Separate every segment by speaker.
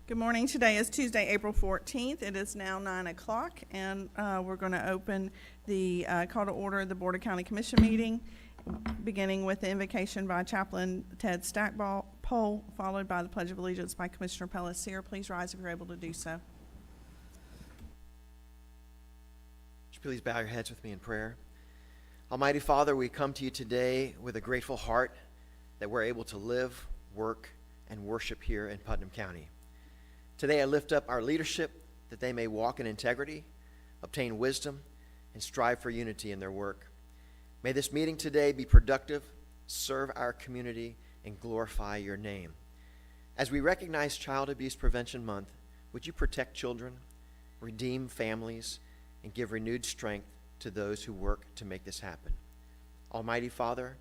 Speaker 1: Good morning. Today is Tuesday, April 14th. It is now 9 o'clock, and we're going to open the call to order the Board of County Commission meeting, beginning with the invocation by Chaplain Ted Stackpole, followed by the Pledge of Allegiance by Commissioner Palatka. Please rise if you're able to do so.
Speaker 2: Would you please bow your heads with me in prayer? Almighty Father, we come to you today with a grateful heart that we're able to live, work, and worship here in Putnam County. Today I lift up our leadership that they may walk in integrity, obtain wisdom, and strive for unity in their work. May this meeting today be productive, serve our community, and glorify your name. As we recognize Child Abuse Prevention Month, would you protect children, redeem families, and give renewed strength to those who work to make this happen. Almighty Father,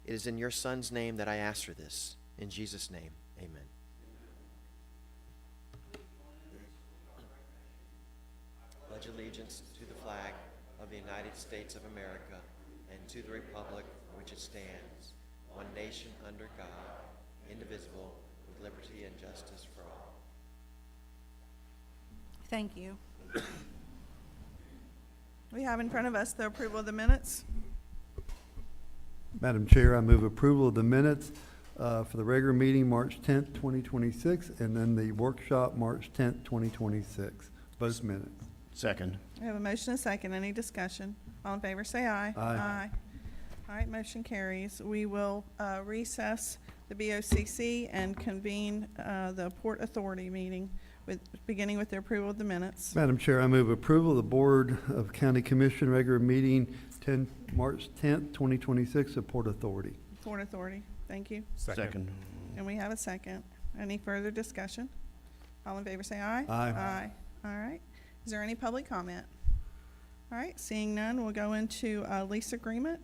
Speaker 2: it is in your Son's name that I ask for this. In Jesus' name, amen. Pledge allegiance to the flag of the United States of America and to the republic for which it stands, one nation under God, indivisible, with liberty and justice for all.
Speaker 1: Thank you. We have in front of us the approval of the minutes.
Speaker 3: Madam Chair, I move approval of the minutes for the regular meeting March 10th, 2026, and then the workshop March 10th, 2026. Both minutes.
Speaker 4: Second.
Speaker 1: We have a motion and a second. Any discussion? All in favor, say aye.
Speaker 3: Aye.
Speaker 1: All right, motion carries. We will recess the BOCC and convene the Port Authority meeting, beginning with the approval of the minutes.
Speaker 3: Madam Chair, I move approval of the Board of County Commission regular meeting March 10th, 2026 of Port Authority.
Speaker 1: Port Authority, thank you.
Speaker 4: Second.
Speaker 1: And we have a second. Any further discussion? All in favor say aye.
Speaker 3: Aye.
Speaker 1: Aye. All right. Is there any public comment? All right, seeing none, we'll go into a lease agreement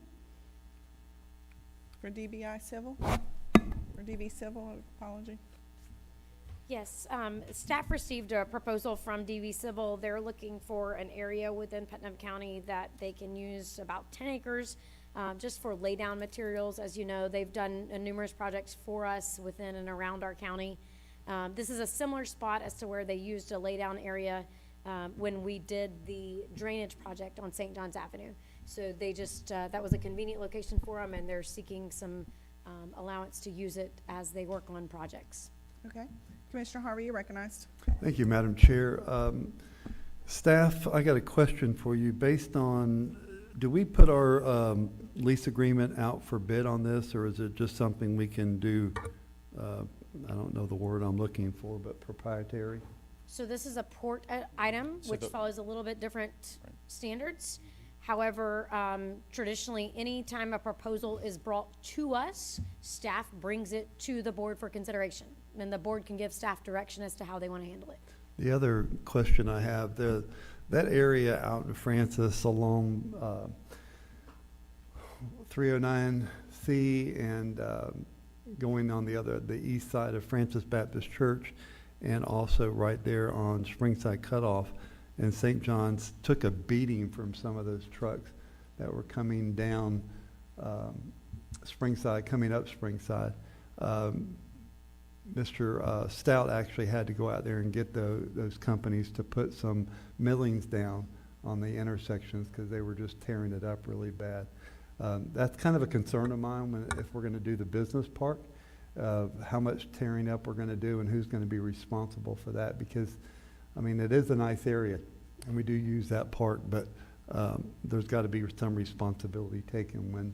Speaker 1: for DBI Civil, or DB Civil, apology.
Speaker 5: Yes, staff received a proposal from DV Civil. They're looking for an area within Putnam County that they can use about 10 acres just for laydown materials. As you know, they've done numerous projects for us within and around our county. This is a similar spot as to where they used a laydown area when we did the drainage project on St. John's Avenue. So they just, that was a convenient location for them, and they're seeking some allowance to use it as they work on projects.
Speaker 1: Okay. Commissioner Harvey, you're recognized.
Speaker 3: Thank you, Madam Chair. Staff, I got a question for you. Based on, do we put our lease agreement out for bid on this, or is it just something we can do, I don't know the word I'm looking for, but proprietary?
Speaker 5: So this is a port item, which follows a little bit different standards. However, traditionally, anytime a proposal is brought to us, staff brings it to the board for consideration. And the board can give staff direction as to how they want to handle it.
Speaker 3: The other question I have, that area out in Francis along 309C and going on the east side of Francis Baptist Church, and also right there on Springside Cutoff, and St. John's took a beating from some of those trucks that were coming down Springside, coming up Springside. Mr. Stout actually had to go out there and get those companies to put some millings down on the intersections because they were just tearing it up really bad. That's kind of a concern of mine if we're going to do the business park, how much tearing up we're going to do and who's going to be responsible for that, because I mean, it is a nice area and we do use that park, but there's got to be some responsibility taken when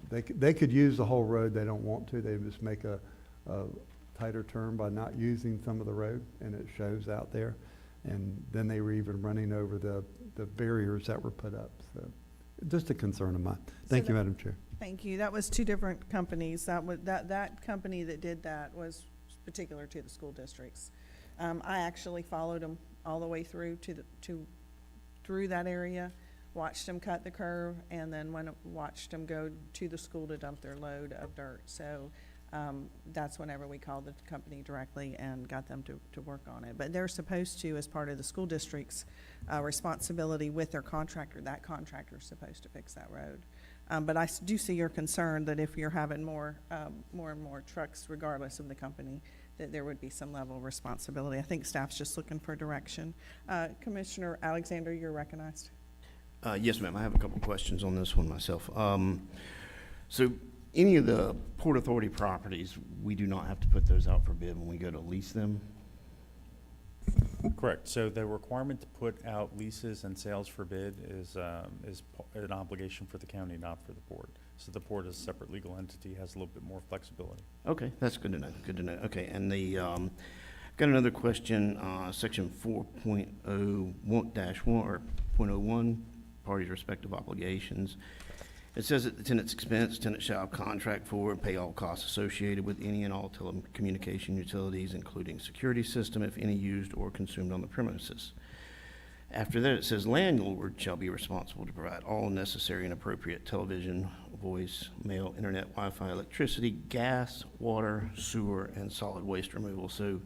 Speaker 3: they could use the whole road. They don't want to. They just make a tighter turn by not using some of the road, and it shows out there. And then they were even running over the barriers that were put up. So just a concern of mine. Thank you, Madam Chair.
Speaker 1: Thank you. That was two different companies. That company that did that was particular to the school districts. I actually followed them all the way through through that area, watched them cut the curve, and then watched them go to the school to dump their load of dirt. So that's whenever we called the company directly and got them to work on it. But they're supposed to, as part of the school district's responsibility with their contractor, that contractor's supposed to fix that road. But I do see your concern that if you're having more and more trucks, regardless of the company, that there would be some level of responsibility. I think staff's just looking for direction. Commissioner Alexander, you're recognized.
Speaker 4: Yes, ma'am. I have a couple questions on this one myself. So any of the Port Authority properties, we do not have to put those out for bid when we go to lease them?
Speaker 6: Correct. So the requirement to put out leases and sales for bid is an obligation for the county, not for the port. So the port is a separate legal entity, has a little bit more flexibility.
Speaker 4: Okay, that's good to know. Good to know. Okay, and the, got another question, section 4.01-1 or .01, parties' respective obligations. It says at the tenant's expense, tenant shall contract for and pay all costs associated with any and all telecommunication utilities, including security system, if any used or consumed on the premises. After that, it says landlord shall be responsible to provide all necessary and appropriate television, voice, mail, internet, Wi-Fi, electricity, gas, water, sewer, and solid waste removal. So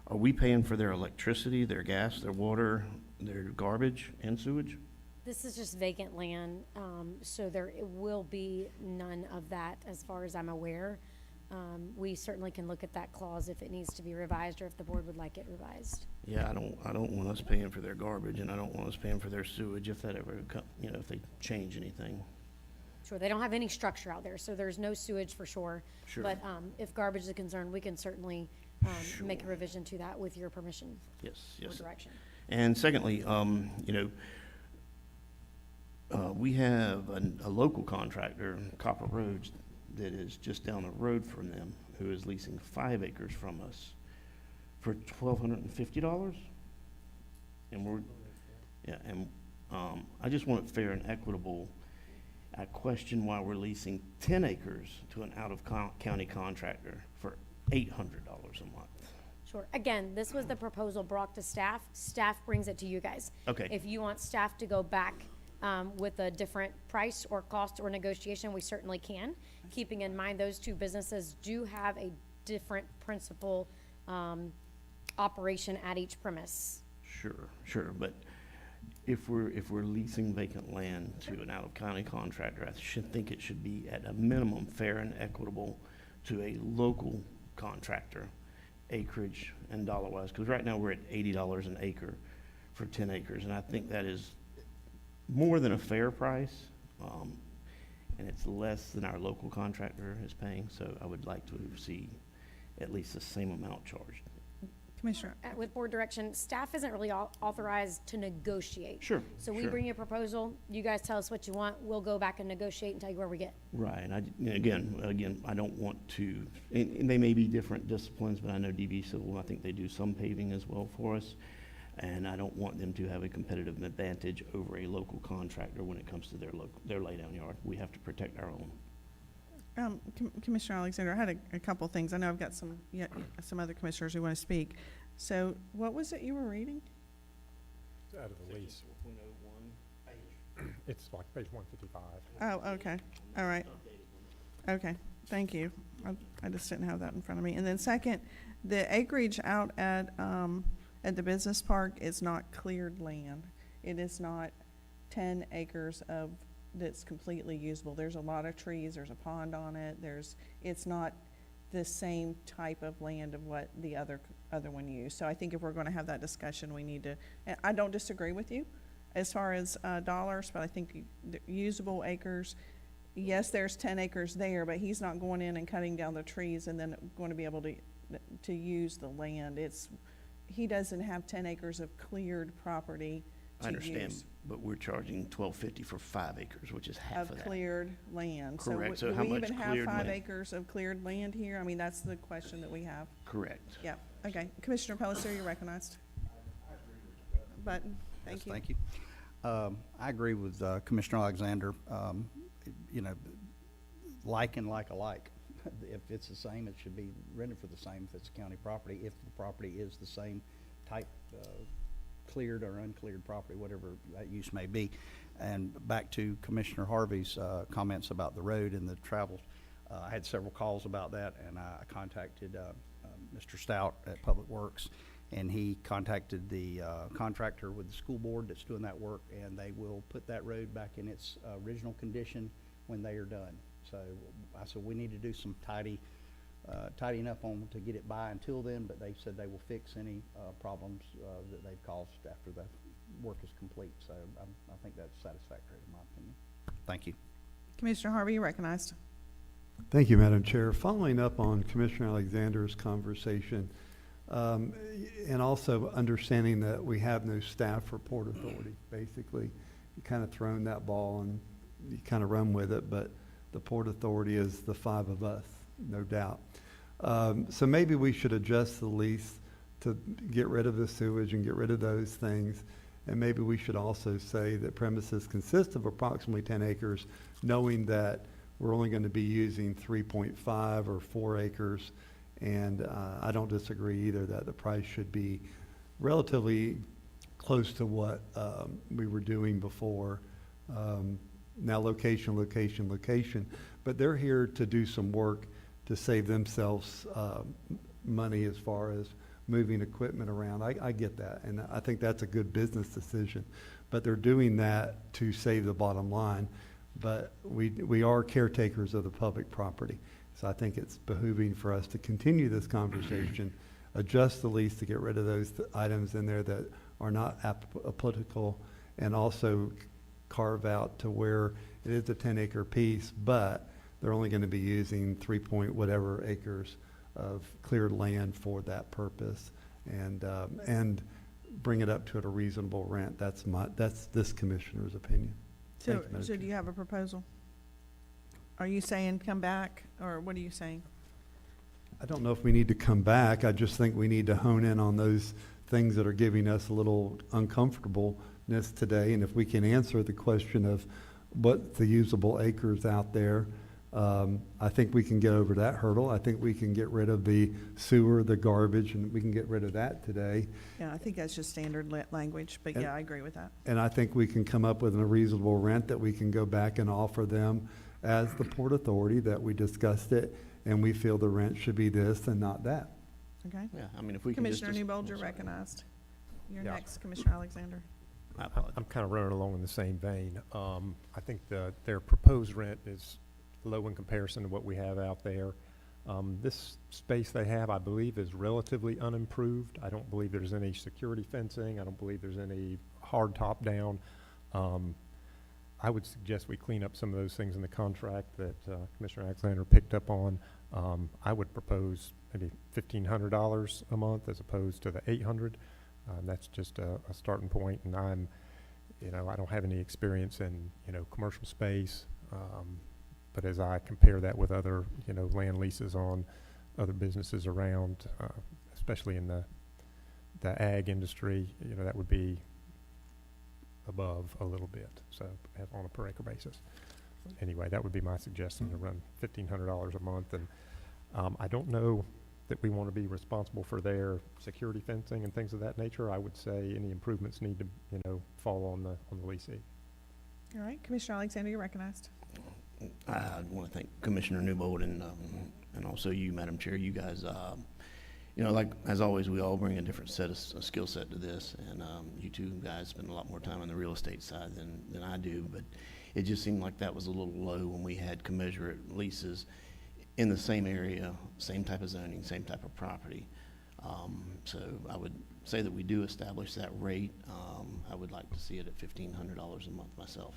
Speaker 4: are we paying for their electricity, their gas, their water, their garbage, and sewage?
Speaker 5: This is just vacant land, so there will be none of that as far as I'm aware. We certainly can look at that clause if it needs to be revised or if the board would like it revised.
Speaker 4: Yeah, I don't want us paying for their garbage, and I don't want us paying for their sewage if that ever, if they change anything.
Speaker 5: Sure, they don't have any structure out there, so there's no sewage for sure.
Speaker 4: Sure.
Speaker 5: But if garbage is a concern, we can certainly make a revision to that with your permission
Speaker 4: Yes,
Speaker 5: or
Speaker 4: yes.
Speaker 5: direction.
Speaker 4: And secondly, we have a local contractor, Copper Roads, that is just down the road from them, who is leasing 5 acres from us for $1,250. And I just want it fair and equitable. I question why we're leasing 10 acres to an out-of-county contractor for $800 a month.
Speaker 5: Sure. Again, this was the proposal brought to staff. Staff brings it to you guys.
Speaker 4: Okay.
Speaker 5: If you want staff to go back with a different price or cost or negotiation, we certainly can. Keeping in mind those two businesses do have a different principal operation at each premise.
Speaker 4: Sure, but if we're leasing vacant land to an out-of-county contractor, I should think it should be at a minimum fair and equitable to a local contractor, acreage and dollar-wise, because right now we're at $80 an acre for 10 acres, and I think that is more than a fair price, and it's less than our local contractor is paying, so I would like to see at least the same amount charged.
Speaker 1: Commissioner,
Speaker 5: With board direction, staff isn't really authorized to negotiate.
Speaker 4: Sure,
Speaker 5: So we
Speaker 4: sure.
Speaker 5: bring you a proposal, you guys tell us what you want, we'll go back and negotiate and tell you where we get.
Speaker 4: Right, and again, I don't want to, and they may be different disciplines, but I know DB Civil, I think they do some paving as well for us, and I don't want them to have a competitive advantage over a local contractor when it comes to their laydown yard. We have to protect our own.
Speaker 1: Commissioner Alexander, I had a couple things. I know I've got some other commissioners who want to speak. So what was it you were reading?
Speaker 7: Out of the lease. It's like page 155.
Speaker 1: Oh, okay. All right. Okay, thank you. I just didn't have that in front of me. And then second, the acreage out at the business park is not cleared land. It is not 10 acres that's completely usable. There's a lot of trees, there's a pond on it, it's not the same type of land of what the other one used. So I think if we're gonna have that discussion, we need to, and I don't disagree with you as far as dollars, but I think the usable acres, yes, there's 10 acres there, but he's not going in and cutting down the trees and then going to be able to use the land. He doesn't have 10 acres of cleared property to
Speaker 4: I understand,
Speaker 1: use
Speaker 4: but we're charging $1,250 for 5 acres, which is half of
Speaker 1: of
Speaker 4: that.
Speaker 1: cleared land.
Speaker 4: Correct.
Speaker 1: So
Speaker 4: So how
Speaker 1: do we
Speaker 4: much
Speaker 1: even have
Speaker 4: cleared
Speaker 1: 5
Speaker 4: land?
Speaker 1: acres of cleared land here? I mean, that's the question that we have.
Speaker 4: Correct.
Speaker 1: Yeah, okay. Commissioner Pelletier, you're recognized. Button, thank
Speaker 8: Yes,
Speaker 1: you.
Speaker 8: thank you. I agree with Commissioner Alexander. Like and like alike. If it's the same, it should be rented for the same if it's county property, if the property is the same type, cleared or uncleared property, whatever that use may be. And back to Commissioner Harvey's comments about the road and the travel. I had several calls about that, and I contacted Mr. Stout at Public Works, and he contacted the contractor with the school board that's doing that work, and they will put that road back in its original condition when they are done. So I said we need to do some tidy tidying up on to get it by until then, but they've said they will fix any problems that they've caused after the work is complete. So I think that's satisfactory in my opinion. Thank you.
Speaker 1: Commissioner Harvey, you recognized.
Speaker 3: Thank you, Madam Chair. Following up on Commissioner Alexander's conversation, and also understanding that we have no staff for Port Authority, basically. You kind of thrown that ball and you kind of run with it, but the Port Authority is the five of us, no doubt. So maybe we should adjust the lease to get rid of the sewage and get rid of those things. And maybe we should also say that premises consist of approximately 10 acres, knowing that we're only going to be using 3.5 or 4 acres. And I don't disagree either that the price should be relatively close to what we were doing before. Now location, location, location. But they're here to do some work to save themselves money as far as moving equipment around. I get that, and I think that's a good business decision. But they're doing that to save the bottom line. But we are caretakers of the public property. So I think it's behooving for us to continue this conversation, adjust the lease to get rid of those items in there that are not applicable, and also carve out to where it is a 10-acre piece, but they're only going to be using 3 point whatever acres of cleared land for that purpose, and bring it up to at a reasonable rent. That's this commissioner's opinion.
Speaker 1: So,
Speaker 3: Thank you, Madam
Speaker 1: so do
Speaker 3: Chair.
Speaker 1: you have a proposal? Are you saying come back, or what are you saying?
Speaker 3: I don't know if we need to come back. I just think we need to hone in on those things that are giving us a little uncomfortableness today. And if we can answer the question of what the usable acres out there, I think we can get over that hurdle. I think we can get rid of the sewer, the garbage, and we can get rid of that today.
Speaker 1: Yeah, I think that's just standard language, but
Speaker 3: And-
Speaker 1: yeah, I agree with that.
Speaker 3: And I think we can come up with a reasonable rent that we can go back and offer them as the Port Authority, that we discussed it, and we feel the rent should be this and not that.
Speaker 1: Okay?
Speaker 4: Yeah, I mean, if we can just.
Speaker 1: Commissioner Newbold, you're
Speaker 4: I'm sorry.
Speaker 1: recognized. You're
Speaker 7: Yeah.
Speaker 1: next, Commissioner Alexander.
Speaker 4: I apologize.
Speaker 7: I'm kind of running along in the same vein. I think their proposed rent is low in comparison to what we have out there. This space they have, I believe, is relatively unimproved. I don't believe there's any security fencing. I don't believe there's any hard top down. I would suggest we clean up some of those things in the contract that Commissioner Alexander picked up on. I would propose maybe $1,500 a month as opposed to the $800. That's just a starting point, and I don't have any experience in, commercial space. But as I compare that with other, land leases on other businesses around, especially in the ag industry, that would be above a little bit, so on a per acre basis. Anyway, that would be my suggestion, to run $1,500 a month. And I don't know that we want to be responsible for their security fencing and things of that nature. I would say any improvements need to, fall on the leasee.
Speaker 1: All right, Commissioner Alexander, you're recognized.
Speaker 4: I want to thank Commissioner Newbold and also you, Madam Chair. You guys, like as always, we all bring a different set of skill set to this, and you two guys spend a lot more time on the real estate side than I do. But it just seemed like that was a little low when we had commensurate leases in the same area, same type of zoning, same type of property. So I would say that we do establish that rate. I would like to see it at $1,500 a month myself.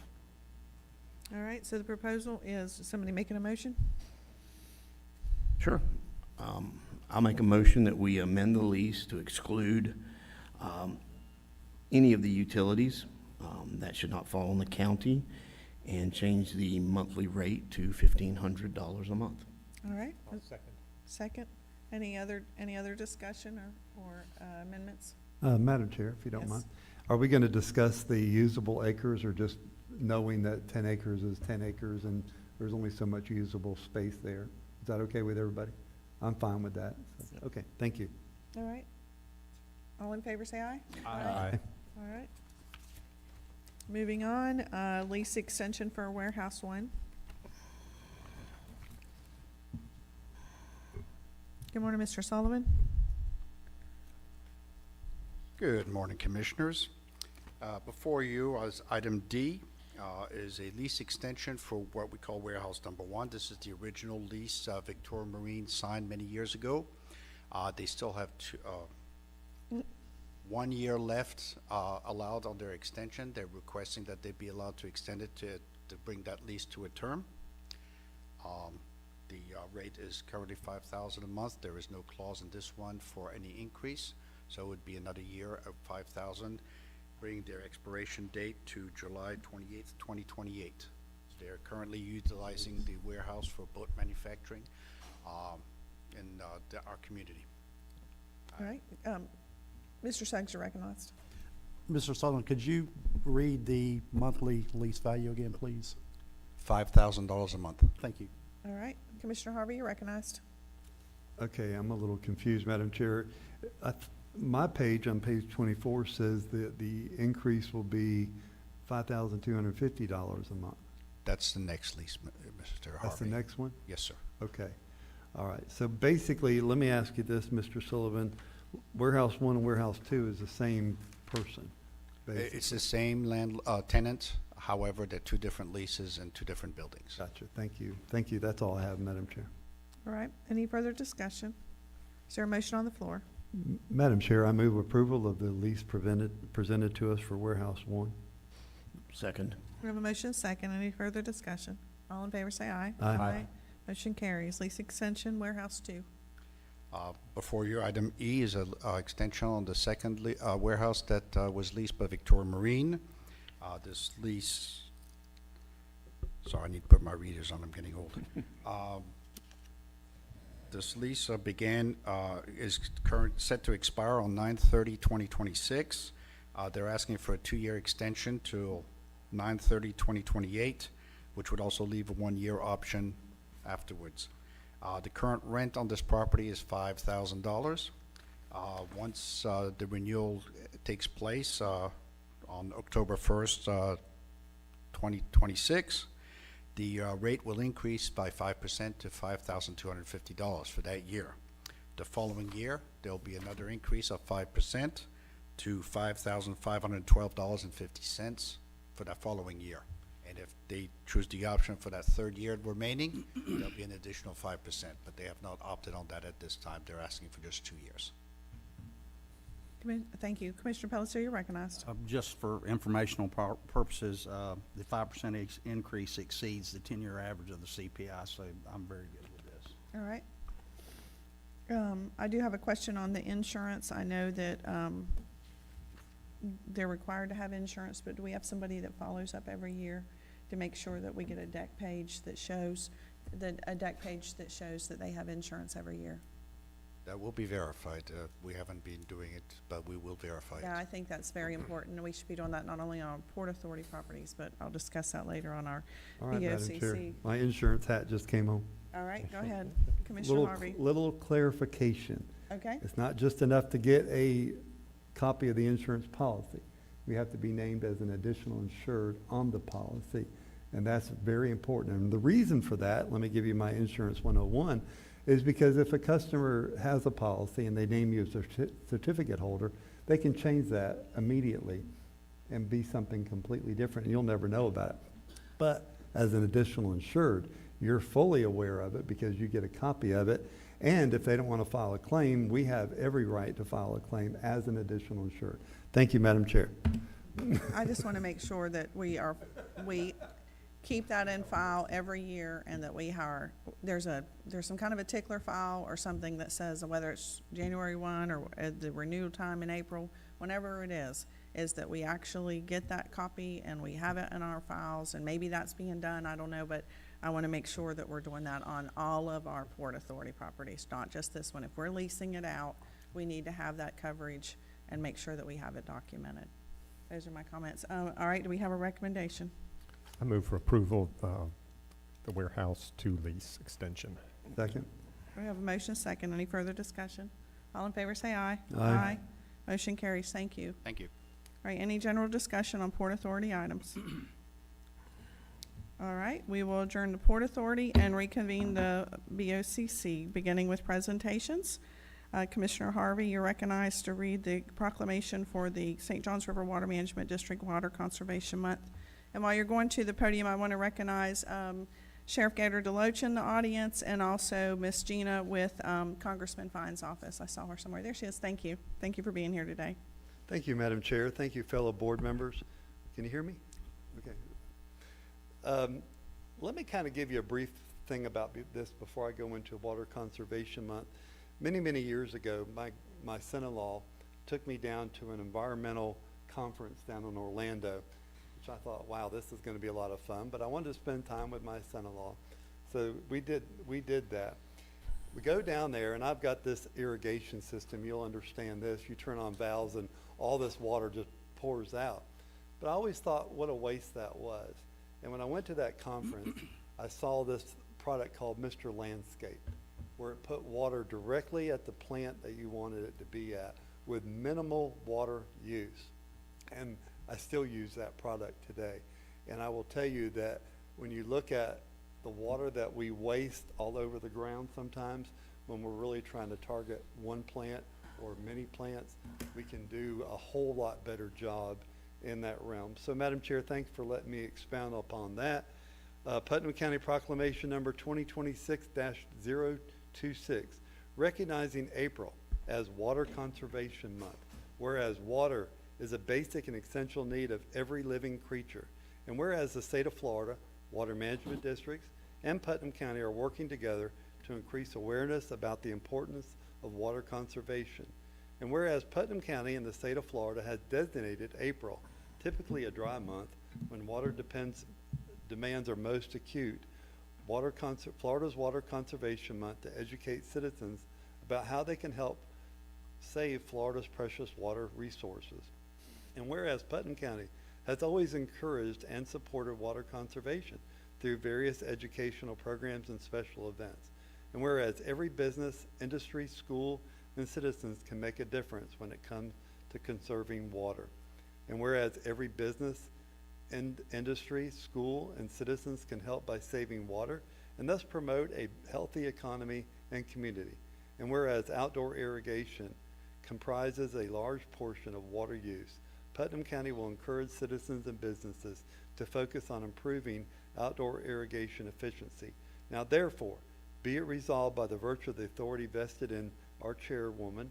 Speaker 1: All right, so the proposal is somebody making a motion?
Speaker 4: Sure. I'll make a motion that we amend the lease to exclude any of the utilities that should not fall on the county, and change the monthly rate to $1,500 a month.
Speaker 1: All right,
Speaker 7: Second.
Speaker 1: second. Any other discussion or amendments?
Speaker 3: Madam Chair, if you don't
Speaker 1: Yes.
Speaker 3: mind, are we going to discuss the usable acres, or just knowing that 10 acres is 10 acres and there's only so much usable space there? Is that okay with everybody? I'm fine with that. So, okay, thank you.
Speaker 1: All right. All in favor, say aye.
Speaker 7: Aye.
Speaker 1: All right. Moving on, lease extension for Warehouse One. Good morning, Mr. Sullivan.
Speaker 9: Good morning, Commissioners. Before you is item D, is a lease extension for what we call warehouse number 1. This is the original lease Victoria Marine signed many years ago. They still have 1 year left allowed on their extension. They're requesting that they be allowed to extend it to bring that lease to a term. The rate is currently $5,000 a month. There is no clause in this one for any increase, so it would be another year of $5,000, bringing their expiration date to July 28th, 2028. They're currently utilizing the warehouse for boat manufacturing in our community.
Speaker 1: All right, Mr. Suggs, you're recognized.
Speaker 8: Mr. Sullivan, could you read the monthly lease value again, please?
Speaker 9: $5,000 a month.
Speaker 8: Thank you.
Speaker 1: All right, Commissioner Harvey, you're recognized.
Speaker 3: Okay, I'm a little confused, Madam Chair. My page on page 24 says that the increase will be $5,250 a month.
Speaker 9: That's the next lease, Mr. Harvey.
Speaker 3: That's the next one?
Speaker 9: Yes, sir.
Speaker 3: Okay. All right. So basically, let me ask you this, Mr. Sullivan. Warehouse 1 and Warehouse 2 is the same person, basically.
Speaker 9: It's the same tenant, however, they're two different leases and two different buildings.
Speaker 3: Gotcha. Thank you. Thank you. That's all I have, Madam Chair.
Speaker 1: All right, any further discussion? Is there a motion on the floor?
Speaker 3: Madam Chair, I move approval of the lease presented to us for Warehouse 1.
Speaker 4: Second.
Speaker 1: We have a motion and a second. Any further discussion? All in favor, say aye.
Speaker 3: Aye.
Speaker 1: Motion carries. Lease extension, Warehouse 2.
Speaker 9: Before you, item E is an extension on the second warehouse that was leased by Victoria Marine. This lease, sorry, I need to put my readers on, I'm getting old. This lease is set to expire on 9/30/2026. They're asking for a 2-year extension till 9/30/2028, which would also leave a 1-year option afterwards. The current rent on this property is $5,000. Once the renewal takes place on October 1st, 2026, the rate will increase by 5% to $5,250 for that year. The following year, there'll be another increase of 5% to $5,512.50 for that following year. And if they choose the option for that third year remaining, there'll be an additional 5%, but they have not opted on that at this time. They're asking for just 2 years.
Speaker 1: Thank you. Commissioner Palatka, you're recognized.
Speaker 8: Just for informational purposes, the 5% increase exceeds the 10-year average of the CPI, so I'm very good with this.
Speaker 1: All right. I do have a question on the insurance. I know that they're required to have insurance, but do we have somebody that follows up every year to make sure that we get a deck page that shows that they have insurance every year?
Speaker 9: That will be verified. We haven't been doing it, but we will verify it.
Speaker 1: Yeah, I think that's very important. We should be doing that not only on Port Authority properties, but I'll discuss that later on our
Speaker 3: All right, Madam Chair.
Speaker 1: BOCC.
Speaker 3: My insurance hat just came home.
Speaker 1: All right, go ahead, Commissioner Harvey.
Speaker 3: Little clarification.
Speaker 1: Okay,
Speaker 3: It's not just enough to get a copy of the insurance policy. We have to be named as an additional insured on the policy, and that's very important. And the reason for that, let me give you my Insurance 101, is because if a customer has a policy and they name you as a certificate holder, they can change that immediately and be something completely different, and you'll never know about it. But as an additional insured, you're fully aware of it because you get a copy of it. And if they don't want to file a claim, we have every right to file a claim as an additional insured. Thank you, Madam Chair.
Speaker 1: I just want to make sure that we keep that in file every year, and that there's some kind of a tickler file or something that says whether it's January 1 or at the renewal time in April, whenever it is that we actually get that copy and we have it in our files, and maybe that's being done, I don't know, but I want to make sure that we're doing that on all of our Port Authority properties, not just this one. If we're leasing it out, we need to have that coverage and make sure that we have it documented. Those are my comments. All right, do we have a recommendation?
Speaker 7: I move for approval of the Warehouse 2 lease extension.
Speaker 3: Second.
Speaker 1: We have a motion, second. Any further discussion? All in favor, say aye.
Speaker 3: Aye.
Speaker 1: Motion carries. Thank you.
Speaker 9: Thank you.
Speaker 1: All right, any general discussion on Port Authority items? All right, we will adjourn the Port Authority and reconvene the BOCC, beginning with presentations. Commissioner Harvey, you're recognized to read the proclamation for the St. Johns River Water Management District Water Conservation Month And while you're going to the podium, I want to recognize Sheriff Gator DeLoach in the audience, and also Miss Gina with Congressman Fine's office. I saw her somewhere. There she is. Thank you. Thank you for being here today.
Speaker 3: Thank you, Madam Chair. Thank you, fellow board members. Can you hear me? Okay. Let me kind of give you a brief thing about this before I go into Water Conservation Month. Many, many years ago, my son-in-law took me down to an environmental conference down in Orlando, which I thought, wow, this is going to be a lot of fun, but I wanted to spend time with my son-in-law. So we did that. We go down there, and I've got this irrigation system. You'll understand this. You turn on valves, and all this water just pours out. But I always thought what a waste that was. And when I went to that conference, I saw this product called Mr. Landscape, where it put water directly at the plant that you wanted it to be at with minimal water use. And I still use that product today. And I will tell you that when you look at the water that we waste all over the ground sometimes, when we're really trying to target one plant or many plants, we can do a whole lot better job in that realm. So, Madam Chair, thanks for letting me expound upon that. Putnam County Proclamation number 2026-026, recognizing April as Water Conservation Month, whereas water is a basic and essential need of every living creature. And whereas the state of Florida, water management districts, and Putnam County are working together to increase awareness about the importance of water conservation. And whereas Putnam County and the state of Florida has designated April, typically a dry month, when water demands are most acute, Florida's Water Conservation Month to educate citizens about how they can help save Florida's precious water resources. And whereas Putnam County has always encouraged and supported water conservation through various educational programs and special events. And whereas every business, industry, school, and citizens can make a difference when it comes to conserving water. And whereas every business, industry, school, and citizens can help by saving water and thus promote a healthy economy and community. And whereas outdoor irrigation comprises a large portion of water use, Putnam County will encourage citizens and businesses to focus on improving outdoor irrigation efficiency. Now, therefore, be it resolved by the virtue of the authority vested in our chairwoman,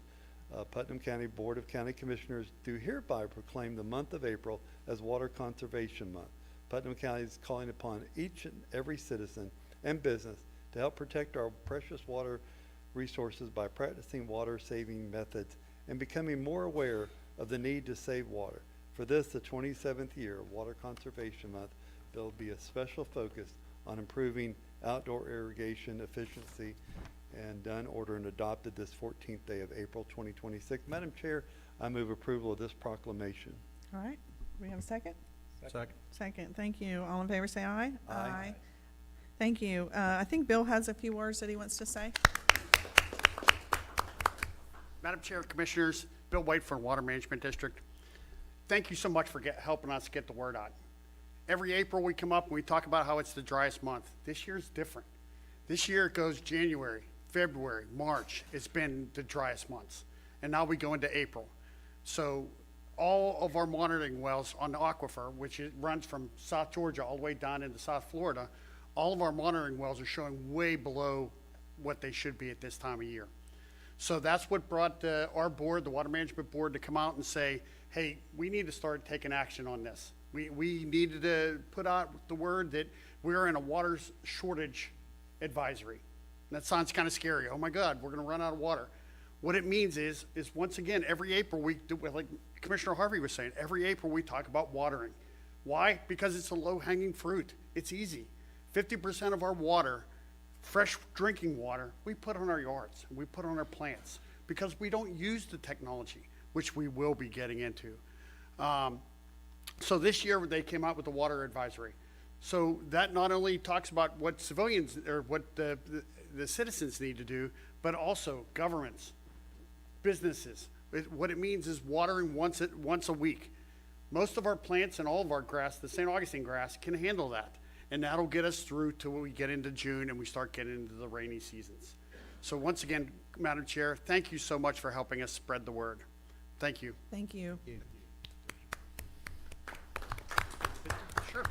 Speaker 3: Putnam County Board of County Commissioners do hereby proclaim the month of April as Water Conservation Month. Putnam County is calling upon each and every citizen and business to help protect our precious water resources by practicing water-saving methods and becoming more aware of the need to save water. For this, the 27th year of Water Conservation Month, there will be a special focus on improving outdoor irrigation efficiency, and done, ordered, and adopted this 14th day of April 2026. Madam Chair, I move approval of this proclamation.
Speaker 1: All right. Do we have a second?
Speaker 8: Second.
Speaker 1: Second. Thank you. All in favor say aye.
Speaker 3: Aye.
Speaker 1: Thank you. I think Bill has a few words that he wants to say.
Speaker 10: Madam Chair, Commissioners, Bill White from Water Management District. Thank you so much for helping us get the word out. Every April we come up and we talk about how it's the driest month. This year's different. This year it goes January, February, March. It's been the driest months. And now we go into April. So all of our monitoring wells on the aquifer, which runs from South Georgia all the way down into South Florida, all of our monitoring wells are showing way below what they should be at this time of year. So that's what brought our board, the Water Management Board, to come out and say, hey, we need to start taking action on this. We needed to put out the word that we're in a water shortage advisory. And that sounds kind of scary. Oh my God, we're gonna run out of water. What it means is once again, every April we do, like Commissioner Harvey was saying, every April we talk about watering. Why? Because it's a low-hanging fruit. It's easy. 50% of our water, fresh drinking water, we put on our yards, we put on our plants, because we don't use the technology, which we will be getting into. So this year they came out with the water advisory. So that not only talks about what civilians or what the citizens need to do, but also governments, businesses. What it means is watering once a week. Most of our plants and all of our grass, the St. Augustine grass, can handle that. And that'll get us through till we get into June and we start getting into the rainy seasons. So once again, Madam Chair, thank you so much for helping us spread the word. Thank you.
Speaker 1: Thank you.
Speaker 10: Sure.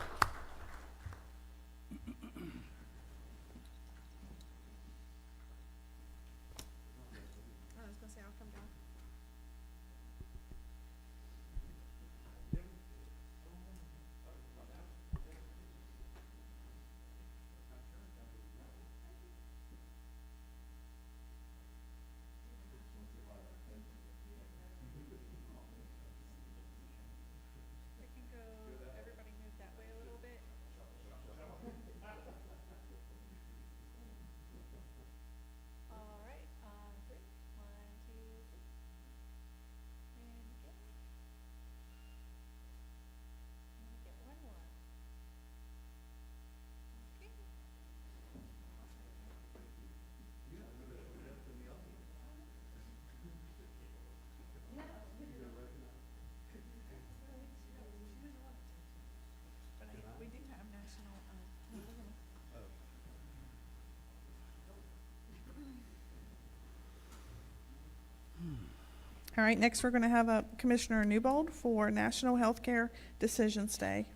Speaker 1: All right, next we're going to have a Commissioner Newbold for National Healthcare Decisions Day.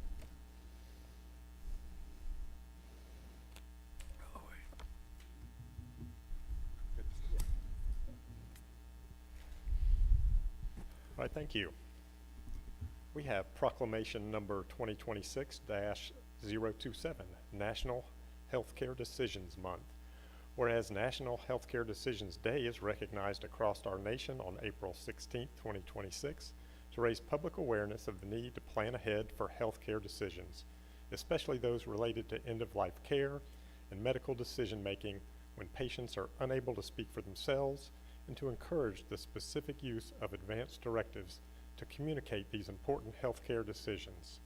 Speaker 7: All right, thank you. We have proclamation number 2026-027, National Healthcare Decisions Month. Whereas National Healthcare Decisions Day is recognized across our nation on April 16, 2026, to raise public awareness of the need to plan ahead for healthcare decisions, especially those related to end-of-life care and medical decision-making when patients are unable to speak for themselves, and to encourage the specific use of advanced directives to communicate these important healthcare decisions.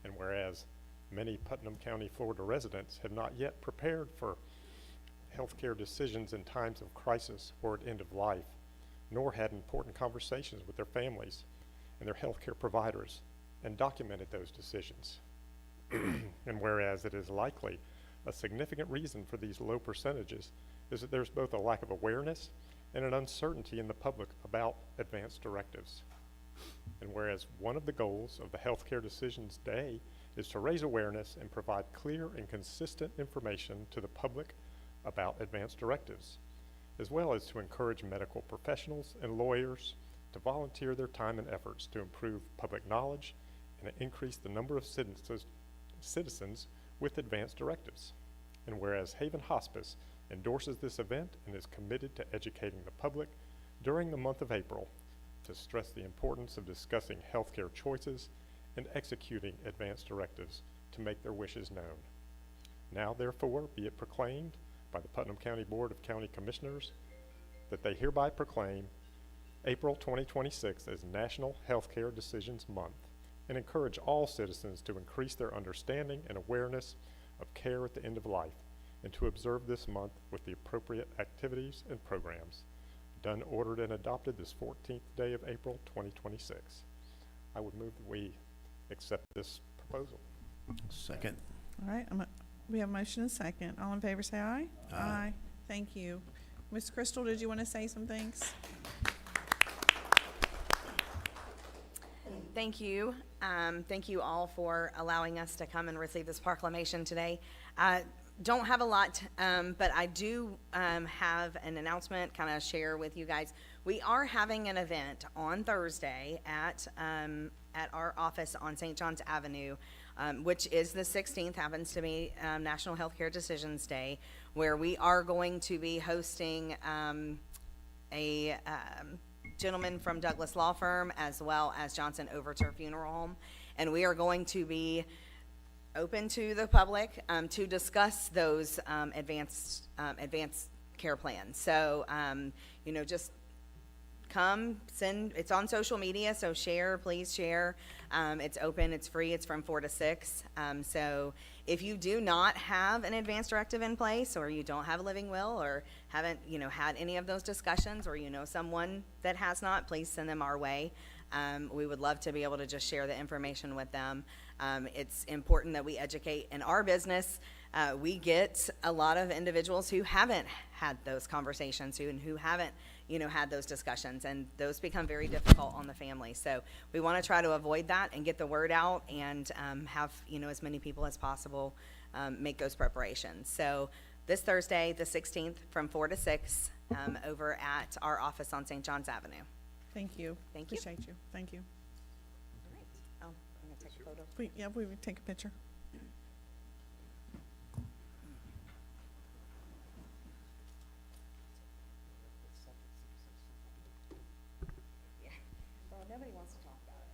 Speaker 7: And whereas many Putnam County, Florida residents have not yet prepared for healthcare decisions in times of crisis or at end of life, nor had important conversations with their families and their healthcare providers and documented those decisions. And whereas it is likely a significant reason for these low percentages is that there's both a lack of awareness and an uncertainty in the public about advanced directives. And whereas one of the goals of the Healthcare Decisions Day is to raise awareness and provide clear and consistent information to the public about advanced directives, as well as to encourage medical professionals and lawyers to volunteer their time and efforts to improve public knowledge and increase the number of citizens with advanced directives. And whereas Haven Hospice endorses this event and is committed to educating the public during the month of April to stress the importance of discussing healthcare choices and executing advanced directives to make their wishes known. Now, therefore, be it proclaimed by the Putnam County Board of County Commissioners that they hereby proclaim April 2026 as National Healthcare Decisions Month and encourage all citizens to increase their understanding and awareness of care at the end of life, and to observe this month with the appropriate activities and programs. Done, ordered, and adopted this 14th day of April 2026. I would move that we accept this proposal.
Speaker 4: Second.
Speaker 1: All right, we have a motion and a second. All in favor say aye.
Speaker 4: Aye.
Speaker 1: Thank you. Ms. Crystal, did you want to say some things?
Speaker 11: Thank you. Thank you all for allowing us to come and receive this proclamation today. Don't have a lot, but I do have an announcement, kind of share with you guys. We are having an event on Thursday at our office on St. John's Avenue, which is the 16th, happens to be National Healthcare Decisions Day, where we are going to be hosting a gentleman from Douglas Law Firm as well as Johnson Overture Funeral Home, and we are going to be open to the public to discuss those advanced care plans. So, just come, it's on social media, so share, please share. It's open, it's free, it's from 4 to 6. So if you do not have an advance directive in place, or you don't have a living will, or haven't, had any of those discussions, or someone that has not, please send them our way. We would love to be able to just share the information with them. It's important that we educate in our business. We get a lot of individuals who haven't had those conversations, who haven't, had those discussions, and those become very difficult on the family. So we want to try to avoid that and get the word out, and have, as many people as possible make those preparations. So this Thursday, the 16th, from 4 to 6, over at our office on St. John's Avenue.
Speaker 1: Thank you.
Speaker 11: Thank you.
Speaker 1: Appreciate you. Thank you.
Speaker 11: All right. Oh, I'm going to take a photo.
Speaker 1: We would take a picture.
Speaker 11: Yeah. Well, nobody wants to talk about it.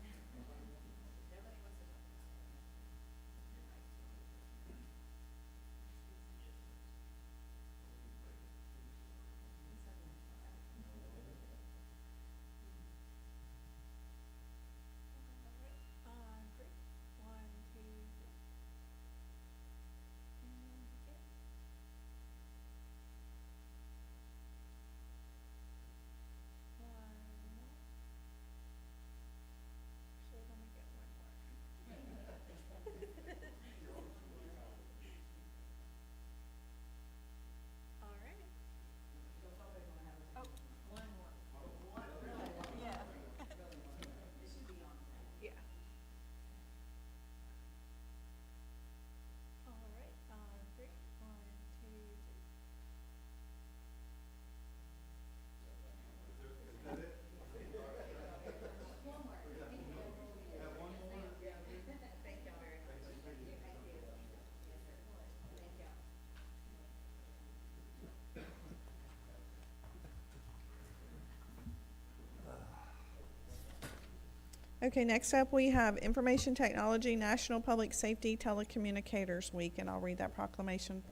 Speaker 1: Okay, next up, we have Information Technology National Public Safety Telecommunicators Week, and I'll read that proclamation.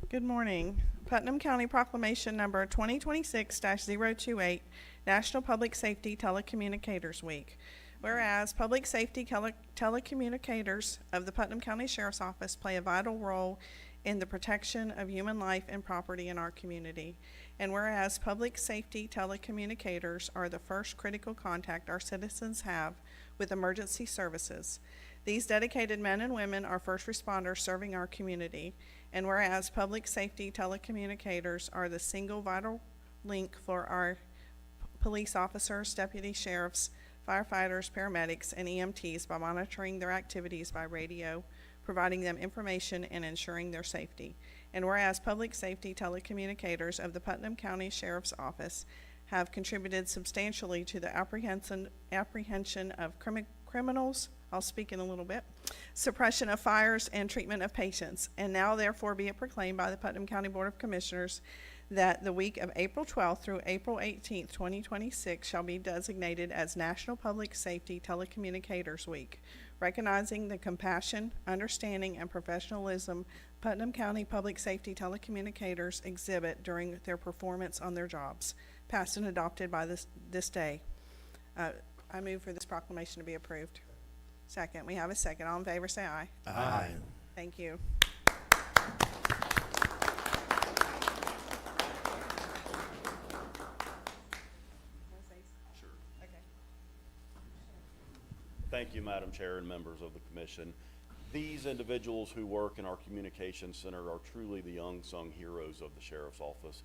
Speaker 1: Good morning. Putnam County Proclamation Number 2026-028, National Public Safety Telecommunicators Week. Whereas public safety telecommunicators of the Putnam County Sheriff's Office play a vital role in the protection of human life and property in our community. And whereas public safety telecommunicators are the first critical contact our citizens have with emergency services. These dedicated men and women are first responders serving our community. And whereas public safety telecommunicators are the single vital link for our police officers, deputy sheriffs, firefighters, paramedics, and EMTs by monitoring their activities by radio, providing them information, and ensuring their safety. And whereas public safety telecommunicators of the Putnam County Sheriff's Office have contributed substantially to the apprehension of criminals, I'll speak in a little bit, suppression of fires, and treatment of patients. And now therefore be it proclaimed by the Putnam County Board of Commissioners that the week of April 12th through April 18th, 2026 shall be designated as National Public Safety Telecommunicators Week, recognizing the compassion, understanding, and professionalism Putnam County Public Safety Telecommunicators exhibit during their performance on their jobs, passed and adopted by this day. I move for this proclamation to be approved. Second. We have a second. All in favor, say aye.
Speaker 4: Aye.
Speaker 1: Thank you.
Speaker 12: Thank you, Madam Chair and members of the commission. These individuals who work in our communications center are truly the unsung heroes of the Sheriff's Office.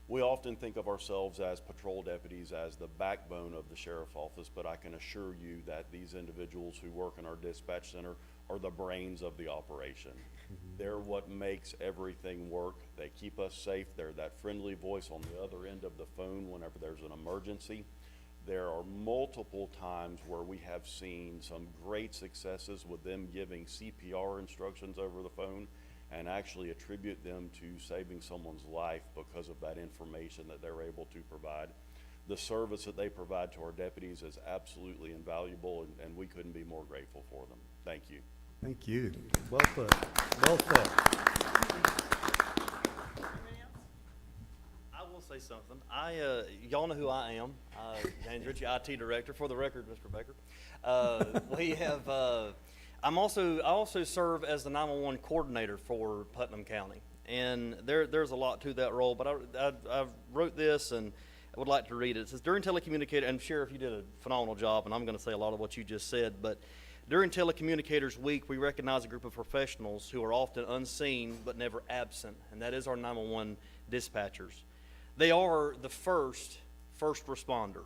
Speaker 12: We often think of ourselves as patrol deputies as the backbone of the Sheriff's Office, but I can assure you that these individuals who work in our dispatch center are the brains of the operation. They're what makes everything work. They keep us safe. They're that friendly voice on the other end of the phone whenever there's an emergency. There are multiple times where we have seen some great successes with them giving CPR instructions over the phone and actually attribute them to saving someone's life because of that information that they're able to provide. The service that they provide to our deputies is absolutely invaluable, and we couldn't be more grateful for them. Thank you.
Speaker 3: Thank you. Well put. Well said.
Speaker 13: I will say something. Y'all know who I am. James Ritchie, IT Director. For the record, Mr. Baker. I also serve as the 911 coordinator for Putnam County, and there's a lot to that role. But I wrote this, and I would like to read it. It says, during Telecommunicator, and Sheriff, you did a phenomenal job, and I'm going to say a lot of what you just said, but during Telecommunicators Week, we recognize a group of professionals who are often unseen but never absent, and that is our 911 dispatchers. They are the first responder.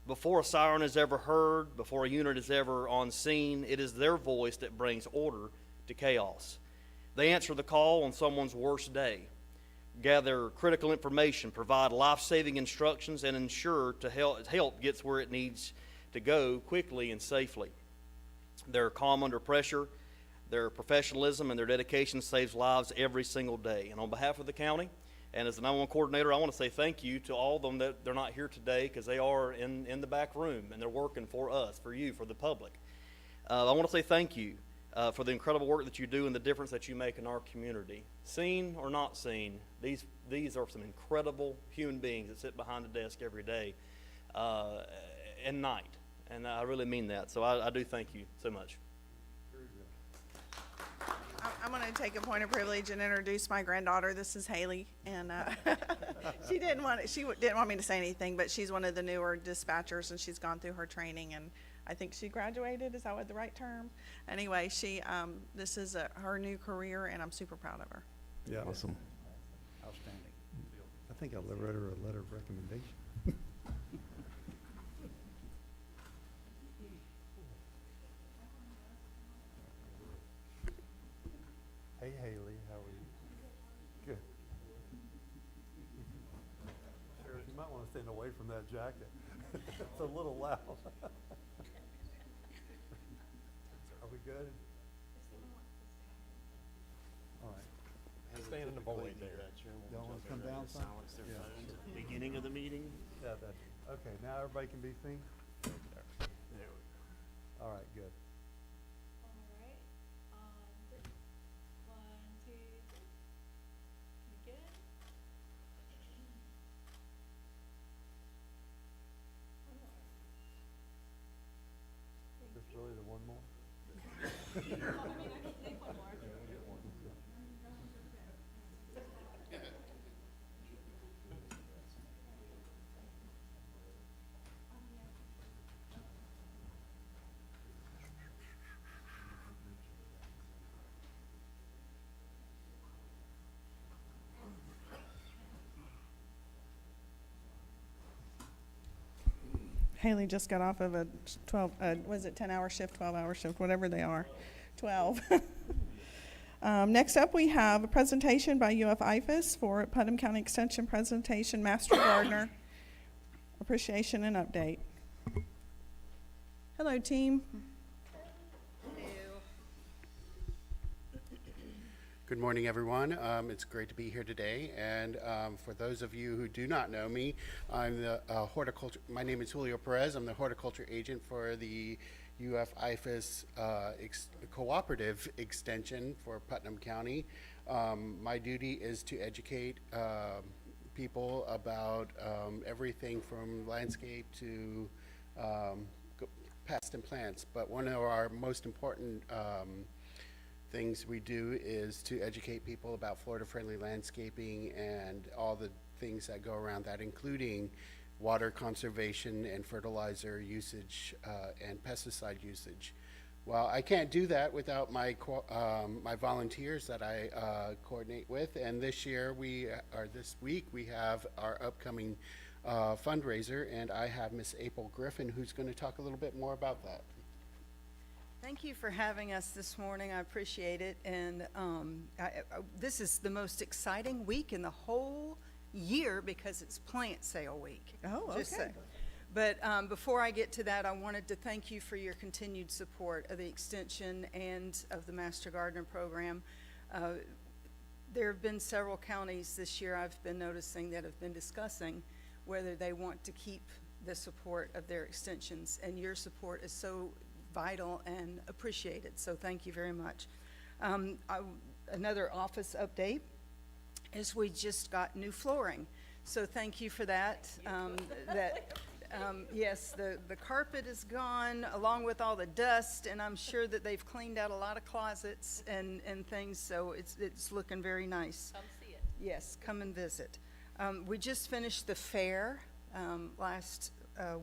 Speaker 13: Before a siren is ever heard, before a unit is ever on scene, it is their voice that brings order to chaos. They answer the call on someone's worst day, gather critical information, provide life-saving instructions, and ensure to help gets where it needs to go quickly and safely. Their calm under pressure, their professionalism, and their dedication saves lives every single day. And on behalf of the county, and as the 911 coordinator, I want to say thank you to all of them that they're not here today because they are in the back room and they're working for us, for you, for the public. I want to say thank you for the incredible work that you do and the difference that you make in our community. Seen or not seen, these are some incredible human beings that sit behind the desk every day and night. And I really mean that. So I do thank you so much.
Speaker 1: I'm going to take a point of privilege and introduce my granddaughter. This is Haley, and she didn't want me to say anything, but she's one of the newer dispatchers, and she's gone through her training, and I think she graduated. Is that the right term? Anyway, this is her new career, and I'm super proud of her.
Speaker 3: Yeah.
Speaker 4: Awesome.
Speaker 8: Outstanding.
Speaker 3: I think I wrote her a letter of recommendation. Hey, Haley, how are you? Good. Sheriff, you might want to stand away from that jacket. It's a little loud. Are we good? All right.
Speaker 7: Stand in the void there.
Speaker 3: Y'all want to come down some? Yeah.
Speaker 4: Beginning of the meeting?
Speaker 3: Yeah, that's, okay, now everybody can be seen? All right, good.
Speaker 14: Alright, three. 1, 2, 3. We good?
Speaker 3: Is this really the one more?
Speaker 14: I mean, I can take one more.
Speaker 1: Haley just got off of a 10-hour shift, 12-hour shift, whatever they are, 12. Next up, we have a presentation by UF IFAS for Putnam County Extension presentation, Master Gardener, appreciation and update. Hello, team.
Speaker 15: Good morning, everyone. It's great to be here today. And for those of you who do not know me, I'm the horticulture. My name is Julio Perez. I'm the horticulture agent for the UF IFAS cooperative extension for Putnam County. My duty is to educate people about everything from landscape to pest and plants. But one of our most important things we do is to educate people about Florida-friendly landscaping and all the things that go around that, including water conservation and fertilizer usage and pesticide usage. Well, I can't do that without my volunteers that I coordinate with, and this week we have our upcoming fundraiser, and I have Miss April Griffin, who's going to talk a little bit more about that.
Speaker 16: Thank you for having us this morning. I appreciate it. And this is the most exciting week in the whole year because it's plant sale week.
Speaker 1: Oh,
Speaker 16: Just
Speaker 1: okay.
Speaker 16: saying. But before I get to that, I wanted to thank you for your continued support of the extension and of the Master Gardener program. There have been several counties this year I've been noticing that have been discussing whether they want to keep the support of their extensions, and your support is so vital and appreciated, so thank you very much. Another office update is we just got new flooring, so thank you for that. Yes, the carpet is gone along with all the dust, and I'm sure that they've cleaned out a lot of closets and things, so it's looking very nice.
Speaker 14: Come see it.
Speaker 16: Yes, come and visit. We just finished the fair last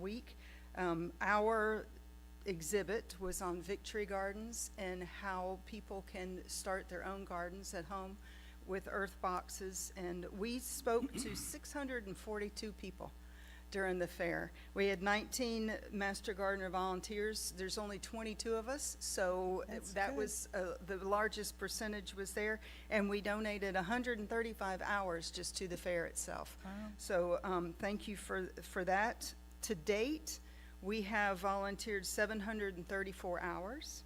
Speaker 16: week. Our exhibit was on Victory Gardens and how people can start their own gardens at home with earth boxes, and we spoke to 642 people during the fair. We had 19 Master Gardener volunteers. There's only 22 of us, so that was the largest percentage was there, and we donated 135 hours just to the fair itself.
Speaker 1: Wow.
Speaker 16: So thank you for that. To date, we have volunteered 734 hours.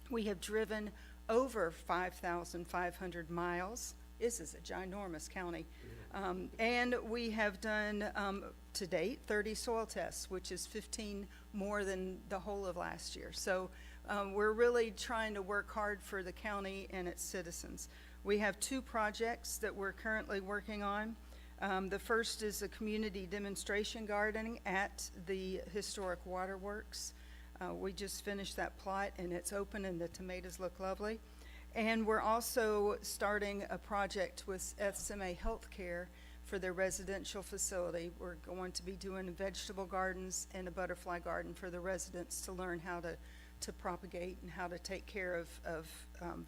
Speaker 16: We have driven over 5,500 miles. This is a ginormous county. And we have done, to date, 30 soil tests, which is 15 more than the whole of last year. So we're really trying to work hard for the county and its citizens. We have 2 projects that we're currently working on. The first is a community demonstration gardening at the historic waterworks. We just finished that plot and it's open and the tomatoes look lovely. And we're also starting a project with SMA Healthcare for their residential facility. We're going to be doing vegetable gardens and a butterfly garden for the residents to learn how to propagate and how to take care of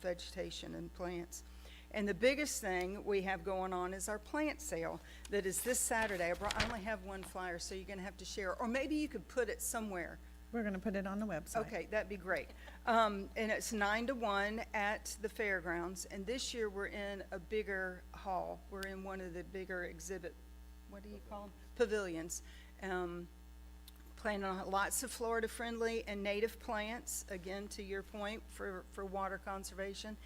Speaker 16: vegetation and plants. And the biggest thing we have going on is our plant sale that is this Saturday. I only have one flyer, so you're going to have to share. Or maybe you could put it somewhere.
Speaker 1: We're going to put it on the website.
Speaker 16: Okay, that'd be great. And it's 9 to 1 at the fairgrounds. And this year we're in a bigger hall. We're in one of the bigger exhibit, what do you call them? Pavilions. planning on lots of Florida-friendly and native plants, again, to your point, for water conservation.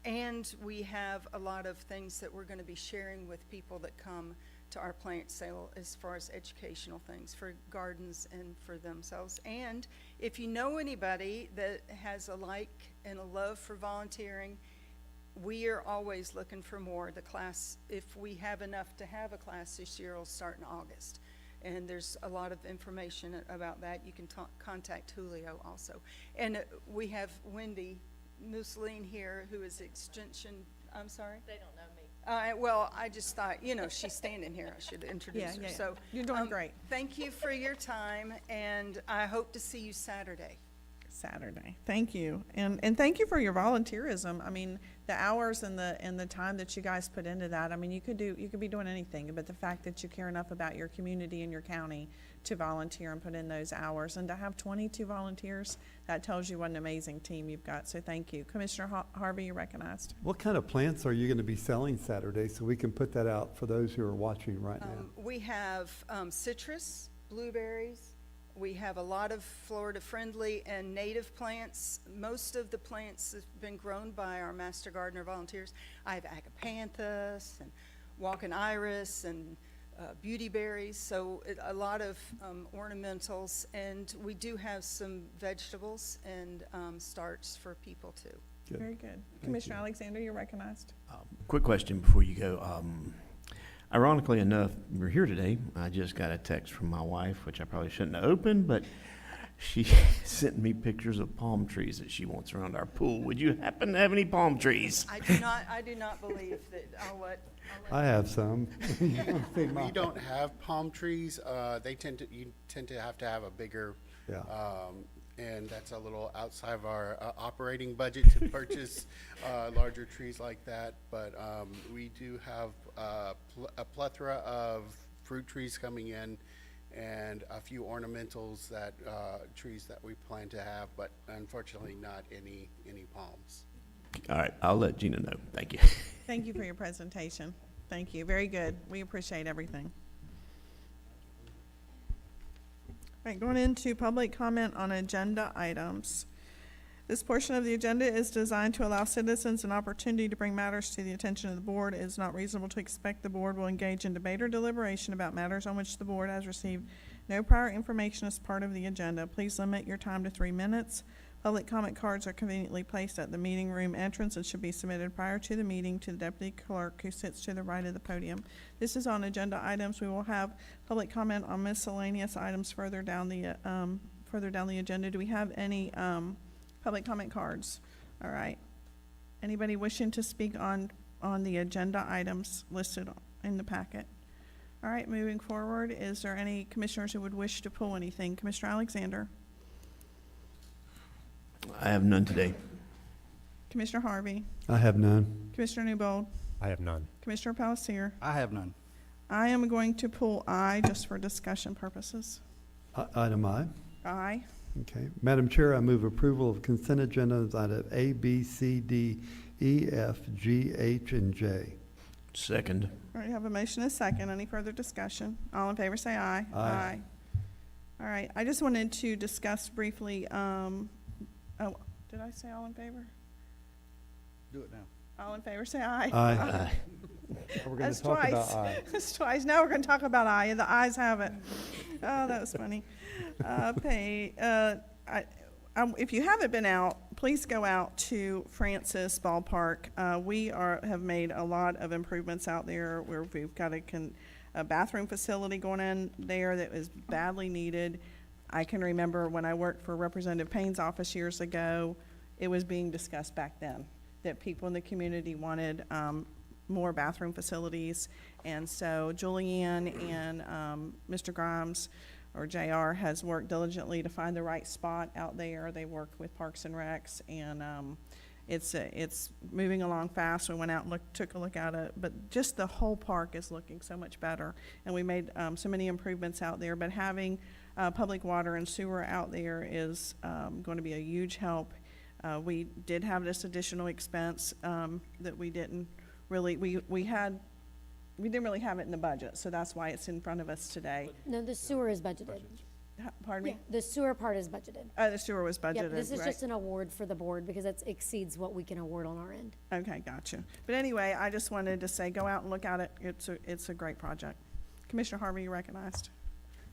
Speaker 16: And we have a lot of things that we're going to be sharing with people that come to our plant sale as far as educational things for gardens and for themselves. And if you know anybody that has a like and a love for volunteering, we are always looking for more. The class, if we have enough to have a class this year, will start in August. And there's a lot of information about that. You can contact Julio also. And we have Wendy Mussolini here, who is extension, I'm sorry?
Speaker 14: They don't know me.
Speaker 16: Well, I just thought, you know, she's standing here, I should introduce her.
Speaker 1: Yeah.
Speaker 16: So,
Speaker 1: You're doing great.
Speaker 16: thank you for your time, and I hope to see you Saturday.
Speaker 1: Thank you. And thank you for your volunteerism. I mean, the hours and the time that you guys put into that, I mean, you could be doing anything, but the fact that you care enough about your community and your county to volunteer and put in those hours, and to have 22 volunteers, that tells you what an amazing team you've got. So thank you. Commissioner Harvey, you're recognized.
Speaker 3: What kind of plants are you going to be selling Saturday, so we can put that out for those who are watching right now?
Speaker 16: We have citrus, blueberries. We have a lot of Florida-friendly and native plants. Most of the plants have been grown by our master gardener volunteers. I have agapanthus and walking iris and beauty berries, so a lot of ornamentals. And we do have some vegetables and starts for people too.
Speaker 3: Good.
Speaker 1: Very good. Commissioner Alexander, you're recognized.
Speaker 4: Quick question before you go. Ironically enough, we're here today. I just got a text from my wife, which I probably shouldn't have opened, but she sent me pictures of palm trees that she wants around our pool. Would you happen to have any palm trees?
Speaker 16: I do not believe that. I'll let
Speaker 3: I have some.
Speaker 15: We don't have palm trees. You tend to have a bigger,
Speaker 3: Yeah.
Speaker 15: and that's a little outside of our operating budget to purchase larger trees like that. But we do have a plethora of fruit trees coming in, and a few ornamentals trees that we plan to have, but unfortunately not any palms.
Speaker 4: All right, I'll let Gina know. Thank you.
Speaker 1: Thank you for your presentation. Thank you. Very good. We appreciate everything. All right, going into public comment on agenda items. This portion of the agenda is designed to allow citizens an opportunity to bring matters to the attention of the board. It is not reasonable to expect the board will engage in debate or deliberation about matters on which the board has received no prior information as part of the agenda. Please limit your time to 3 minutes. Public comment cards are conveniently placed at the meeting room entrance and should be submitted prior to the meeting to the deputy clerk who sits to the right of the podium. This is on agenda items. We will have public comment on miscellaneous items further down the agenda. Do we have any public comment cards? All right. Anybody wishing to speak on the agenda items listed in the packet? All right, moving forward, is there any commissioners who would wish to pull anything? Commissioner Alexander?
Speaker 4: I have none today.
Speaker 1: Commissioner Harvey?
Speaker 3: I have none.
Speaker 1: Commissioner Newbold?
Speaker 7: I have none.
Speaker 1: Commissioner Palacier?
Speaker 8: I have none.
Speaker 1: I am going to pull I just for discussion purposes.
Speaker 3: Item I.
Speaker 1: I.
Speaker 3: Okay. Madam Chair, I move approval of consent agendas item A, B, C, D, E, F, G, H, and J.
Speaker 4: Second.
Speaker 1: All right, have a motion and a second. Any further discussion? All in favor say aye.
Speaker 3: Aye.
Speaker 1: All right, I just wanted to discuss briefly, did I say all in favor?
Speaker 8: Do it now.
Speaker 1: All in favor say aye.
Speaker 3: Aye. We're going
Speaker 1: That's
Speaker 3: to talk
Speaker 1: twice.
Speaker 3: about I.
Speaker 1: That's twice. Now we're going to talk about I, and the ayes have it. Oh, that was funny. If you haven't been out, please go out to Francis Ballpark. We have made a lot of improvements out there where we've got a bathroom facility going in there that is badly needed. I can remember when I worked for Representative Payne's office years ago, it was being discussed back then that people in the community wanted more bathroom facilities. And so Julianne and Mr. Grimes or JR has worked diligently to find the right spot out there. They work with Parks and Recs, and it's moving along fast. We went out and took a look at it, but just the whole park is looking so much better. And we made so many improvements out there, but having public water and sewer out there is going to be a huge help. We did have this additional expense that we didn't really, we didn't really have it in the budget, so that's why it's in front of us today.
Speaker 5: No, the sewer is budgeted.
Speaker 1: Pardon
Speaker 5: Yeah,
Speaker 1: me?
Speaker 5: the sewer part is budgeted.
Speaker 1: Oh, the sewer was budgeted,
Speaker 5: Yep, this is
Speaker 1: right.
Speaker 5: just an award for the board because it exceeds what we can award on our end.
Speaker 1: Okay, gotcha. But anyway, I just wanted to say, go out and look at it. It's a great project. Commissioner Harvey, you recognized.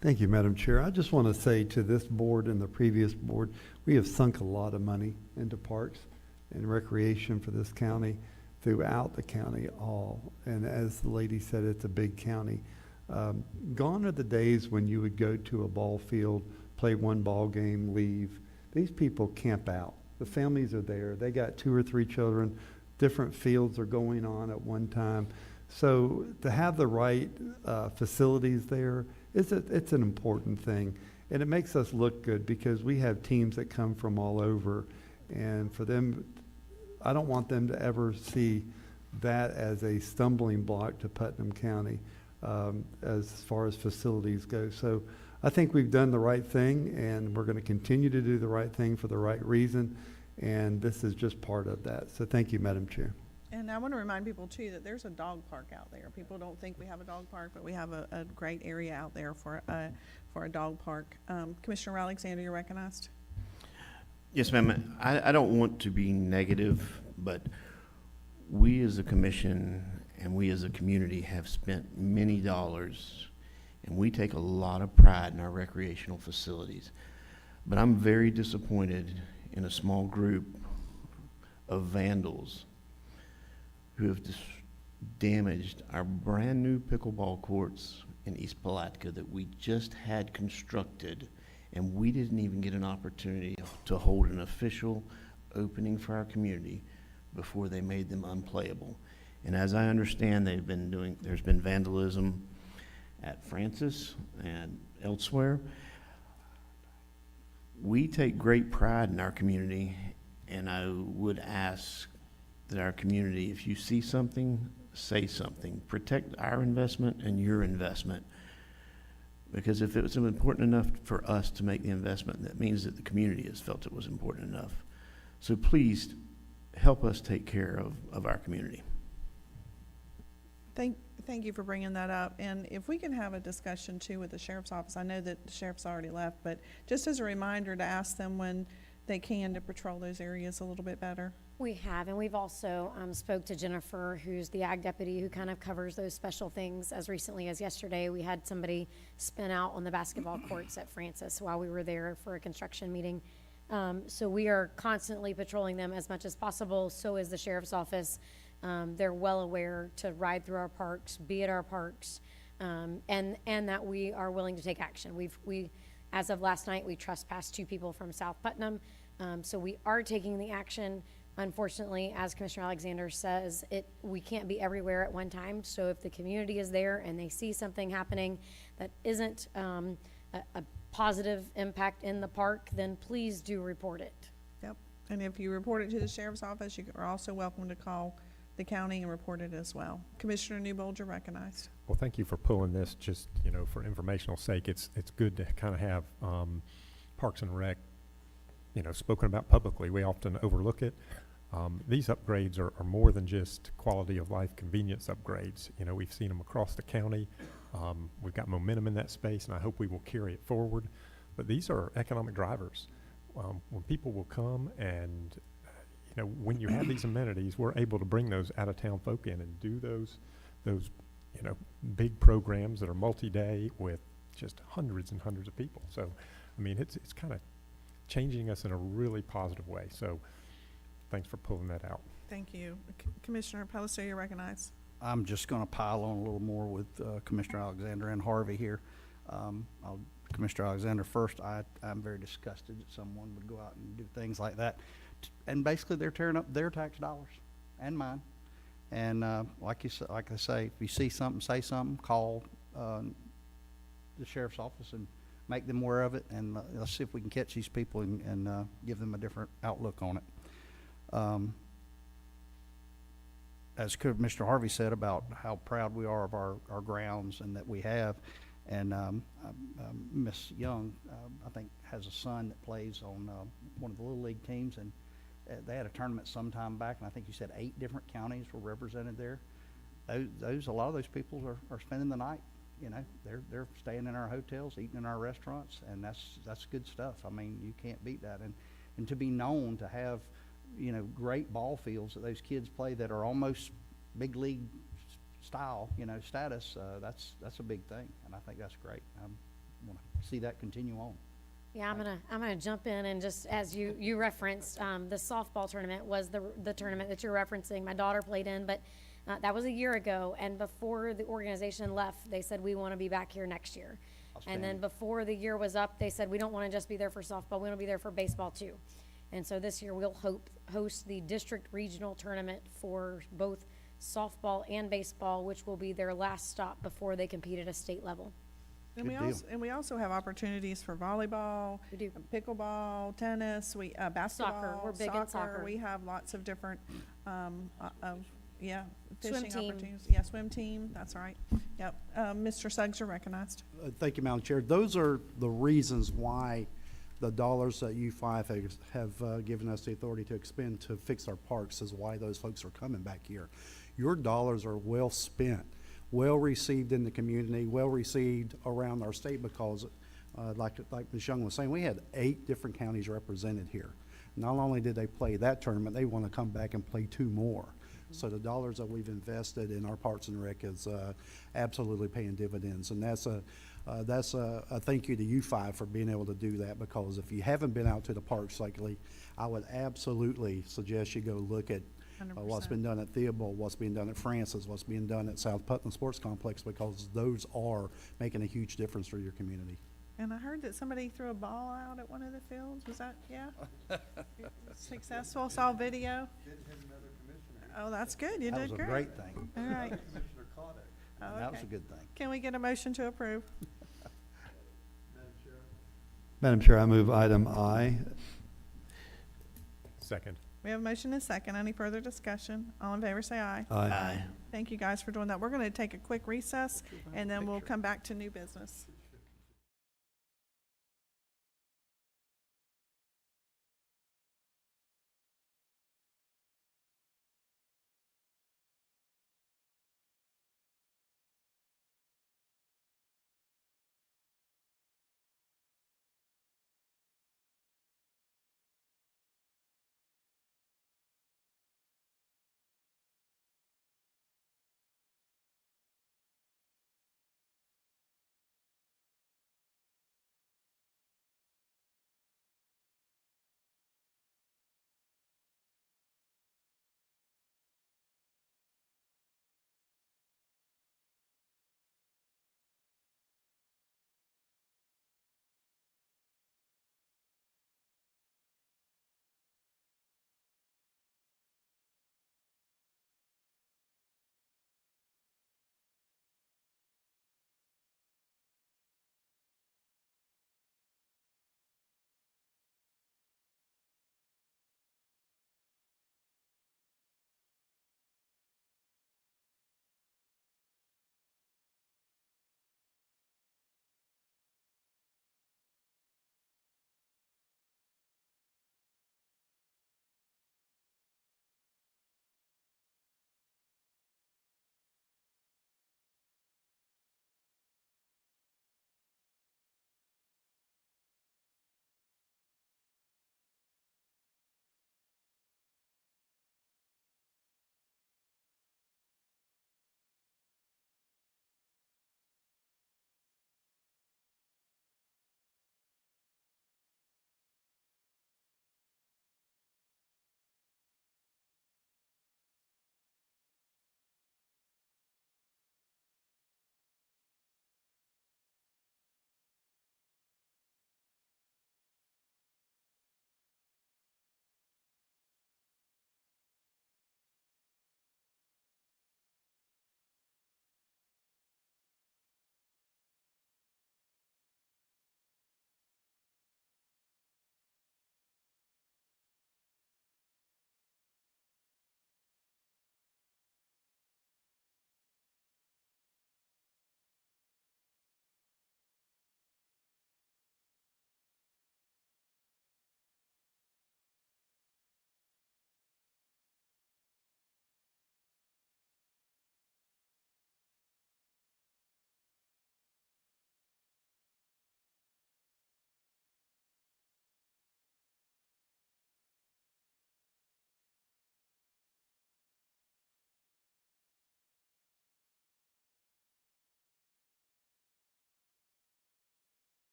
Speaker 3: Thank you, Madam Chair. I just want to say to this board and the previous board, we have sunk a lot of money into parks and recreation for this county, throughout the county all. And as the lady said, it's a big county. Gone are the days when you would go to a ball field, play one ball game, leave. These people camp out. The families are there. They got 2 or 3 children. Different fields are going on at one time. So to have the right facilities there, it's an important thing. And it makes us look good because we have teams that come from all over. And for them, I don't want them to ever see that as a stumbling block to Putnam County as far as facilities go. So I think we've done the right thing, and we're going to continue to do the right thing for the right reason. And this is just part of that. So thank you, Madam Chair.
Speaker 1: And I want to remind people too that there's a dog park out there. People don't think we have a dog park, but we have a great area out there for a dog park. Commissioner Alexander, you're recognized.
Speaker 4: Yes, ma'am. I don't want to be negative, but we as a commission and we as a community have spent many dollars, and we take a lot of pride in our recreational facilities. But I'm very disappointed in a small group of vandals who have damaged our brand-new pickleball courts in East Palatka that we just had constructed, and we didn't even get an opportunity to hold an official opening for our community before they made them unplayable. And as I understand, there's been vandalism at Francis and elsewhere. We take great pride in our community, and I would ask that our community, if you see something, say something. Protect our investment and your investment. Because if it was important enough for us to make the investment, that means that the community has felt it was important enough. So please help us take care of our community.
Speaker 1: Thank you for bringing that up. And if we can have a discussion too with the sheriff's office, I know that the sheriff's already left, but just as a reminder to ask them when they can to patrol those areas a little bit better.
Speaker 5: We have, and we've also spoke to Jennifer, who's the ag deputy who kind of covers those special things. As recently as yesterday, we had somebody spin out on the basketball courts at Francis while we were there for a construction meeting. So we are constantly patrolling them as much as possible. So is the sheriff's office. They're well aware to ride through our parks, be at our parks, and that we are willing to take action. We as of last night, we trespassed 2 people from South Putnam. So we are taking the action. Unfortunately, as Commissioner Alexander says, we can't be everywhere at one time. So if the community is there and they see something happening that isn't a positive impact in the park, then please do report it.
Speaker 1: Yep. And if you report it to the sheriff's office, you are also welcome to call the county and report it as well. Commissioner Newbold, you're recognized.
Speaker 7: Well, thank you for pulling this. Just, for informational sake, it's good to kind of have Parks and Rec, spoken about publicly. We often overlook it. These upgrades are more than just quality of life convenience upgrades. We've seen them across the county. We've got momentum in that space, and I hope we will carry it forward. But these are economic drivers. When people will come and, when you have these amenities, we're able to bring those out-of-town folk in and do those big programs that are multi-day with just hundreds and hundreds of people. So, it's kind of changing us in a really positive way. So thanks for pulling that out.
Speaker 1: Thank you. Commissioner Palatka, you're recognized.
Speaker 8: I'm just going to pile on a little more with Commissioner Alexander and Harvey here. Commissioner Alexander first, I'm very disgusted that someone would go out and do things like that. And basically they're tearing up their tax dollars and mine. And like I say, if you see something, say something, call the sheriff's office and make them aware of it, and let's see if we can catch these people and give them a different outlook on it. As Mr. Harvey said about how proud we are of our grounds and that we have, and Miss Young, I think, has a son that plays on one of the Little League teams, and they had a tournament some time back, and I think you said 8 different counties were represented there. A lot of those people are spending the night you know, they're staying in our hotels, eating in our restaurants, and that's good stuff. I mean, you can't beat that. And to be known to have, you know, great ball fields that those kids play that are almost big league style, you know, status, that's a big thing, and I think that's great. I want to see that continue on.
Speaker 5: Yeah, I'm gonna jump in and just, as you referenced, the softball tournament was the tournament that you're referencing. My daughter played in, but that was a year ago, and before the organization left, they said, we want to be back here next year. And then before the year was up, they said, we don't want to just be there for softball, we want to be there for baseball too. And so this year, we'll host the district regional tournament for both softball and baseball, which will be their last stop before they compete at a state level.
Speaker 1: And
Speaker 8: Good
Speaker 1: we also have opportunities for volleyball,
Speaker 5: We do.
Speaker 1: pickleball, tennis, basketball,
Speaker 5: We're big in soccer.
Speaker 1: We have lots of different,
Speaker 5: Swim
Speaker 1: fishing
Speaker 5: team.
Speaker 1: opportunities. Yeah, swim team, that's right. Yep. Mr. Suggs, you're recognized.
Speaker 17: Thank you, Madam Chair. Those are the reasons why the dollars that you five have given us the authority to expend to fix our parks is why those folks are coming back here. Your dollars are well spent, well received in the community, well received around our state because, like Ms. Young was saying, we had 8 different counties represented here. Not only did they play that tournament, they want to come back and play 2 more. So the dollars that we've invested in our Parks and Rec is absolutely paying dividends, and that's a thank you to you 5 for being able to do that, because if you haven't been out to the parks lately, I would absolutely suggest you go look at what's
Speaker 1: 100%.
Speaker 17: been done at Theobald, what's being done at Francis, what's being done at South Putnam Sports Complex, because those are making a huge difference for your community.
Speaker 1: And I heard that somebody threw a ball out at one of the fields. Was that, yeah? Successful, saw video? Oh, that's good. You
Speaker 8: That
Speaker 1: did
Speaker 8: was
Speaker 1: great.
Speaker 8: a great thing.
Speaker 1: All right. Oh,
Speaker 8: And that was
Speaker 1: okay.
Speaker 8: a good thing.
Speaker 1: Can we get a motion to approve?
Speaker 3: Madam Chair, I move item I.
Speaker 7: Second.
Speaker 1: We have a motion and a second. Any further discussion? All in favor, say aye.
Speaker 3: Aye.
Speaker 1: Thank you guys for doing that. We're going to take a quick recess, and then we'll come back to new business.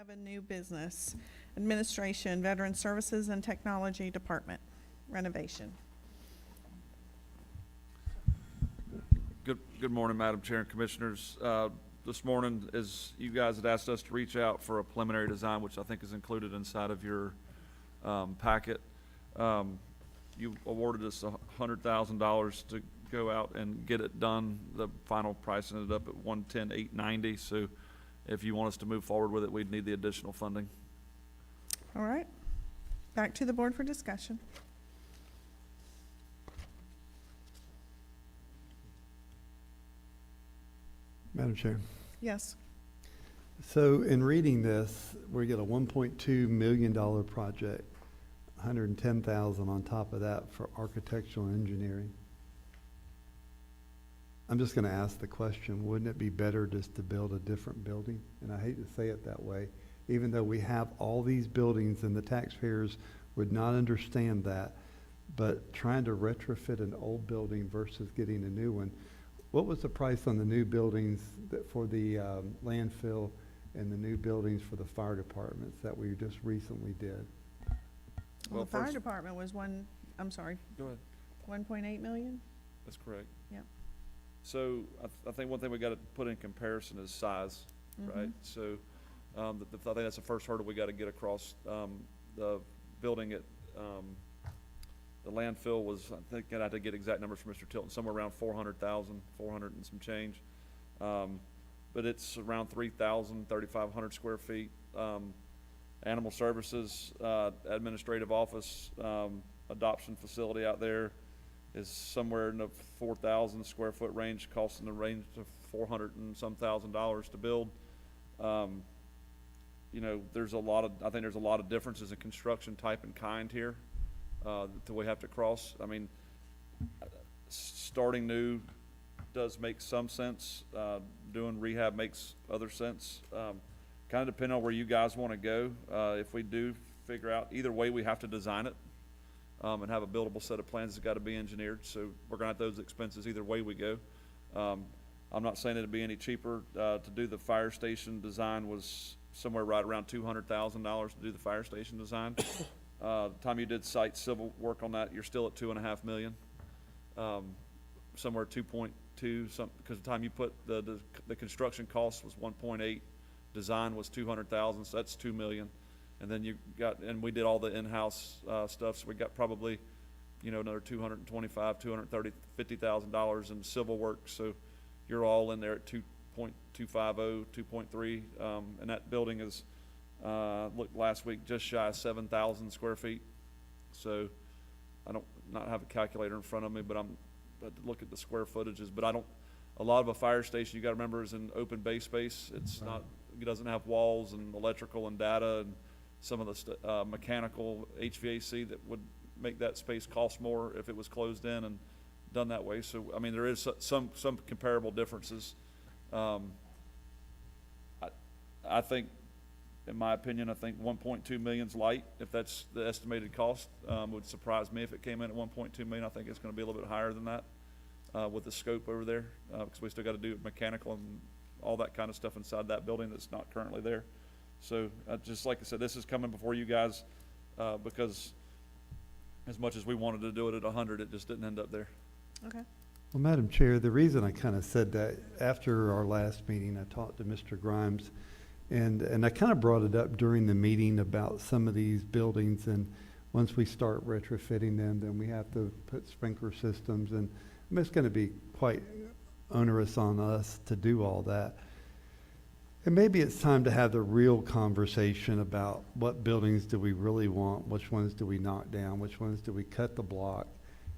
Speaker 1: Have a new business, Administration, Veteran Services and Technology Department, renovation.
Speaker 18: Good morning, Madam Chair and Commissioners. This morning, as you guys had asked us to reach out for a preliminary design, which I think is included inside of your packet, you awarded us $100,000 to go out and get it done. The final price ended up at $110,890. So if you want us to move forward with it, we'd need the additional funding.
Speaker 1: All right, back to the board for discussion.
Speaker 3: Madam Chair.
Speaker 1: Yes.
Speaker 3: So in reading this, we get a $1.2 million project, $110,000 on top of that for architectural engineering. I'm just going to ask the question, wouldn't it be better just to build a different building? And I hate to say it that way, even though we have all these buildings and the taxpayers would not understand that, but trying to retrofit an old building versus getting a new one. What was the price on the new buildings that for the landfill and the new buildings for the fire departments that we just recently did?
Speaker 1: Well, the fire
Speaker 18: first-
Speaker 1: department was I'm sorry,
Speaker 18: Go ahead.
Speaker 1: 1.8 million?
Speaker 18: That's correct.
Speaker 1: Yep.
Speaker 18: So I think one thing we got to put in comparison is size, right? So I think that's the first hurdle we got to get across. The building at the landfill was, I think I had to get exact numbers from Mr. Tilton, somewhere around 400,000, 400 and some change. But it's around 3,500 square feet. Animal services, administrative office, adoption facility out there is somewhere in the 4,000 square foot range, costing the range of $400 and some thousand to build. You know, I think there's a lot of differences in construction type and kind here that we have to cross. I mean, starting new does make some sense. Doing rehab makes other sense. Kind of depending on where you guys want to go. If we do figure out, either way, we have to design it and have a buildable set of plans that's got to be engineered. So we're going to have those expenses either way we go. I'm not saying it'd be any cheaper. To do the fire station design was somewhere right around $200,000 to do the fire station design. The time you did site civil work on that, you're still at $2.5 million. Somewhere 2.2, because the time you put the construction cost was 1.8, design was 200,000, so that's 2 million. And then you got, and we did all the in-house stuff, so we got probably, you know, another 225, 230, $50,000 in civil work. So you're all in there at 2.250, 2.3, and that building is looked last week just shy of 7,000 square feet. So I don't not have a calculator in front of me, but look at the square footages. But a lot of a fire station, you got to remember, is an open bay space. It's
Speaker 3: Right.
Speaker 18: not, it doesn't have walls and electrical and data and some of the mechanical HVAC that would make that space cost more if it was closed in and done that way. So I mean, there is some comparable differences. I think, in my opinion, I think 1.2 million's light. If that's the estimated cost, would surprise me if it came in at 1.2 million. I think it's going to be a little bit higher than that with the scope over there, because we still got to do mechanical and all that kind of stuff inside that building that's not currently there. So just like I said, this is coming before you guys because as much as we wanted to do it at 100, it just didn't end up there.
Speaker 1: Okay.
Speaker 3: Well, Madam Chair, the reason I kind of said that, after our last meeting, I talked to Mr. Grimes, and I kind of brought it up during the meeting about some of these buildings, and once we start retrofitting them, then we have to put sprinkler systems, and it's going to be quite onerous on us to do all that. And maybe it's time to have the real conversation about what buildings do we really want, which ones do we knock down, which ones do we cut the block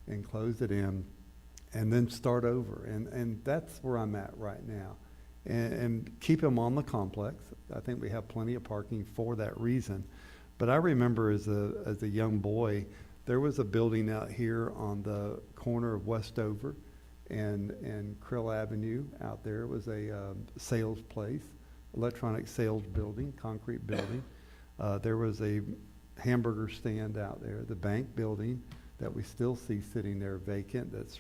Speaker 3: and close it in, and then start over. And that's where I'm at right now. And keep them on the complex. I think we have plenty of parking for that reason. But I remember as a young boy, there was a building out here on the corner of Westover and Crill Avenue out there. It was a sales place, electronic sales building, concrete building. There was a hamburger stand out there, the bank building that we still see sitting there vacant that's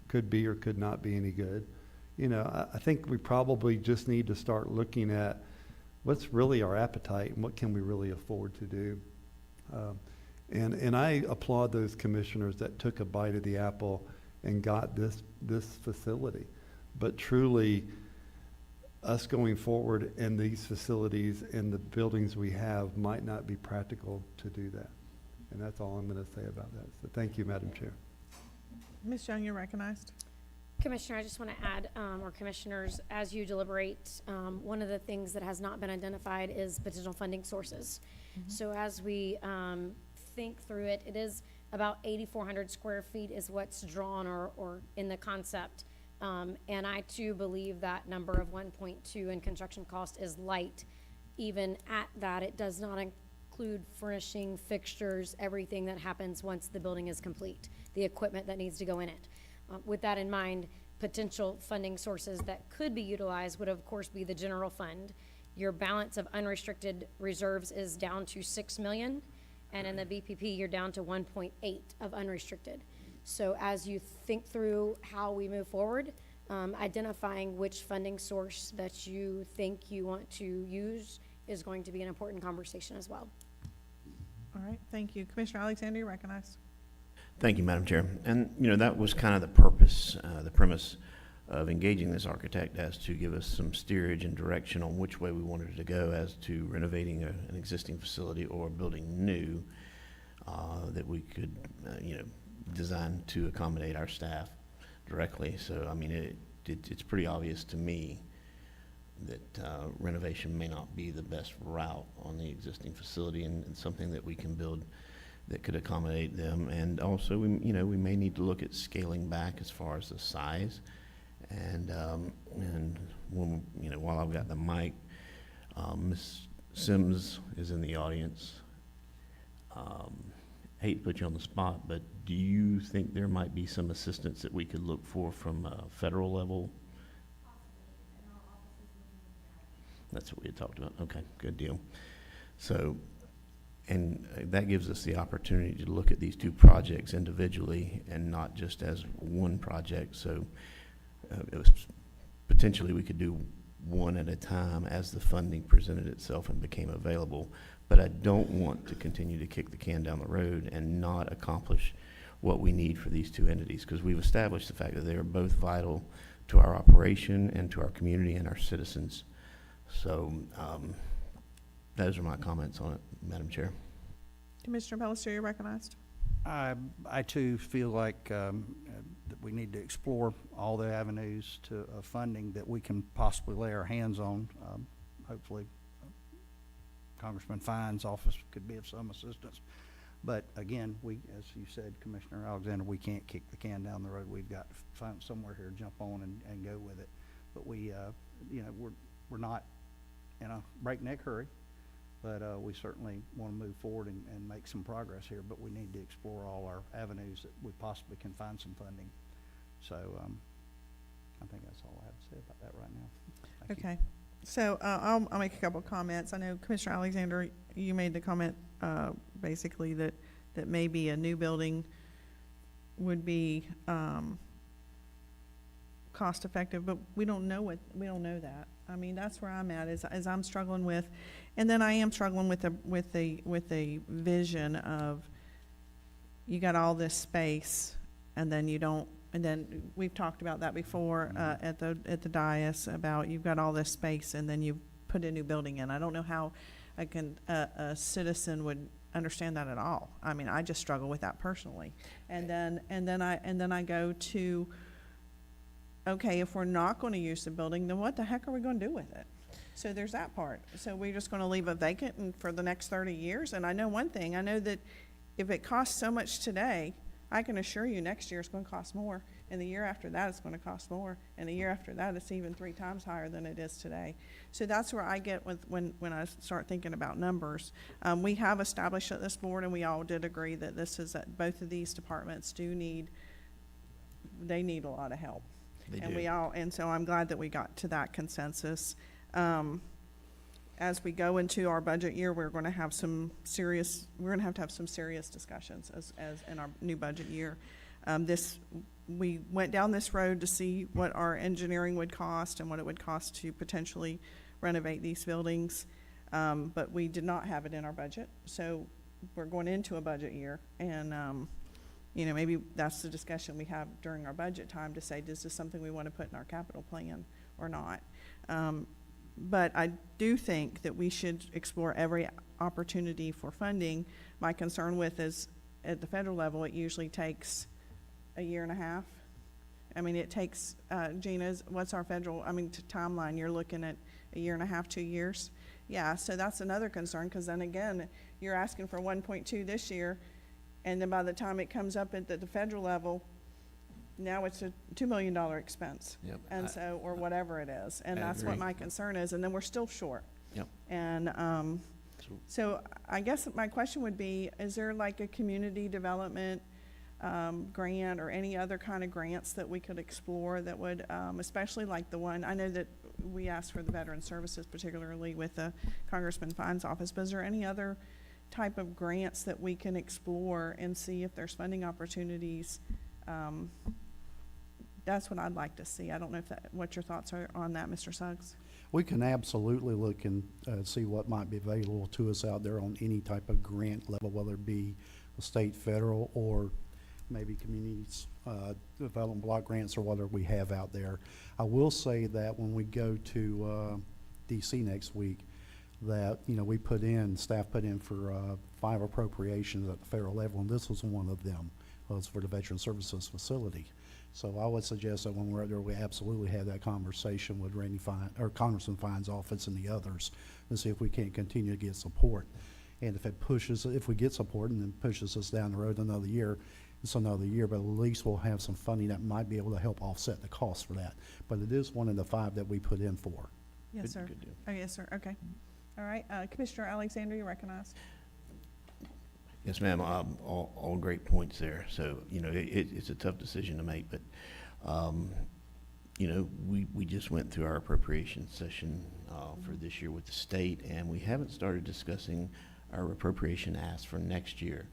Speaker 3: could be or could not be any good. You know, I think we probably just need to start looking at what's really our appetite and what can we really afford to do. And I applaud those commissioners that took a bite of the apple and got this facility. But truly, us going forward in these facilities and the buildings we have might not be practical to do that. And that's all I'm going to say about that. So thank you, Madam Chair.
Speaker 1: Ms. Young, you're recognized.
Speaker 5: Commissioner, I just want to add, or commissioners, as you deliberate, one of the things that has not been identified is potential funding sources. So as we think through it, it is about 8,400 square feet is what's drawn or in the concept. And I too believe that number of 1.2 in construction cost is light. Even at that, it does not include furnishing, fixtures, everything that happens once the building is complete, the equipment that needs to go in it. With that in mind, potential funding sources that could be utilized would of course be the general fund. Your balance of unrestricted reserves is down to 6 million, and in the BPP, you're down to 1.8 of unrestricted. So as you think through how we move forward, identifying which funding source that you think you want to use is going to be an important conversation as well.
Speaker 1: All right, thank you. Commissioner Alexander, you're recognized.
Speaker 4: Thank you, Madam Chair. And, you know, that was kind of the purpose, the premise of engaging this architect, as to give us some steerage and direction on which way we wanted to go as to renovating an existing facility or building new that we could, you know, design to accommodate our staff directly. So, I mean, it's pretty obvious to me that renovation may not be the best route on the existing facility, and something that we can build that could accommodate them. And also, we may need to look at scaling back as far as the size. And when, you know, while I've got the mic, Ms. Sims is in the audience. Hate to put you on the spot, but do you think there might be some assistance that we could look for from a federal level? That's what we had talked about. Okay, good deal. So, and that gives us the opportunity to look at these two projects individually and not just as one project. So it was potentially we could do one at a time as the funding presented itself and became available. But I don't want to continue to kick the can down the road and not accomplish what we need for these two entities, because we've established the fact that they are both vital to our operation and to our community and our citizens. So those are my comments on it, Madam Chair.
Speaker 1: Commissioner Palatka, you're recognized.
Speaker 8: I too feel like that we need to explore all the avenues to funding that we can possibly lay our hands on. Hopefully, Congressman Fine's office could be of some assistance. But again, as you said, Commissioner Alexander, we can't kick the can down the road. We've got to find somewhere here to jump on and go with it. But we, you know, we're not in a breakneck hurry, but we certainly want to move forward and make some progress here. But we need to explore all our avenues that we possibly can find some funding. So I think that's all I have to say about that right now. Thank you.
Speaker 1: Okay. So I'll make a couple of comments. I know Commissioner Alexander, you made the comment basically that maybe a new building would be cost effective, but we don't know that. I mean, that's where I'm at, is I'm struggling with, and then I am struggling with a vision of, you got all this space and then you don't. And then we've talked about that before at the dais about you've got all this space and then you put a new building in. I don't know how a citizen would understand that at all. I mean, I just struggle with that personally. And then I go to, okay, if we're not going to use the building, then what the heck are we going to do with it? So there's that part. So we're just going to leave it vacant for the next 30 years. And I know one thing. I know that if it costs so much today, I can assure you next year it's going to cost more, and the year after that it's going to cost more, and the year after that it's even 3 times higher than it is today. So that's where I get with when I start thinking about numbers. We have established at this board, and we all did agree that this is that both of these departments need a lot of help. And so I'm glad that we got to that consensus. As we go into our budget year, we're going to have some serious discussions as in our new budget year. We went down this road to see what our engineering would cost and what it would cost to potentially renovate these buildings. But we did not have it in our budget, so we're going into a budget year, and, you know, maybe that's the discussion we have during our budget time to say, is this something we want to put in our capital plan or not? But I do think that we should explore every opportunity for funding. My concern with is, at the federal level, it usually takes a year and a half. I mean, it takes, Gina's, what's our federal, timeline? You're looking at a year and a half, 2 years? Yeah, so that's another concern, because then again, you're asking for 1.2 this year, and then by the time it comes up at the federal level, now it's a $2 million expense.
Speaker 4: Yep.
Speaker 1: And so, or whatever it is, and
Speaker 4: I
Speaker 1: that's what
Speaker 4: agree.
Speaker 1: my concern is, and then we're still short.
Speaker 4: Yep.
Speaker 1: And, so I guess my question would be, is there like a community development grant or any other kind of grants that we could explore that would, especially like the one, I know that we asked for the Veteran Services, particularly with the Congressman Fine's office, but is there any other type of grants that we can explore and see if there's funding opportunities? That's what I'd like to see. I don't know if what your thoughts are on that, Mr. Suggs.
Speaker 17: We can absolutely look and see what might be available to us out there on any type of grant level, whether it be a state, federal, or maybe communities, development block grants or whatever we have out there. I will say that when we go to DC next week, that, you know, staff put in for 5 appropriations at the federal level, and this was one of them. Was for the Veteran Services Facility. So I would suggest that when we're out there, we absolutely have that conversation with Randy Fine, or Congressman Fine's office and the others, and see if we can't continue to get support. And if we get support and then pushes us down the road another year, it's another year, but at least we'll have some funding that might be able to help offset the cost for that. But it is one of the 5 that we put in for.
Speaker 1: Yes, sir.
Speaker 4: Good deal.
Speaker 1: Oh, yes, sir. Okay. All right. Commissioner Alexander, you're recognized.
Speaker 4: Yes, ma'am. All great points there. So, you know, it's a tough decision to make, but, you know, we just went through our appropriation session for this year with the state, and we haven't started discussing our appropriation ask for next year.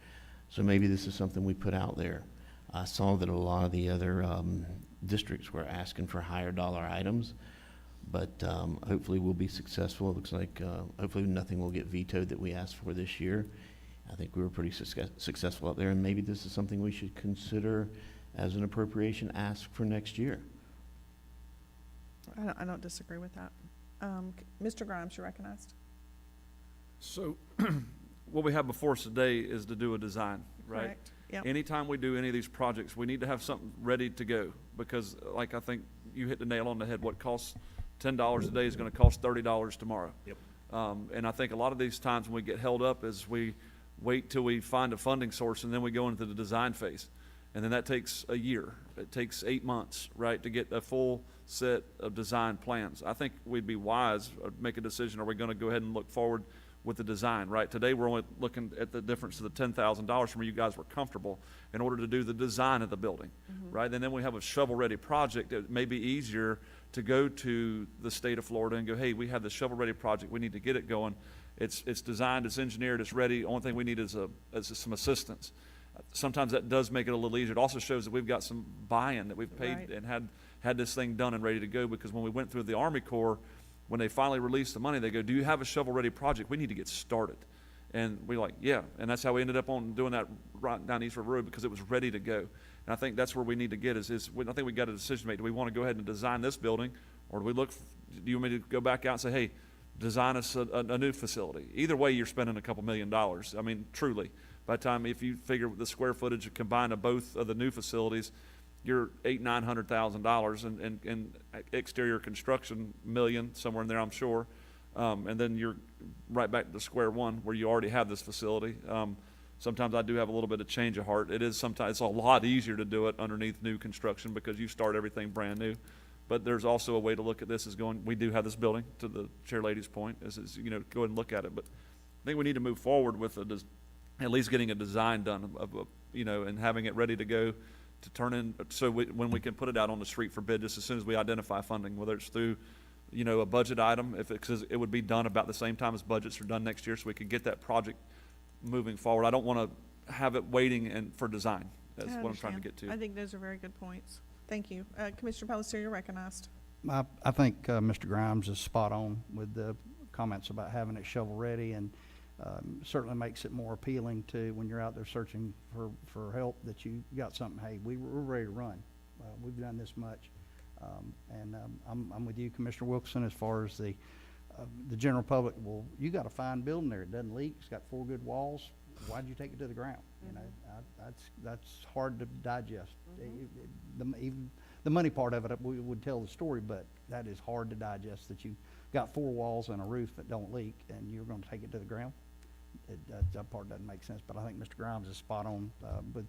Speaker 4: So maybe this is something we put out there. I saw that a lot of the other districts were asking for higher dollar items, but hopefully we'll be successful. It looks like hopefully nothing will get vetoed that we asked for this year. I think we were pretty successful out there, and maybe this is something we should consider as an appropriation ask for next year.
Speaker 1: I don't disagree with that. Mr. Grimes, you're recognized.
Speaker 18: So what we have before us today is to do a design, right?
Speaker 1: Correct. Yep.
Speaker 18: Anytime we do any of these projects, we need to have something ready to go, because like I think you hit the nail on the head, what costs $10 today is going to cost $30 tomorrow.
Speaker 4: Yep.
Speaker 18: And I think a lot of these times when we get held up is we wait till we find a funding source, and then we go into the design phase. And then that takes a year. It takes 8 months, right, to get a full set of design plans. I think we'd be wise, make a decision, are we going to go ahead and look forward with the design, right? Today, we're only looking at the difference of the $10,000 from where you guys were comfortable in order to do the design of the building, right? And then we have a shovel-ready project. It may be easier to go to the state of Florida and go, hey, we have this shovel-ready project. We need to get it going. It's designed, it's engineered, it's ready. Only thing we need is some assistance. Sometimes that does make it a little easier. It also shows that we've got some buy-in, that we've paid
Speaker 1: Right.
Speaker 18: and had this thing done and ready to go, because when we went through the Army Corps, when they finally released the money, they go, do you have a shovel-ready project? We need to get started. And we're like, yeah. And that's how we ended up on doing that right down East River Road, because it was ready to go. And I think that's where we need to get I think we got a decision to make. Do we want to go ahead and design this building, or do you want me to go back out and say, hey, design us a new facility? Either way, you're spending a couple $1 million. I mean, truly. By the time, if you figure the square footage combined of both of the new facilities, you're $800,000-900,000 and exterior construction $1 million, somewhere in there, I'm sure. And then you're right back to square one where you already have this facility. Sometimes I do have a little bit of change of heart. It's a lot easier to do it underneath new construction, because you start everything brand new. But there's also a way to look at this as going, we do have this building, to the chair lady's point, is you know, go ahead and look at it. But I think we need to move forward with at least getting a design done you know, and having it ready to go to turn in, so when we can put it out on the street for bid, just as soon as we identify funding, whether it's through, you know, a budget item, because it would be done about the same time as budgets are done next year, so we could get that project moving forward. I don't want to have it waiting for design. That's what I'm trying to get to.
Speaker 1: I think those are very good points. Thank you. Commissioner Palacio, you're recognized.
Speaker 8: I think Mr. Grimes is spot on with the comments about having it shovel-ready, and certainly makes it more appealing to when you're out there searching for help, that you got something, hey, we're ready to run. We've done this much. I'm with you, Commissioner Wilkerson, as far as the general public. Well, you got a fine building there. It doesn't leak. It's got 4 good walls. Why'd you take it to the ground? You know, that's hard to digest. Even the money part of it, we would tell the story, but that is hard to digest, that you got 4 walls and a roof that don't leak and you're going to take it to the ground. That part doesn't make sense, but I think Mr. Grimes is spot on with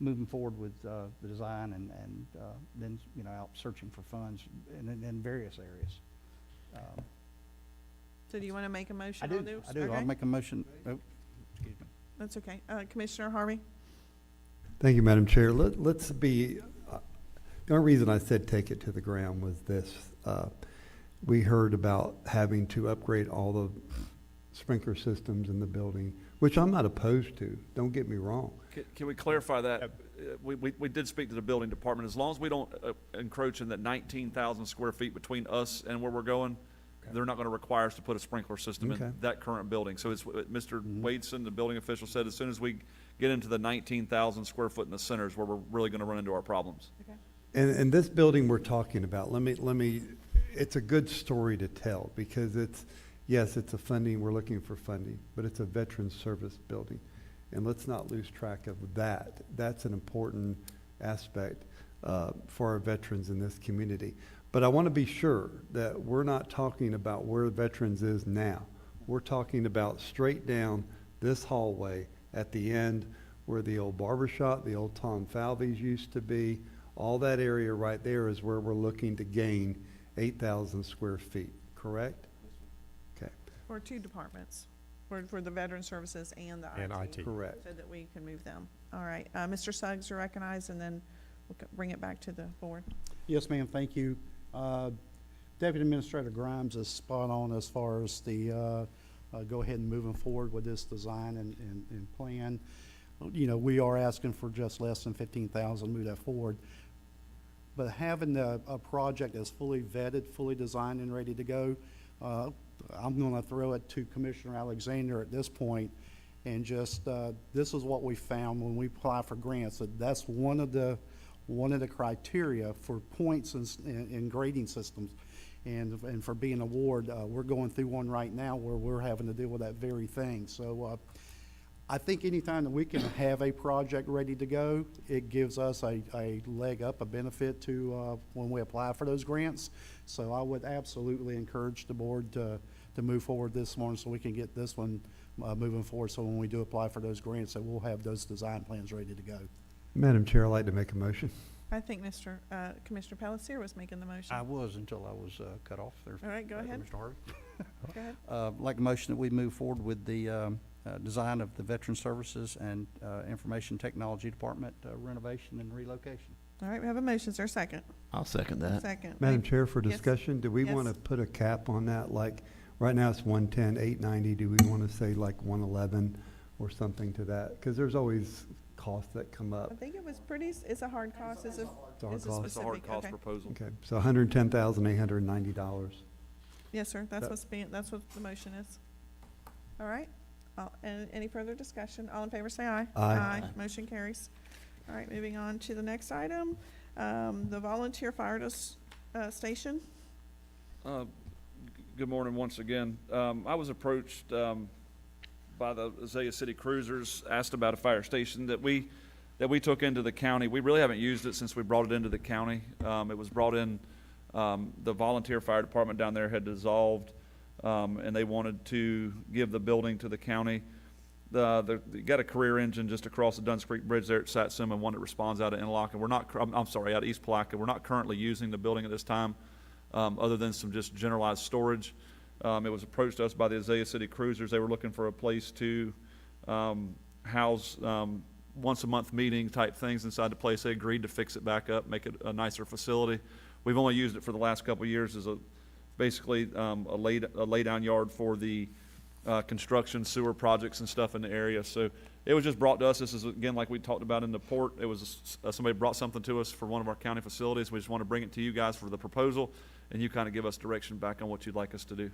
Speaker 8: moving forward with the design and then, you know, out searching for funds in various areas.
Speaker 1: So do you want to make a motion
Speaker 8: I
Speaker 1: on
Speaker 8: do.
Speaker 1: this?
Speaker 8: I do.
Speaker 1: Okay.
Speaker 8: I'll make a motion. Oh, excuse me.
Speaker 1: That's okay. Commissioner Harvey?
Speaker 3: Thank you, Madam Chair. Let's be, the only reason I said take it to the ground was this. We heard about having to upgrade all the sprinkler systems in the building, which I'm not opposed to. Don't get me wrong.
Speaker 18: Can we clarify that? We did speak to the building department. As long as we don't encroach in that 19,000 square feet between us and where we're going, they're not going to require us to put a sprinkler system
Speaker 3: Okay.
Speaker 18: in that current building. So it's, Mr. Wadeson, the building official, said as soon as we get into the 19,000 square foot in the center is where we're really going to run into our problems.
Speaker 1: Okay.
Speaker 3: And this building we're talking about, let me, it's a good story to tell, because it's, yes, it's a funding, we're looking for funding, but it's a veterans service building. And let's not lose track of that. That's an important aspect for our veterans in this community. But I want to be sure that we're not talking about where veterans is now. We're talking about straight down this hallway at the end where the old barber shop, the old Tom Falvey's used to be. All that area right there is where we're looking to gain 8,000 square feet, correct? Okay,
Speaker 1: For 2 departments, for the veteran services and the
Speaker 7: And IT.
Speaker 3: correct.
Speaker 1: So that we can move them. All right, Mr. Suggs, you're recognized, and then we'll bring it back to the board.
Speaker 17: Yes, ma'am, thank you. Deputy Administrator Grimes is spot on as far as the, go ahead and moving forward with this design and plan. You know, we are asking for just less than 15,000, move that forward. But having a project that's fully vetted, fully designed and ready to go, I'm gonna throw it to Commissioner Alexander at this point, and just, this is what we found when we apply for grants, that's one of the criteria for points in grading systems and for being awarded. We're going through one right now where we're having to deal with that very thing. So I think anytime that we can have a project ready to go, it gives us a leg up, a benefit to when we apply for those grants. So I would absolutely encourage the board to move forward this morning so we can get this one moving forward. So when we do apply for those grants, that we'll have those design plans ready to go.
Speaker 3: Madam Chair, I'd like to make a motion.
Speaker 1: I think Commissioner Palacier was making the motion.
Speaker 8: I was until I was cut off there.
Speaker 1: All right, go ahead.
Speaker 8: Mr. Harvey.
Speaker 1: Go ahead.
Speaker 8: I'd like a motion that we move forward with the design of the Veteran Services and Information Technology Department renovation and relocation.
Speaker 1: All right, we have a motion. Is there a second?
Speaker 4: I'll second that.
Speaker 1: Second.
Speaker 3: Madam Chair, for
Speaker 1: Yes.
Speaker 3: discussion, do we
Speaker 1: Yes.
Speaker 3: want to put a cap on that? Like, right now it's 110, 890. Do we want to say like 111 or something to that? Because there's always costs that come up.
Speaker 1: I think it was pretty, it's a hard cost, it's a
Speaker 3: hard
Speaker 1: it's a
Speaker 3: cost.
Speaker 18: It's a hard
Speaker 1: specific,
Speaker 18: cost
Speaker 1: okay.
Speaker 18: proposal.
Speaker 3: Okay, so $110,890.
Speaker 1: Yes, sir, that's
Speaker 3: That-
Speaker 1: that's what the motion is. All right, and any further discussion? All in favor, say aye.
Speaker 3: Aye.
Speaker 1: Motion carries. All right, moving on to the next item, the volunteer fire station.
Speaker 18: Good morning once again. I was approached by the Azalea City Cruisers, asked about a fire station that we took into the county. We really haven't used it since we brought it into the county. It was brought in, the volunteer fire department down there had dissolved, and they wanted to give the building to the county. You got a career engine just across the Duns Creek Bridge there at Satsuma, and one that responds out of Interlock, and we're not, I'm sorry, out of East Palatka. We're not currently using the building at this time, other than some just generalized storage. It was approached to us by the Azalea City Cruisers. They were looking for a place to house once a month meeting type things inside the place. They agreed to fix it back up, make it a nicer facility. We've only used it for the last couple of years as basically a lay down yard for the construction, sewer projects and stuff in the area. So it was just brought to us. This is, again, like we talked about in the port, it was somebody brought something to us for one of our county facilities. We just want to bring it to you guys for the proposal, and you kind of give us direction back on what you'd like us to do.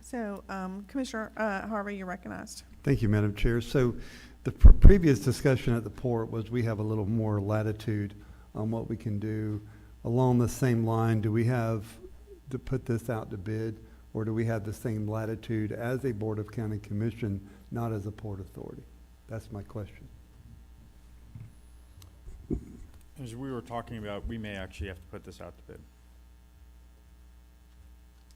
Speaker 1: So, Commissioner Harvey, you're recognized.
Speaker 3: Thank you, Madam Chair. So the previous discussion at the port was we have a little more latitude on what we can do. Along the same line, do we have to put this out to bid, or do we have the same latitude as a Board of County Commission, not as a Port Authority? That's my question.
Speaker 6: As we were talking about, we may actually have to put this out to bid.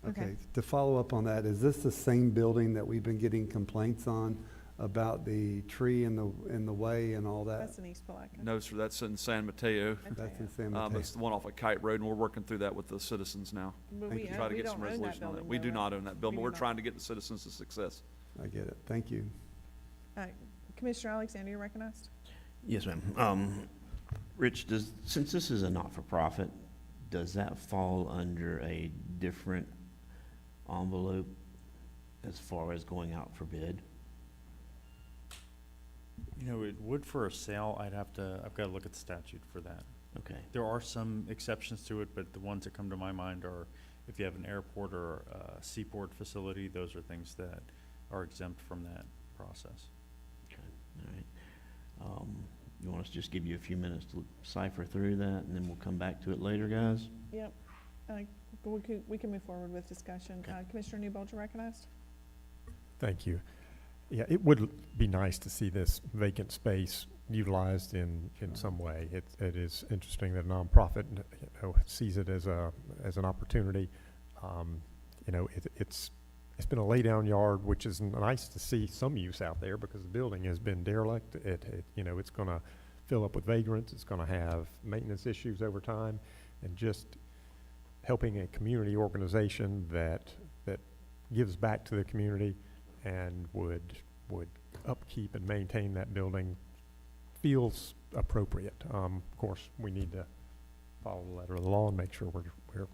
Speaker 3: Okay, to follow up on that, is this the same building that we've been getting complaints on about the tree in the way and all that?
Speaker 1: That's in East Palatka.
Speaker 18: No, sir, that's in San Mateo.
Speaker 3: That's in San Mateo.
Speaker 18: It's the one off of Kite Road, and we're working through that with the citizens now.
Speaker 1: But
Speaker 3: Thank
Speaker 1: we,
Speaker 3: you.
Speaker 18: Try to
Speaker 1: we
Speaker 18: get some
Speaker 1: don't own that
Speaker 18: resolution on it.
Speaker 1: building,
Speaker 18: We
Speaker 1: though,
Speaker 18: do
Speaker 1: right?
Speaker 18: not own that building,
Speaker 1: We
Speaker 18: but
Speaker 1: do
Speaker 18: we're trying
Speaker 1: not.
Speaker 18: to get the citizens to success.
Speaker 3: I get it. Thank you.
Speaker 1: Commissioner Alexander, you're recognized.
Speaker 4: Yes, ma'am. Rich, since this is a not-for-profit, does that fall under a different envelope as far as going out for bid?
Speaker 6: You know, it would for a sale. I've got to look at the statute for that.
Speaker 4: Okay.
Speaker 6: There are some exceptions to it, but the ones that come to my mind are if you have an airport or a seaport facility, those are things that are exempt from that process.
Speaker 4: Okay, all right. You want us to just give you a few minutes to cipher through that, and then we'll come back to it later, guys?
Speaker 1: Yep. We can move forward with discussion. Commissioner Newbold, you're recognized.
Speaker 7: Thank you. Yeah, it would be nice to see this vacant space utilized in some way. It is interesting that a nonprofit, sees it as an opportunity. It's been a lay-down yard, which is nice to see some use out there because the building has been derelict. It's going to fill up with vagrants. It's going to have maintenance issues over time, and just helping a community organization that gives back to the community and would upkeep and maintain that building feels appropriate. Of course, we need to follow the letter of the law and make sure we're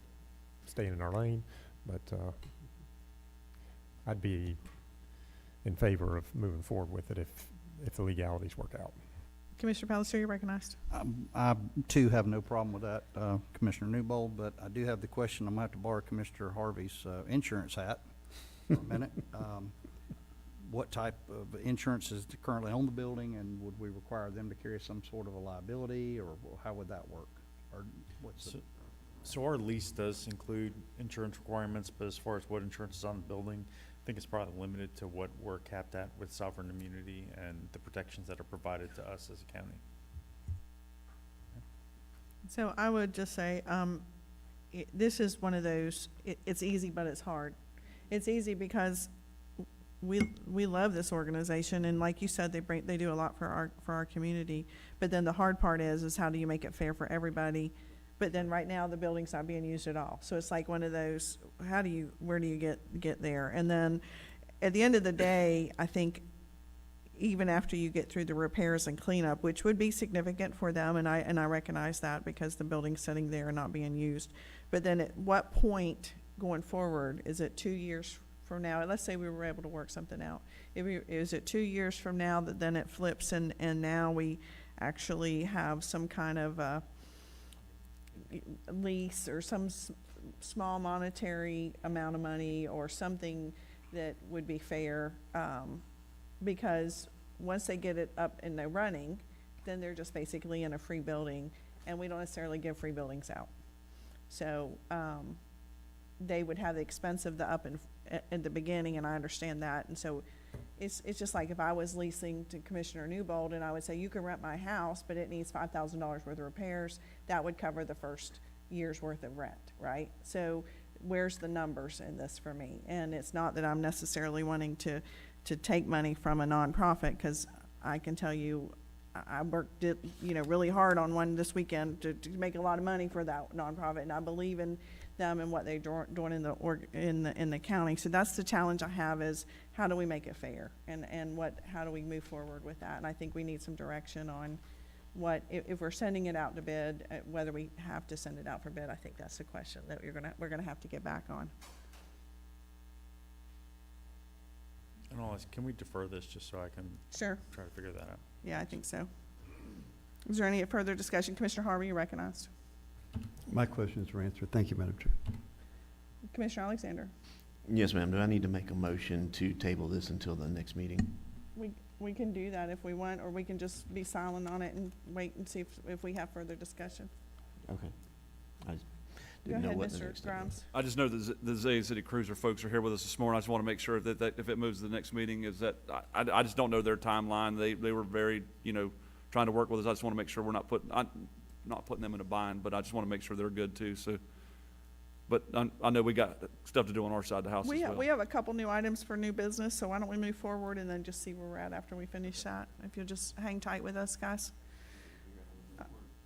Speaker 7: staying in our lane, but I'd be in favor of moving forward with it if the legalities work out.
Speaker 1: Commissioner Palatka, you're recognized.
Speaker 8: I too have no problem with that, Commissioner Newbold, but I do have the question. I'm gonna have to borrow Commissioner Harvey's insurance hat for a minute. What type of insurance is currently on the building, and would we require them to carry some sort of a liability, or how would that work? Or what's the?
Speaker 6: So our lease does include insurance requirements, but as far as what insurance is on the building, I think it's probably limited to what we're capped at with sovereign immunity and the protections that are provided to us as a county.
Speaker 1: So I would just say, this is one of those, it's easy, but it's hard. It's easy because we love this organization, and like you said, they do a lot for our community. But then the hard part is how do you make it fair for everybody? But then right now the building's not being used at all. So it's like one of those, where do you get there? And then at the end of the day, I think even after you get through the repairs and cleanup, which would be significant for them, and I recognize that because the building's sitting there and not being used. But then at what point going forward, is it 2 years from now? Let's say we were able to work something out. Is it 2 years from now that then it flips and now we actually have some kind of lease or some small monetary amount of money or something that would be fair, because once they get it up and they're running, then they're just basically in a free building, and we don't necessarily give free buildings out. So they would have the expense of the up in the beginning, and I understand that. And so it's just like if I was leasing to Commissioner Newbold and I would say, you can rent my house, but it needs $5,000 worth of repairs, that would cover the first year's worth of rent, right? So where's the numbers in this for me? And it's not that I'm necessarily wanting to take money from a nonprofit, because I can tell you I worked really hard on one this weekend to make a lot of money for that nonprofit, and I believe in them and what they're doing in the county. So that's the challenge I have, is how do we make it fair, and how do we move forward with that? And I think we need some direction on what, if we're sending it out to bid, whether we have to send it out for bid. I think that's the question that we're gonna have to get back on.
Speaker 6: In all honesty, can we defer this just so I can
Speaker 1: Sure.
Speaker 6: try to figure that out?
Speaker 1: Yeah, I think so. Is there any further discussion? Commissioner Harvey, you recognized.
Speaker 3: My questions were answered. Thank you, Madam Chair.
Speaker 1: Commissioner Alexander.
Speaker 4: Yes, ma'am. Do I need to make a motion to table this until the next meeting?
Speaker 1: We can do that if we want, or we can just be silent on it and wait and see if we have further discussion.
Speaker 4: Okay. I just
Speaker 1: Go
Speaker 4: didn't know
Speaker 1: ahead,
Speaker 4: what the
Speaker 1: Mr.
Speaker 4: next step was.
Speaker 1: Grimes.
Speaker 18: I just know that the Zay City Cruiser folks are here with us this morning. I just want to make sure that if it moves to the next meeting, is that, I just don't know their timeline. They were very, trying to work with us. I just want to make sure we're not putting them in a bind, but I just want to make sure they're good too, so. But I know we got stuff to do on our side of the house as well.
Speaker 1: We have a couple new items for new business, so why don't we move forward and then just see where we're at after we finish that? If you'll just hang tight with us, guys.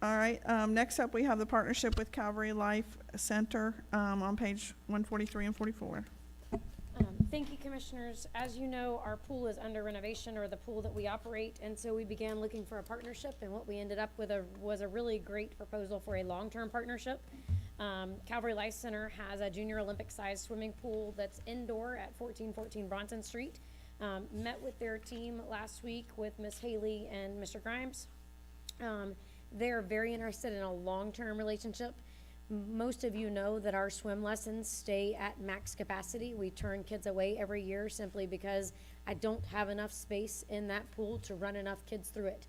Speaker 1: All right, next up, we have the partnership with Calvary Life Center, on page 143 and 44.
Speaker 5: Thank you, Commissioners. As you know, our pool is under renovation, or the pool that we operate, and so we began looking for a partnership, and what we ended up with was a really great proposal for a long-term partnership. Calvary Life Center has a junior Olympic-sized swimming pool that's indoor at 1414 Bronson Street. Met with their team last week with Miss Haley and Mr. Grimes. They're very interested in a long-term relationship. Most of you know that our swim lessons stay at max capacity. We turn kids away every year simply because I don't have enough space in that pool to run enough kids through it.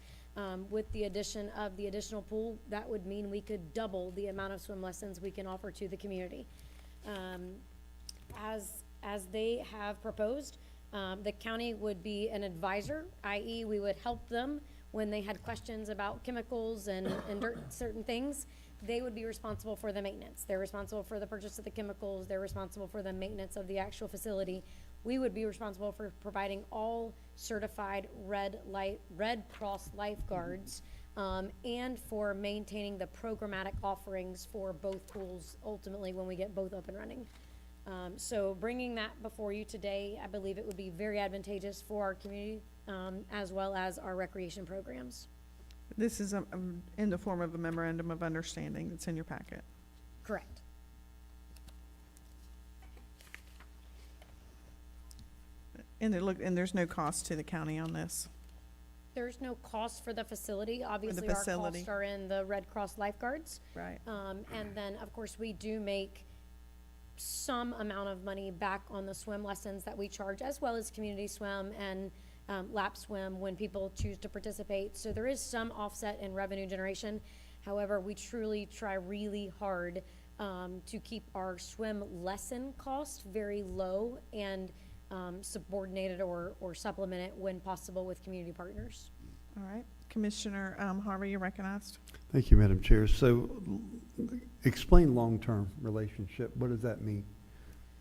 Speaker 5: With the addition of the additional pool, that would mean we could double the amount of swim lessons we can offer to the community. As they have proposed, the county would be an advisor, i.e. we would help them when they had questions about chemicals and certain things. They would be responsible for the maintenance. They're responsible for the purchase of the chemicals. They're responsible for the maintenance of the actual facility. We would be responsible for providing all certified Red Cross lifeguards, and for maintaining the programmatic offerings for both pools ultimately when we get both up and running. So bringing that before you today, I believe it would be very advantageous for our community, as well as our recreation programs.
Speaker 1: This is in the form of a memorandum of understanding that's in your packet.
Speaker 5: Correct.
Speaker 1: And there's no cost to the county on this.
Speaker 5: There's no cost for the facility. Obviously, our
Speaker 1: facility.
Speaker 5: costs are in the Red Cross lifeguards.
Speaker 1: Right.
Speaker 5: And then, of course, we do make some amount of money back on the swim lessons that we charge, as well as community swim and lap swim when people choose to participate. So there is some offset in revenue generation. However, we truly try really hard to keep our swim lesson cost very low and subordinated or supplement it when possible with community partners.
Speaker 1: All right. Commissioner Harvey, you're recognized.
Speaker 3: Thank you, Madam Chair. So explain long-term relationship. What does that mean?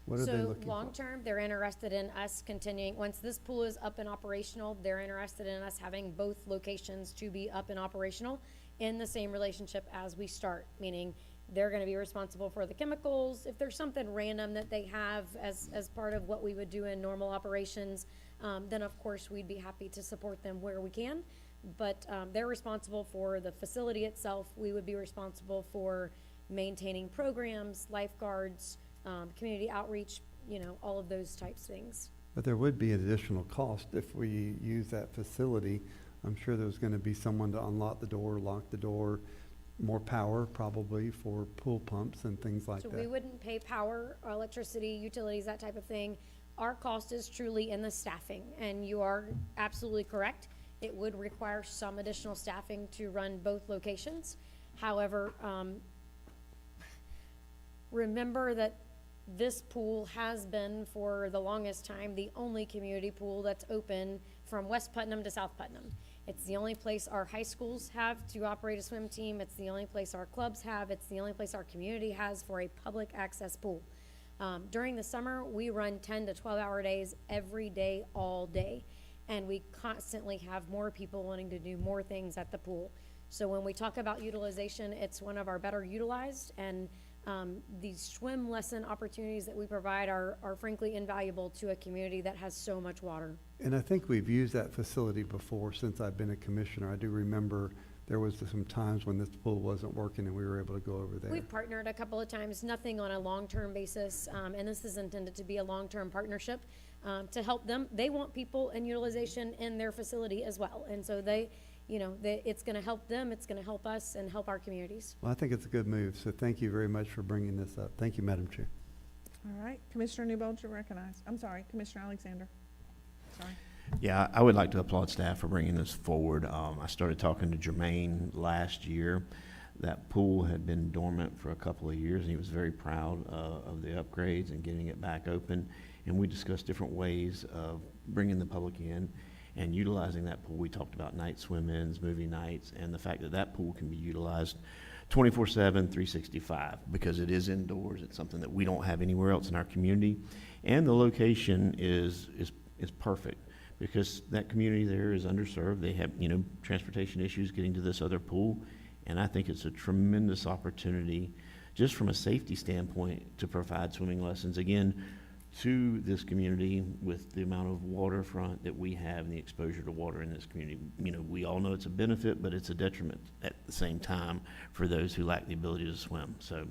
Speaker 3: What are they
Speaker 5: So
Speaker 3: looking for?
Speaker 5: long-term, they're interested in us continuing, once this pool is up and operational, they're interested in us having both locations to be up and operational in the same relationship as we start, meaning they're gonna be responsible for the chemicals. If there's something random that they have as part of what we would do in normal operations, then of course we'd be happy to support them where we can. But they're responsible for the facility itself. We would be responsible for maintaining programs, lifeguards, community outreach, all of those types of things.
Speaker 3: But there would be an additional cost if we use that facility. I'm sure there's going to be someone to unlock the door, lock the door, more power probably for pool pumps and things like
Speaker 5: So
Speaker 3: that.
Speaker 5: we wouldn't pay power, or electricity, utilities, that type of thing. Our cost is truly in the staffing, and you are absolutely correct. It would require some additional staffing to run both locations. However, remember that this pool has been, for the longest time, the only community pool that's open from West Putnam to South Putnam. It's the only place our high schools have to operate a swim team. It's the only place our clubs have. It's the only place our community has for a public access pool. During the summer, we run 10 to 12-hour days every day, all day. And we constantly have more people wanting to do more things at the pool. So when we talk about utilization, it's one of our better utilized, and these swim lesson opportunities that we provide are frankly invaluable to a community that has so much water.
Speaker 3: And I think we've used that facility before since I've been a commissioner. I do remember there was some times when this pool wasn't working and we were able to go over there.
Speaker 5: We've partnered a couple of times, nothing on a long-term basis, and this is intended to be a long-term partnership. to help them. They want people and utilization in their facility as well. And so it's going to help them, it's going to help us, and help our communities.
Speaker 3: Well, I think it's a good move, so thank you very much for bringing this up. Thank you, Madam Chair.
Speaker 1: All right, Commissioner Newbold, you're recognized. I'm sorry, Commissioner Alexander. Sorry.
Speaker 4: Yeah, I would like to applaud staff for bringing this forward. I started talking to Jermaine last year. That pool had been dormant for a couple of years, and he was very proud of the upgrades and getting it back open. And we discussed different ways of bringing the public in and utilizing that pool. We talked about night swim-ins, movie nights, and the fact that that pool can be utilized 24/7, 365, because it is indoors. It's something that we don't have anywhere else in our community. And the location is perfect, because that community there is underserved. They have, transportation issues getting to this other pool. And I think it's a tremendous opportunity, just from a safety standpoint, to provide swimming lessons, again, to this community with the amount of waterfront that we have and the exposure to water in this community. We all know it's a benefit, but it's a detriment at the same time for those who lack the ability to swim. So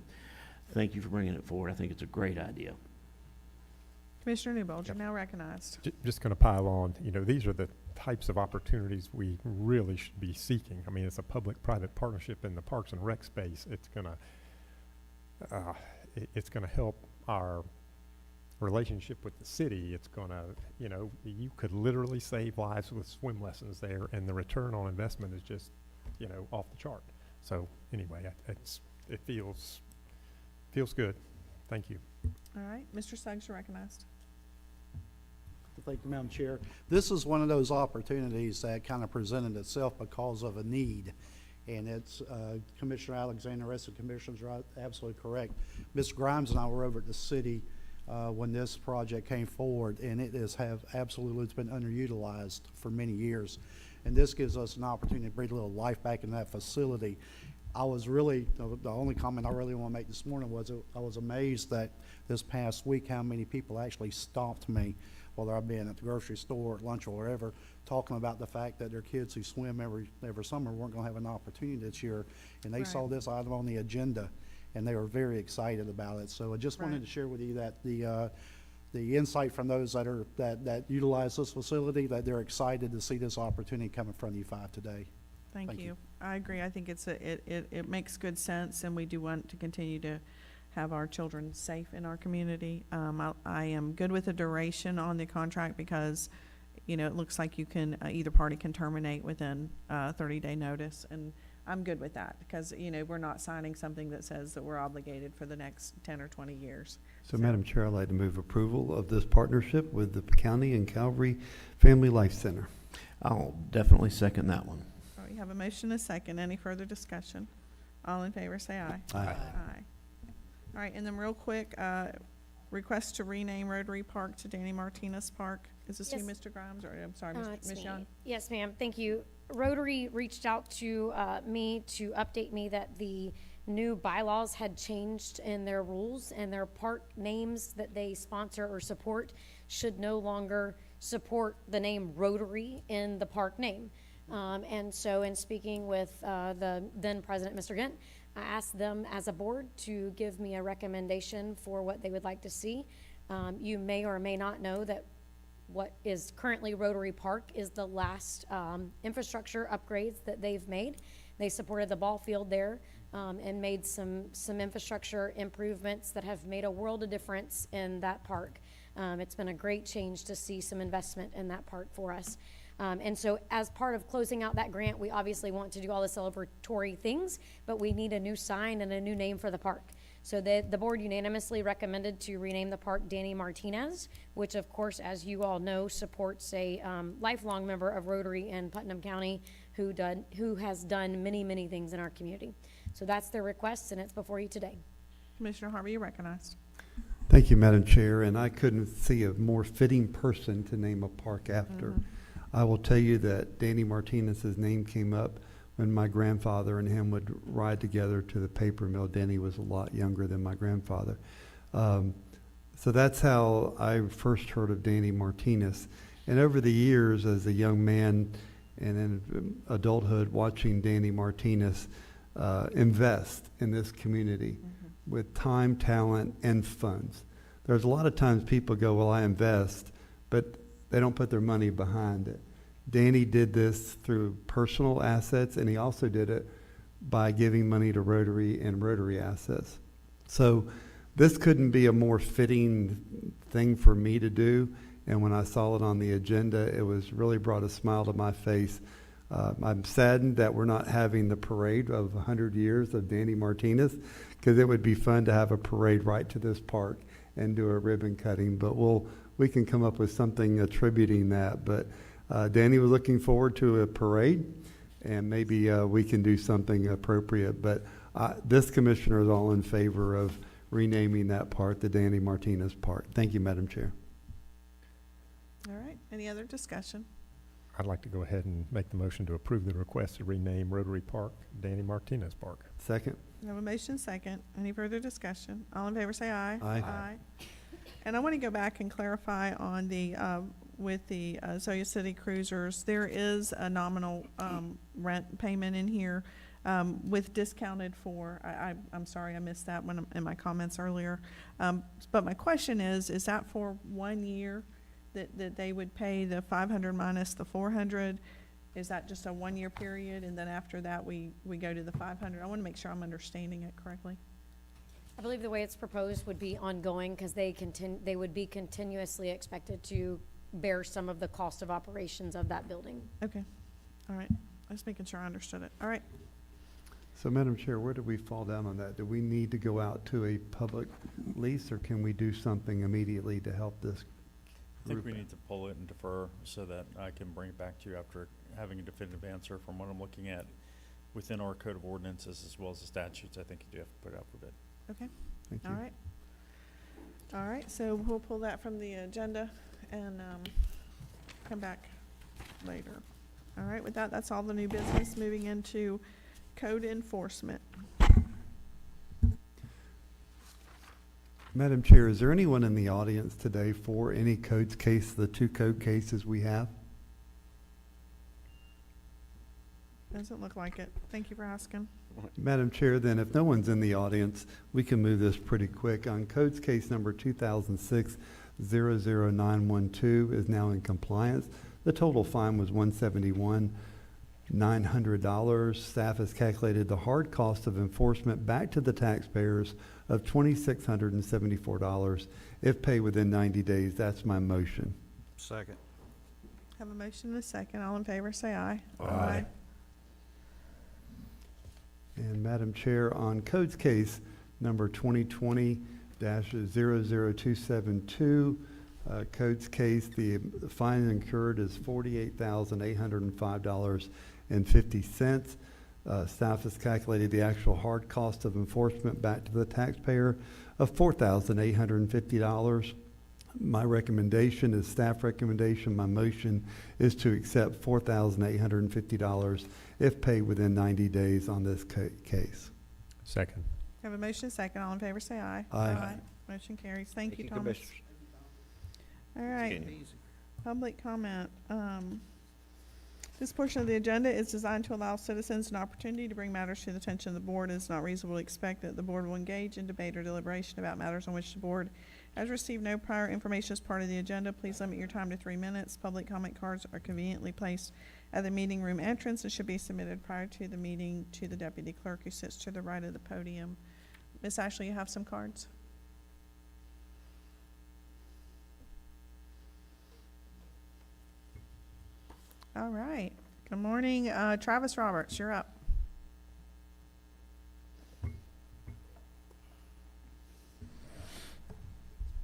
Speaker 4: thank you for bringing it forward. I think it's a great idea.
Speaker 1: Commissioner Newbold, you're now recognized.
Speaker 7: Just going to pile on, these are the types of opportunities we really should be seeking. I mean, it's a public-private partnership in the Parks and Rec space. It's going to help our relationship with the city. It's going to, you could literally save lives with swim lessons there, and the return on investment is just, off the chart. So anyway, it feels good. Thank you.
Speaker 1: All right, Mr. Suggs, you're recognized.
Speaker 17: Thank you, Madam Chair. This is one of those opportunities that kind of presented itself because of a need. And it's, Commissioner Alexander, the rest of the commissioners are absolutely correct. Ms. Grimes and I were over at the city when this project came forward, and it's been underutilized for many years. And this gives us an opportunity to breathe a little life back in that facility. I was really, the only comment I really want to make this morning was I was amazed that this past week how many people actually stopped me, whether I've been at the grocery store, at lunch, or wherever, talking about the fact that their kids who swim every summer weren't going to have an opportunity this year. And they saw this item on the agenda, and they were very excited about it. So I just wanted to share with you that the insight from those that utilize this facility, that they're excited to see this opportunity come in front of you five today.
Speaker 1: Thank you. I agree. I think it makes good sense, and we do want to continue to have our children safe in our community. I am good with the duration on the contract because, it looks like you can, either party can terminate within 30-day notice, and I'm good with that because, we're not signing something that says that we're obligated for the next 10 or 20 years.
Speaker 3: So, Madam Chair, I'd like to move approval of this partnership with the County and Calvary Family Life Center.
Speaker 4: I'll definitely second that one.
Speaker 1: We have a motion and a second. Any further discussion? All in favor, say aye.
Speaker 3: Aye.
Speaker 1: Aye. All right, and then real quick, request to rename Rotary Park to Danny Martinez Park. Is this you,
Speaker 5: Yes.
Speaker 1: Mr. Grimes, or I'm sorry,
Speaker 5: It's
Speaker 1: Ms.
Speaker 5: me.
Speaker 1: Young?
Speaker 5: Yes, ma'am. Thank you. Rotary reached out to me to update me that the new bylaws had changed in their rules, and their park names that they sponsor or support should no longer support the name Rotary in the park name. And so in speaking with the then president, Mr. Gint, I asked them as a board to give me a recommendation for what they would like to see. You may or may not know that what is currently Rotary Park is the last infrastructure upgrades that they've made. They supported the ball field there and made some infrastructure improvements that have made a world of difference in that park. It's been a great change to see some investment in that park for us. And so as part of closing out that grant, we obviously want to do all the celebratory things, but we need a new sign and a new name for the park. So the board unanimously recommended to rename the park Danny Martinez, which of course, as you all know, supports a lifelong member of Rotary in Putnam County who has done many, many things in our community. So that's their request, and it's before you today.
Speaker 1: Commissioner Harvey, you're recognized.
Speaker 3: Thank you, Madam Chair, and I couldn't see a more fitting person to name a park after. I will tell you that Danny Martinez's name came up when my grandfather and him would ride together to the paper mill. Danny was a lot younger than my grandfather. So that's how I first heard of Danny Martinez. And over the years, as a young man and in adulthood, watching Danny Martinez invest in this community with time, talent, and funds. There's a lot of times people go, well, I invest, but they don't put their money behind it. Danny did this through personal assets, and he also did it by giving money to Rotary and Rotary assets. So this couldn't be a more fitting thing for me to do. And when I saw it on the agenda, it was really brought a smile to my face. I'm saddened that we're not having the parade of 100 years of Danny Martinez, because it would be fun to have a parade right to this park and do a ribbon cutting. But we can come up with something attributing that. But Danny was looking forward to a parade, and maybe we can do something appropriate. But this commissioner is all in favor of renaming that park the Danny Martinez Park. Thank you, Madam Chair.
Speaker 1: All right, any other discussion?
Speaker 7: I'd like to go ahead and make the motion to approve the request to rename Rotary Park Danny Martinez Park.
Speaker 3: Second.
Speaker 1: I have a motion second. Any further discussion? All in favor say aye.
Speaker 3: Aye.
Speaker 1: And I want to go back and clarify on the, with the Zoya City Cruisers, there is a nominal rent payment in here with discounted for, I'm sorry, I missed that one in my comments earlier. But my question is that for 1 year that they would pay the 500 minus the 400? Is that just a 1 year period, and then after that we go to the 500? I want to make sure I'm understanding it correctly.
Speaker 5: I believe the way it's proposed would be ongoing, because they would be continuously expected to bear some of the cost of operations of that building.
Speaker 1: Okay, all right. I was making sure I understood it. All right.
Speaker 3: So, Madam Chair, where do we fall down on that? Do we need to go out to a public lease, or can we do something immediately to help this
Speaker 6: I think
Speaker 3: group?
Speaker 6: we need to pull it and defer so that I can bring it back to you after having a definitive answer from what I'm looking at within our code of ordinances as well as the statutes. I think you do have to put it out for bid.
Speaker 1: Okay.
Speaker 3: Thank you.
Speaker 1: All right. All right, so we'll pull that from the agenda and come back later. All right, with that, that's all the new business. Moving into code enforcement.
Speaker 3: Madam Chair, is there anyone in the audience today for any codes case, the 2 code cases we have?
Speaker 1: Doesn't look like it. Thank you for asking.
Speaker 3: Madam Chair, then if no one's in the audience, we can move this pretty quick. On codes case number 2006-00912 is now in compliance. The total fine was $171,900. Staff has calculated the hard cost of enforcement back to the taxpayers of $2,674 if paid within 90 days. That's my motion.
Speaker 8: Second.
Speaker 1: Have a motion and a second. All in favor, say aye.
Speaker 3: Aye. And Madam Chair, on codes case number 2020-00272, codes case, the fine incurred is $48,805.50. Staff has calculated the actual hard cost of enforcement back to the taxpayer of $4,850. My recommendation is staff recommendation. My motion is to accept $4,850 if paid within 90 days on this case.
Speaker 7: Second.
Speaker 1: Have a motion and a second. All in favor, say aye.
Speaker 3: Aye.
Speaker 1: Motion carries. Thank you, Thomas. All right. Public comment. This portion of the agenda is designed to allow citizens an opportunity to bring matters to the attention of the board. It is not reasonable to expect that the board will engage in debate or deliberation about matters on which the board has received no prior information as part of the agenda. Please limit your time to 3 minutes. Public comment cards are conveniently placed at the meeting room entrance and should be submitted prior to the meeting to the deputy clerk who sits to the right of the podium. Miss Ashley, you have some cards? All right. Good morning. Travis Roberts, you're up.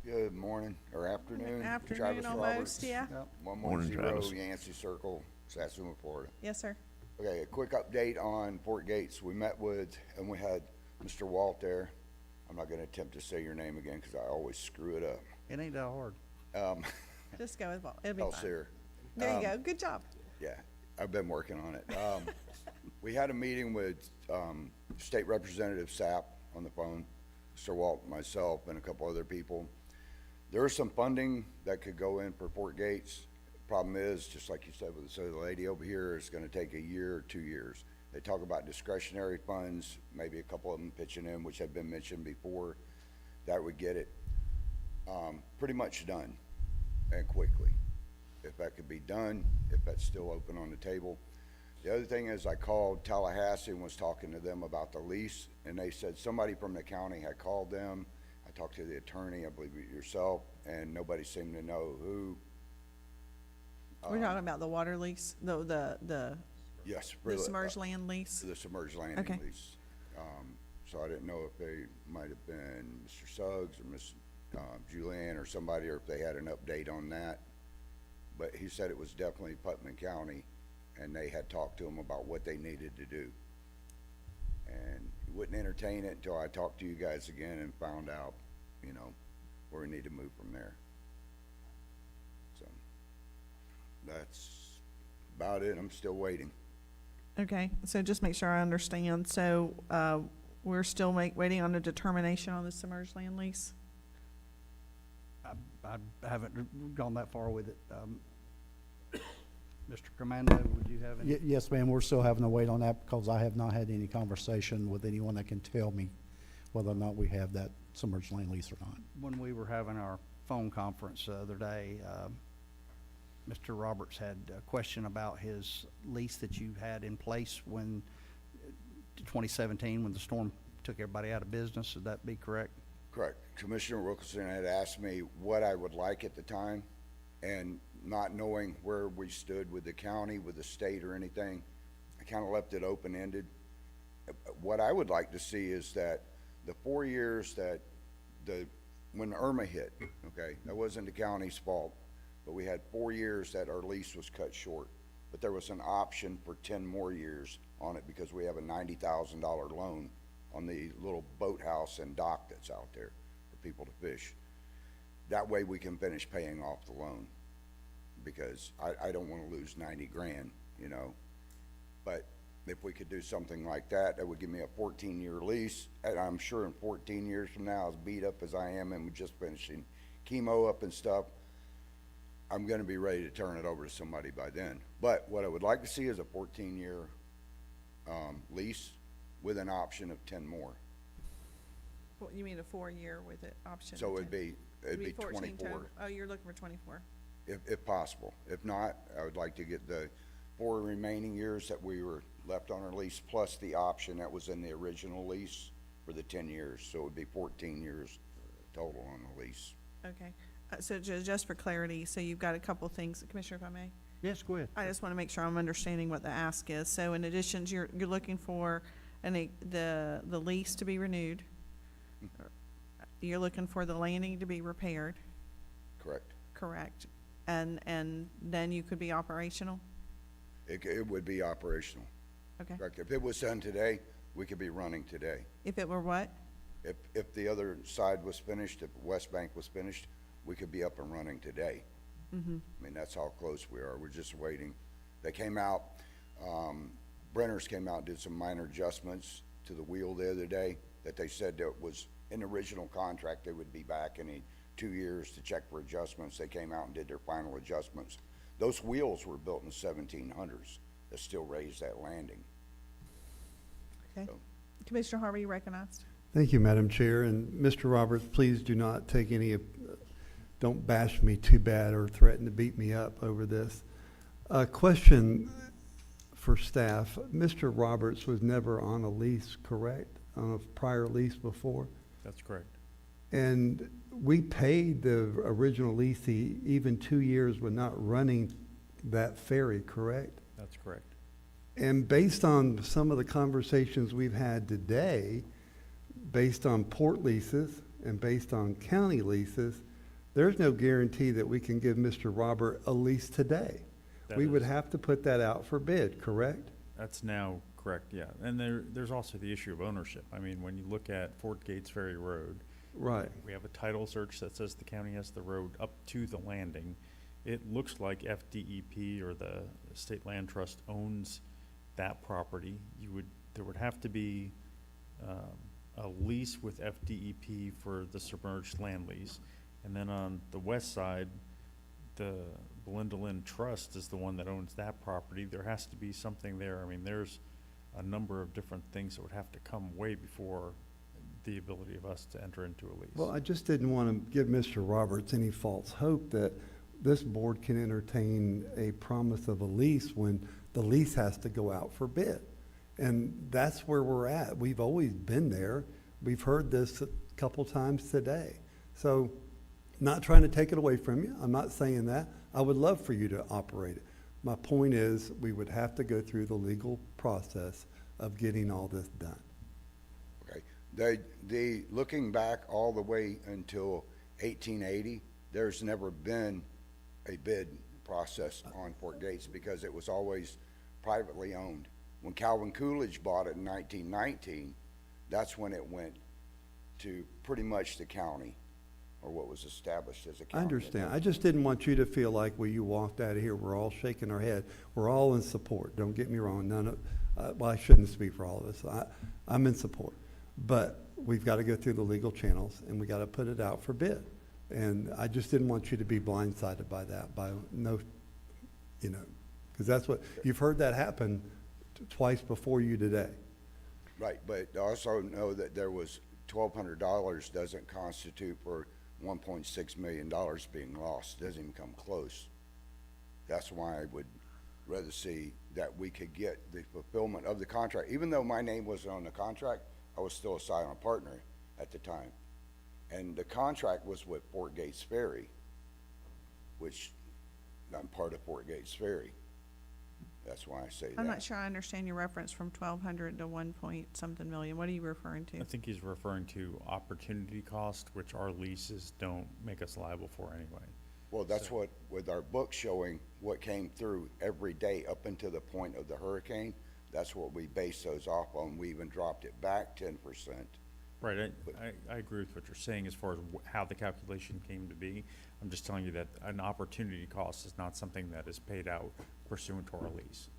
Speaker 19: Good morning, or afternoon.
Speaker 1: Afternoon
Speaker 19: Travis
Speaker 1: almost,
Speaker 19: Roberts.
Speaker 1: yeah.
Speaker 19: Yep,
Speaker 4: Morning,
Speaker 19: 110
Speaker 4: Travis.
Speaker 19: Yancey Circle, Satsuma, Florida.
Speaker 1: Yes, sir.
Speaker 19: Okay, a quick update on Port Gates. We met with, and we had Mr. Walt there. I'm not gonna attempt to say your name again, because I always screw it up.
Speaker 8: It ain't that hard.
Speaker 1: Just go with Walt. It'll be fine.
Speaker 19: Elsear.
Speaker 1: There you go. Good job.
Speaker 19: Yeah, I've been working on it. We had a meeting with State Representative Sapp on the phone, Mr. Walt, myself, and a couple other people. There is some funding that could go in for Port Gates. Problem is, just like you said with the lady over here, it's gonna take a year or 2 years. They talk about discretionary funds, maybe a couple of them pitching in, which have been mentioned before. That would get it pretty much done. and quickly. If that could be done, if that's still open on the table. The other thing is I called Tallahassee and was talking to them about the lease, and they said somebody from the county had called them. I talked to the attorney, I believe yourself, and nobody seemed to know who.
Speaker 1: We're talking about the water lease, the
Speaker 19: Yes.
Speaker 1: the submerged land lease?
Speaker 19: The submerged landing
Speaker 1: Okay.
Speaker 19: lease. So I didn't know if they might have been Mr. Suggs or Miss Julianne or somebody, or if they had an update on that. But he said it was definitely Putnam County, and they had talked to him about what they needed to do. And he wouldn't entertain it until I talked to you guys again and found out, you know, where we need to move from there. So that's about it. I'm still waiting.
Speaker 1: Okay, so just make sure I understand. So, we're still waiting on a determination on the submerged land lease?
Speaker 8: I haven't gone that far with it. Mr. Commando, would you have any?
Speaker 17: Yes, ma'am, we're still having to wait on that because I have not had any conversation with anyone that can tell me whether or not we have that submerged land lease or not.
Speaker 8: When we were having our phone conference the other day, Mr. Roberts had a question about his lease that you had in place when 2017, when the storm took everybody out of business. Would that be correct?
Speaker 19: Correct. Commissioner Wilkinson had asked me what I would like at the time, and not knowing where we stood with the county, with the state or anything, I kind of left it open-ended. What I would like to see is that the 4 years that when Irma hit, okay, that wasn't the county's fault, but we had 4 years that our lease was cut short. But there was an option for 10 more years on it because we have a $90,000 loan on the little boathouse and dock that's out there for people to fish. That way we can finish paying off the loan, because I don't want to lose 90 grand, you know. But if we could do something like that, that would give me a 14-year lease, and I'm sure in 14 years from now, as beat up as I am and we're just finishing chemo up and stuff, I'm going to be ready to turn it over to somebody by then. But what I would like to see is a 14-year lease with an option of 10 more.
Speaker 1: Well, you mean a 4-year with an option?
Speaker 19: So
Speaker 1: of 10?
Speaker 19: it'd be
Speaker 1: 14
Speaker 19: 24.
Speaker 1: total. Oh, you're looking for 24.
Speaker 19: If possible. If not, I would like to get the 4 remaining years that we were left on our lease, plus the option that was in the original lease for the 10 years. So it would be 14 years total on the lease.
Speaker 1: Okay. So just for clarity, so you've got a couple things, Commissioner, if I may?
Speaker 8: Yes, go ahead.
Speaker 1: I just want to make sure I'm understanding what the ask is. So in addition, you're looking for the lease to be renewed. You're looking for the landing to be repaired.
Speaker 19: Correct.
Speaker 1: Correct. And then you could be operational?
Speaker 19: It would be operational.
Speaker 1: Okay.
Speaker 19: Correct. If it was done today, we could be running today.
Speaker 1: If it were what?
Speaker 19: If the other side was finished, if West Bank was finished, we could be up and running today.
Speaker 1: Mm-hmm.
Speaker 19: I mean, that's how close we are. We're just waiting. They came out, Brenner's came out and did some minor adjustments to the wheel the other day that they said that was in the original contract. They would be back in 2 years to check for adjustments. They came out and did their final adjustments. Those wheels were built in the 1700s that still raised that landing.
Speaker 1: Okay.
Speaker 19: So,
Speaker 1: Commissioner Harvey, you recognized?
Speaker 3: Thank you, Madam Chair. And Mr. Roberts, please do not take any, don't bash me too bad or threaten to beat me up over this. A question for staff. Mr. Roberts was never on a lease, correct? On a prior lease before?
Speaker 6: That's correct.
Speaker 3: And we paid the original leasee even 2 years with not running that ferry, correct?
Speaker 6: That's correct.
Speaker 3: And based on some of the conversations we've had today, based on port leases and based on county leases, there's no guarantee that we can give Mr. Robert a lease today. We would have to put that out for bid, correct?
Speaker 6: That's now correct, yeah. And there's also the issue of ownership. I mean, when you look at Fort Gates Ferry Road,
Speaker 3: right,
Speaker 6: we have a title search that says the county has the road up to the landing. It looks like FDEP or the State Land Trust owns that property. There would have to be a lease with FDEP for the submerged land lease. And then on the west side, the Belinda Lynn Trust is the one that owns that property. There has to be something there. I mean, there's a number of different things that would have to come way before the ability of us to enter into a lease.
Speaker 3: Well, I just didn't want to give Mr. Roberts any false hope that this board can entertain a promise of a lease when the lease has to go out for bid. And that's where we're at. We've always been there. We've heard this a couple times today. So, not trying to take it away from you. I'm not saying that. I would love for you to operate it. My point is, we would have to go through the legal process of getting all this done.
Speaker 19: Okay. Looking back all the way until 1880, there's never been a bid process on Fort Gates because it was always privately owned. When Calvin Coolidge bought it in 1919, that's when it went to pretty much the county, or what was established as a county.
Speaker 3: I understand. I just didn't want you to feel like when you walked out of here, we're all shaking our head. We're all in support. Don't get me wrong. Well, I shouldn't speak for all of us. I'm in support. But we've got to go through the legal channels, and we got to put it out for bid. And I just didn't want you to be blindsided by that, because that's what, you've heard that happen twice before you today.
Speaker 19: Right, but also know that there was $1,200 doesn't constitute for $1.6 million being lost. Doesn't even come close. That's why I would rather see that we could get the fulfillment of the contract. Even though my name wasn't on the contract, I was still a silent partner at the time. And the contract was with Fort Gates Ferry, which I'm part of Fort Gates Ferry. That's why I say that.
Speaker 1: I'm not sure I understand your reference from 1,200 to 1 point something million. What are you referring to?
Speaker 6: I think he's referring to opportunity cost, which our leases don't make us liable for anyway.
Speaker 19: Well, that's what, with our book showing what came through every day up until the point of the hurricane, that's what we base those off on. We even dropped it back 10%.
Speaker 6: Right, I agree with what you're saying as far as how the calculation came to be. I'm just telling you that an opportunity cost is not something that is paid out pursuant to our lease.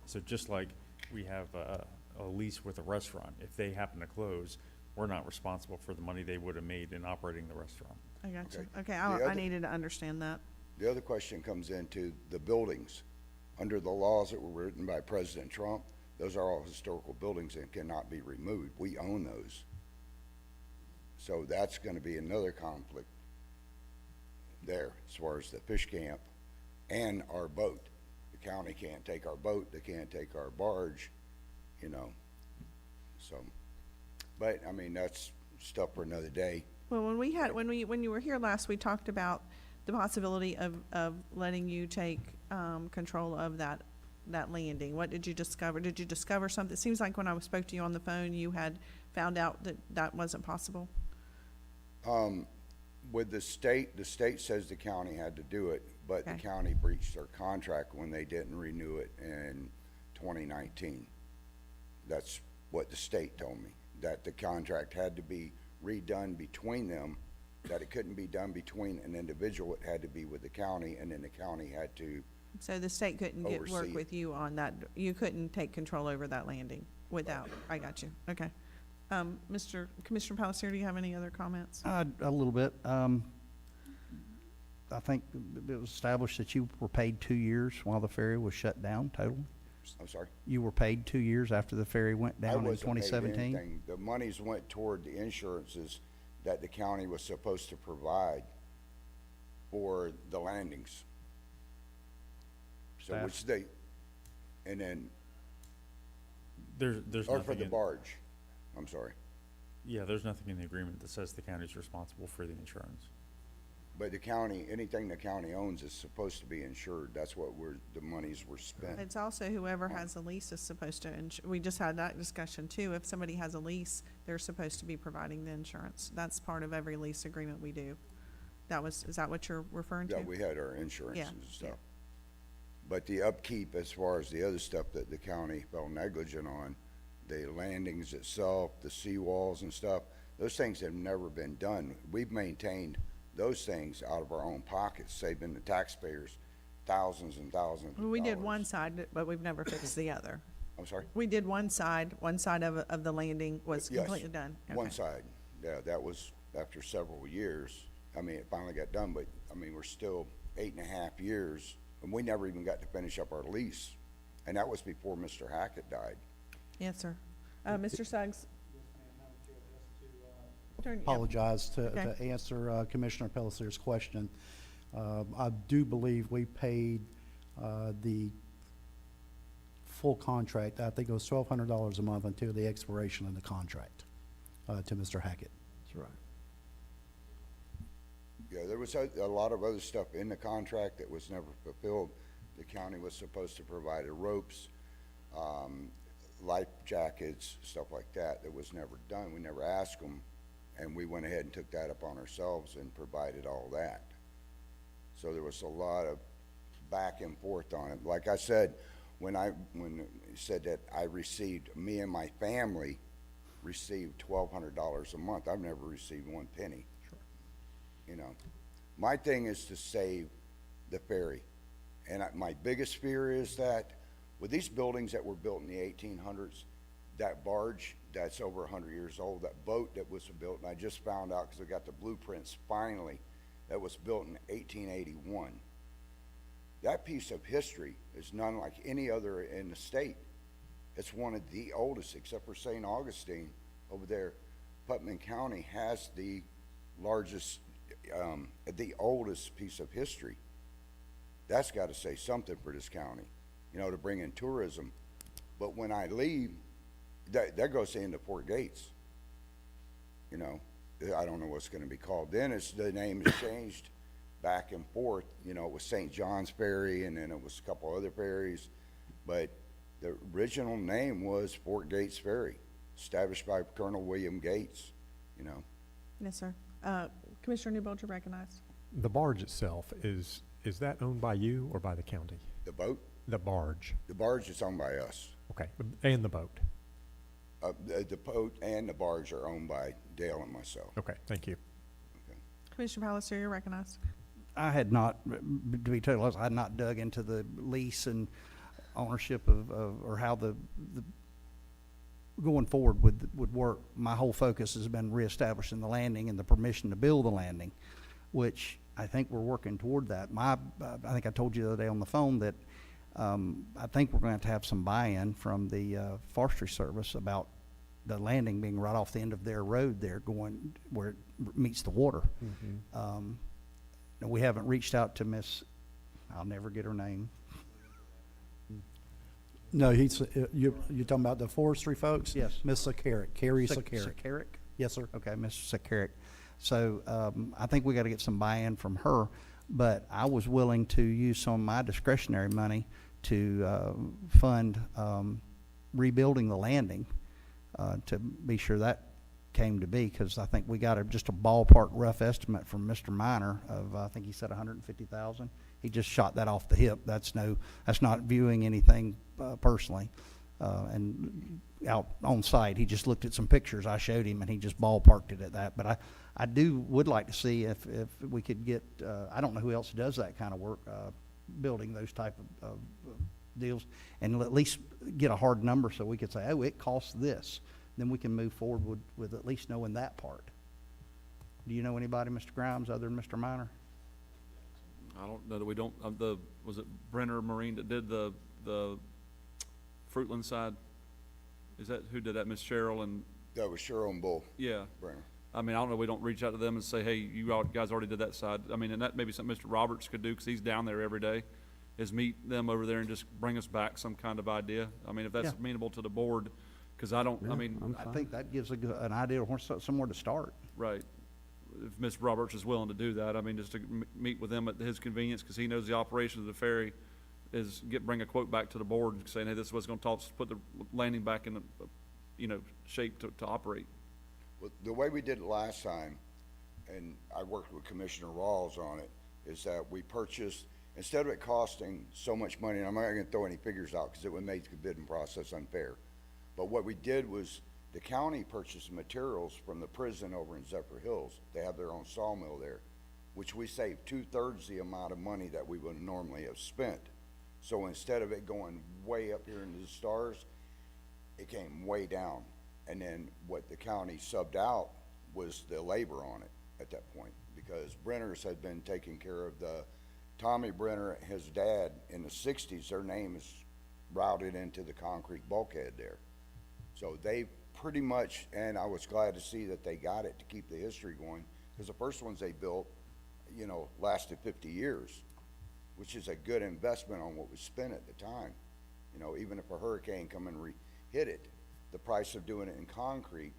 Speaker 6: So just like we have a lease with a restaurant, if they happen to close, we're not responsible for the money they would have made in operating the restaurant.
Speaker 1: I got you.
Speaker 19: Okay.
Speaker 1: Okay, I needed to understand that.
Speaker 19: The other question comes into the buildings. Under the laws that were written by President Trump, those are all historical buildings and cannot be removed. We own those. So that's going to be another conflict there as far as the fish camp and our boat. The county can't take our boat, they can't take our barge, so. But, I mean, that's stuff for another day.
Speaker 1: Well, when you were here last, we talked about the possibility of letting you take control of that landing. What did you discover? Did you discover something? It seems like when I spoke to you on the phone, you had found out that wasn't possible.
Speaker 19: With the state says the county had to do it, but the county breached their contract when they didn't renew it in 2019. That's what the state told me, that the contract had to be redone between them, that it couldn't be done between an individual, it had to be with the county, and then the county had to.
Speaker 1: So the state couldn't work
Speaker 19: Oversee
Speaker 1: with you on that. You couldn't take control over that landing without. I got you. Okay. Commissioner Palacier, do you have any other comments?
Speaker 8: A little bit. I think it was established that you were paid 2 years while the ferry was shut down total.
Speaker 19: I'm sorry?
Speaker 8: You were paid 2 years after the ferry went down in
Speaker 19: I wasn't paid
Speaker 8: 2017?
Speaker 19: anything. The monies went toward the insurances that the county was supposed to provide for the landings. So which they, and then,
Speaker 6: There's
Speaker 19: or
Speaker 6: nothing
Speaker 19: for the
Speaker 6: in-
Speaker 19: barge. I'm sorry.
Speaker 6: Yeah, there's nothing in the agreement that says the county's responsible for the insurance.
Speaker 19: But the county, anything the county owns is supposed to be insured. That's what the monies were spent.
Speaker 1: It's also whoever has a lease is supposed to, we just had that discussion too. If somebody has a lease, they're supposed to be providing the insurance. That's part of every lease agreement we do. Is that what you're referring to?
Speaker 19: Yeah, we had our insurance
Speaker 1: Yeah,
Speaker 19: and stuff.
Speaker 1: yeah.
Speaker 19: But the upkeep, as far as the other stuff that the county fell negligent on, the landings itself, the seawalls and stuff, those things have never been done. We've maintained those things out of our own pockets, saving the taxpayers thousands and thousands of
Speaker 1: Well, we did
Speaker 19: dollars.
Speaker 1: one side, but we've never fixed the other.
Speaker 19: I'm sorry?
Speaker 1: We did one side of the landing was
Speaker 19: Yes,
Speaker 1: completely done.
Speaker 19: one
Speaker 1: Okay.
Speaker 19: side. Yeah, that was after several years. I mean, it finally got done, but, I mean, we're still 8.5 years, and we never even got to finish up our lease. And that was before Mr. Hackett died.
Speaker 1: Yes, sir. Mr. Suggs?
Speaker 8: Apologize to
Speaker 1: Okay.
Speaker 8: answer Commissioner Pellicier's question.
Speaker 17: I do believe we paid the full contract, I think it was $1,200 a month until the expiration of the contract to Mr. Hackett.
Speaker 3: That's right.
Speaker 19: Yeah, there was a lot of other stuff in the contract that was never fulfilled. The county was supposed to provide the ropes, life jackets, stuff like that. That was never done. We never asked them, and we went ahead and took that upon ourselves and provided all that. So there was a lot of back and forth on it. Like I said, when you said that me and my family received $1,200 a month, I've never received one penny. You know, my thing is to save the ferry. And my biggest fear is that with these buildings that were built in the 1800s, that barge that's over 100 years old, that boat that was built, and I just found out because I got the blueprints finally, that was built in 1881. That piece of history is none like any other in the state. It's one of the oldest, except for St. Augustine over there. Putnam County has the largest, the oldest piece of history. That's got to say something for this county, you know, to bring in tourism. But when I leave, that goes into Fort Gates. You know, I don't know what's going to be called. Then the name is changed back and forth. You know, it was St. John's Ferry, and then it was a couple other ferries. But the original name was Fort Gates Ferry, established by Colonel William Gates, you know.
Speaker 1: Yes, sir. Commissioner Newbold, you're recognized.
Speaker 7: The barge itself, is that owned by you or by the county?
Speaker 19: The boat?
Speaker 7: The barge.
Speaker 19: The barge is owned by us.
Speaker 7: Okay, and the boat?
Speaker 19: The boat and the barge are owned by Dale and myself.
Speaker 7: Okay, thank you.
Speaker 1: Commissioner Palatka, you're recognized.
Speaker 8: I had not, to be totally honest, I had not dug into the lease and ownership of or how the going forward would work. My whole focus has been reestablishing the landing and the permission to build the landing, which I think we're working toward that. I think I told you the other day on the phone that I think we're going to have some buy-in from the Forestry Service about the landing being right off the end of their road there, going where it meets the water. And we haven't reached out to Miss, I'll never get her name.
Speaker 17: No, you're talking about the forestry folks?
Speaker 8: Yes.
Speaker 17: Miss Sakaric, Carrie Sakaric.
Speaker 8: Sakaric?
Speaker 17: Yes, sir.
Speaker 8: Okay, Miss Sakaric. So I think we got to get some buy-in from her, but I was willing to use some of my discretionary money to fund rebuilding the landing to be sure that came to be, because I think we got just a ballpark rough estimate from Mr. Minor of I think he said $150,000. He just shot that off the hip. That's not viewing anything personally. And out on site, he just looked at some pictures I showed him, and he just ballparked it at that. But I would like to see if we could get, I don't know who else does that kind of work, building those type of deals, and at least get a hard number so we could say, oh, it costs this. Then we can move forward with at least knowing that part. Do you know anybody, Mr. Grimes, other than Mr. Minor?
Speaker 18: I don't know that we don't, was it Brenner Marine that did the Fruitland side? Is that, who did that, Miss Cheryl and?
Speaker 19: That was Cheryl and Bull.
Speaker 18: Yeah.
Speaker 19: Brenner.
Speaker 18: I mean, I don't know, we don't reach out to them and say, hey, you guys already did that side. I mean, and that may be something Mr. Roberts could do, because he's down there every day, is meet them over there and just bring us back some kind of idea. I mean, if that's
Speaker 8: Yeah.
Speaker 18: amenable to the board, because I don't, I mean.
Speaker 8: I think that gives an idea of somewhere to start.
Speaker 18: Right. If Mr. Roberts is willing to do that, I mean, just to meet with him at his convenience, because he knows the operation of the ferry, bring a quote back to the board saying, hey, this is what's going to cost us to put the landing back in the, shape to operate.
Speaker 19: Well, the way we did it last time, and I worked with Commissioner Rawls on it, is that we purchased, instead of it costing so much money, and I'm not going to throw any figures out because it would make the bidding process unfair, but what we did was the county purchased materials from the prison over in Zephyr Hills. They have their own sawmill there, which we saved 2/3 the amount of money that we would normally have spent. So instead of it going way up here into the stars, it came way down. And then what the county subbed out was the labor on it at that point, because Brenner's had been taking care of Tommy Brenner, his dad, in the 60s, their name is routed into the concrete bulkhead there. So they pretty much, and I was glad to see that they got it to keep the history going, because the first ones they built, you know, lasted 50 years, which is a good investment on what was spent at the time. You know, even if a hurricane come and hit it, the price of doing it in concrete,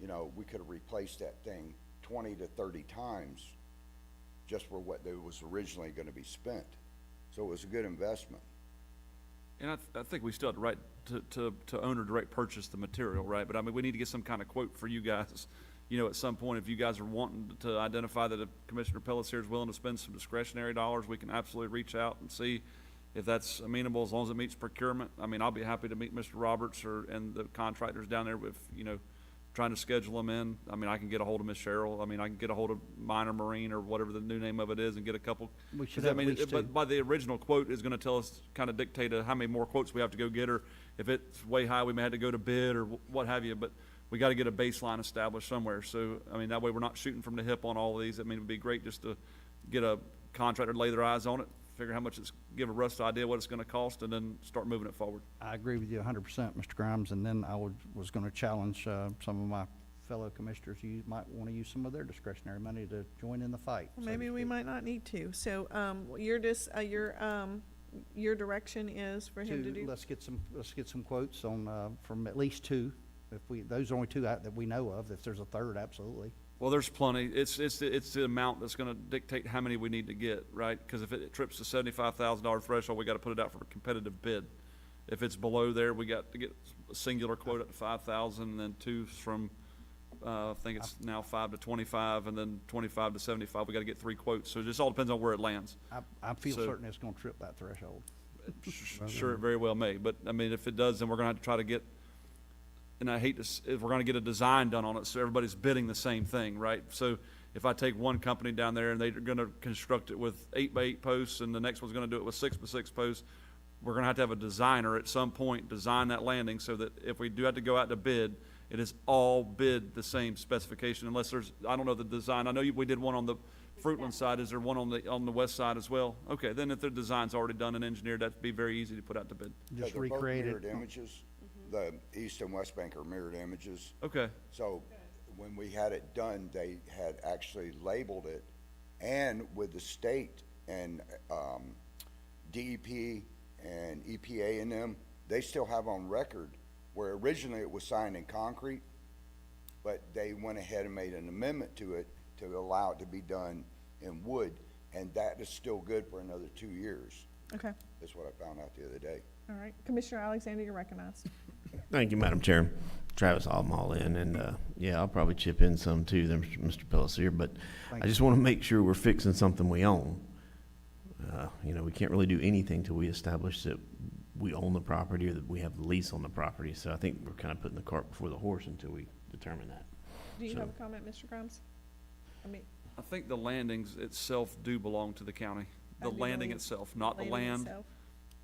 Speaker 19: you know, we could have replaced that thing 20 to 30 times just for what it was originally going to be spent. So it was a good investment.
Speaker 18: And I think we still have the right to own or direct purchase the material, right? But I mean, we need to get some kind of quote for you guys. You know, at some point, if you guys are wanting to identify that if Commissioner Pelletier is willing to spend some discretionary dollars, we can absolutely reach out and see if that's amenable, as long as it meets procurement. I mean, I'll be happy to meet Mr. Roberts and the contractors down there with, you know, trying to schedule them in. I mean, I can get a hold of Ms. Cheryl. I mean, I can get a hold of Minor Marine or whatever the new name of it is and get a couple.
Speaker 8: We should
Speaker 18: 'cause,
Speaker 8: have
Speaker 18: I
Speaker 8: at
Speaker 18: mean,
Speaker 8: least
Speaker 18: but
Speaker 8: two.
Speaker 18: by the original quote is gonna tell us, kind of dictate how many more quotes we have to go get, or if it's way high, we may have to go to bid or what have you, but we gotta get a baseline established somewhere. So, I mean, that way we're not shooting from the hip on all of these. I mean, it'd be great just to get a contractor, lay their eyes on it, figure how much it's, give a rough idea what it's gonna cost, and then start moving it forward.
Speaker 8: I agree with you 100%, Mr. Grimes, and then I was going to challenge some of my fellow commissioners. You might want to use some of their discretionary money to join in the fight. so to
Speaker 1: Maybe we
Speaker 8: speak.
Speaker 1: might not need to. So, your direction is for him to do?
Speaker 8: Let's get some quotes on, from at least two. If those are only two that we know of. If there's a third, absolutely.
Speaker 18: Well, there's plenty. It's the amount that's gonna dictate how many we need to get, right? Because if it trips the $75,000 threshold, we gotta put it out for a competitive bid. If it's below there, we got to get a singular quote up to 5,000, and then two from, I think it's now 5 to 25, and then 25 to 75. We gotta get 3 quotes. So it just all depends on where it lands.
Speaker 8: I feel
Speaker 18: So-
Speaker 8: certain it's going to trip that threshold.
Speaker 18: Sure, it very well may, but I mean, if it does, then we're gonna have to try to get, and I hate to, if we're gonna get a design done on it, so everybody's bidding the same thing, right? So if I take one company down there and they're gonna construct it with 8 by 8 posts, and the next one's gonna do it with 6 by 6 posts, we're gonna have a designer at some point design that landing so that if we do have to go out to bid, it is all bid the same specification, unless there's, I don't know the design. I know we did one on the Fruitland side. Is there one on the west side as well? Okay, then if the design's already done and engineered, that'd be very easy to put out to bid.
Speaker 8: Just
Speaker 19: They're both
Speaker 8: recreate it.
Speaker 19: mirrored images. The east and west bank are mirrored images.
Speaker 18: Okay,
Speaker 19: So when we had it done, they had actually labeled it, and with the state and DEP and EPA and them, they still have on record where originally it was signed in concrete, but they went ahead and made an amendment to it to allow it to be done in wood, and that is still good for another 2 years.
Speaker 1: Okay,
Speaker 19: That's what I found out the other day.
Speaker 1: all right. Commissioner Alexander, you're recognized.
Speaker 4: Thank you, Madam Chair. Travis, I'm all in, and, yeah, I'll probably chip in some too, there, Mr. Pelletier, but I just want to make sure we're fixing something we own. You know, we can't really do anything till we establish that we own the property or that we have the lease on the property, so I think we're kind of putting the cart before the horse until we determine that.
Speaker 1: Do you
Speaker 4: So-
Speaker 1: have a comment, Mr. Grimes? I mean,
Speaker 18: I think the landings itself do belong to the county. The
Speaker 1: I do
Speaker 18: landing
Speaker 1: believe
Speaker 18: itself, not the
Speaker 1: landing
Speaker 18: land,
Speaker 1: itself.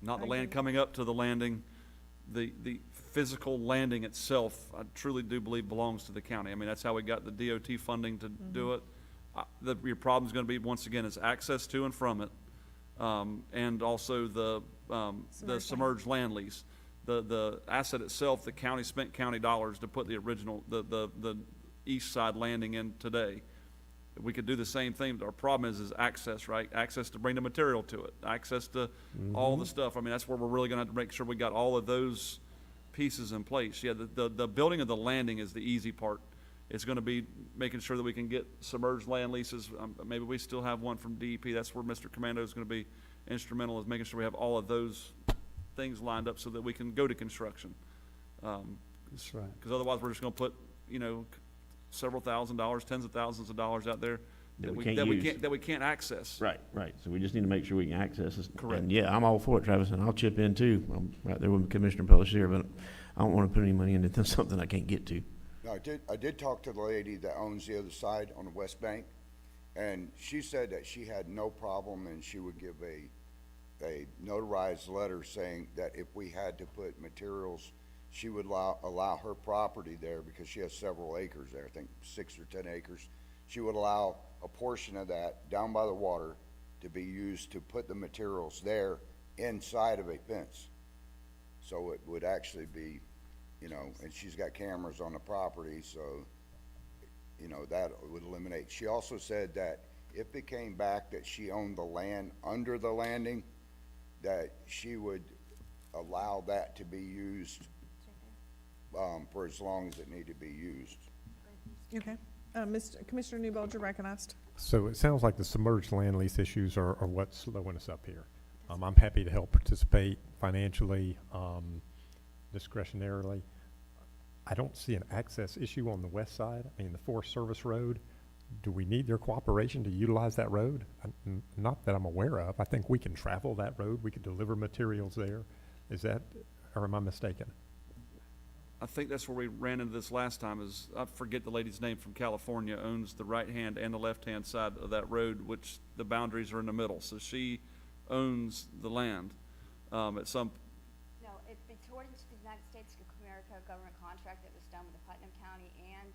Speaker 18: not the
Speaker 1: I
Speaker 18: land
Speaker 1: agree.
Speaker 18: coming up to the landing. The physical landing itself, I truly do believe belongs to the county. I mean, that's how we got the DOT funding to do it. Your problem's gonna be, once again, is access to and from it, and also the submerged land lease. The asset itself, the county spent county dollars to put the original, the east side landing in today. We could do the same thing, but our problem is access, right? Access to bring the material to it, access to all the stuff. I mean, that's where we're really gonna have to make sure we got all of those pieces in place. Yeah, the building of the landing is the easy part. It's gonna be making sure that we can get submerged land leases. Maybe we still have one from DEP. That's where Mr. Commando is gonna be instrumental, is making sure we have all of those things lined up so that we can go to construction.
Speaker 3: That's right.
Speaker 18: Because otherwise, we're just gonna put, you know, several $1,000s, tens of thousands of dollars out there
Speaker 4: That we can't use.
Speaker 18: that we can't access.
Speaker 4: Right, so we just need to make sure we can access it.
Speaker 18: Correct.
Speaker 4: And yeah, I'm all for it, Travis, and I'll chip in too. I'm right there with Commissioner Pelletier, but I don't want to put any money into something I can't get to.
Speaker 19: No, I did talk to the lady that owns the other side on the west bank, and she said that she had no problem, and she would give a notarized letter saying that if we had to put materials, she would allow her property there, because she has several acres there, I think 6 or 10 acres. She would allow a portion of that down by the water to be used to put the materials there inside of a fence. So it would actually be, you know, and she's got cameras on the property, so, you know, that would eliminate. She also said that if it came back that she owned the land under the landing, that she would allow that to be used, for as long as it needed to be used.
Speaker 1: Okay. Commissioner Newbold, you're recognized.
Speaker 7: So it sounds like the submerged land lease issues are what's slowing us up here. I'm happy to help participate financially, discretionarily. I don't see an access issue on the west side. I mean, the Forest Service Road, do we need their cooperation to utilize that road? Not that I'm aware of. I think we can travel that road. We could deliver materials there. Is that, or am I mistaken?
Speaker 18: I think that's where we ran into this last time is, I forget the lady's name from California, owns the right-hand and the left-hand side of that road, which the boundaries are in the middle. So she owns the land, at some,
Speaker 14: No, according to the United States of America government contract that was done with the Putnam County and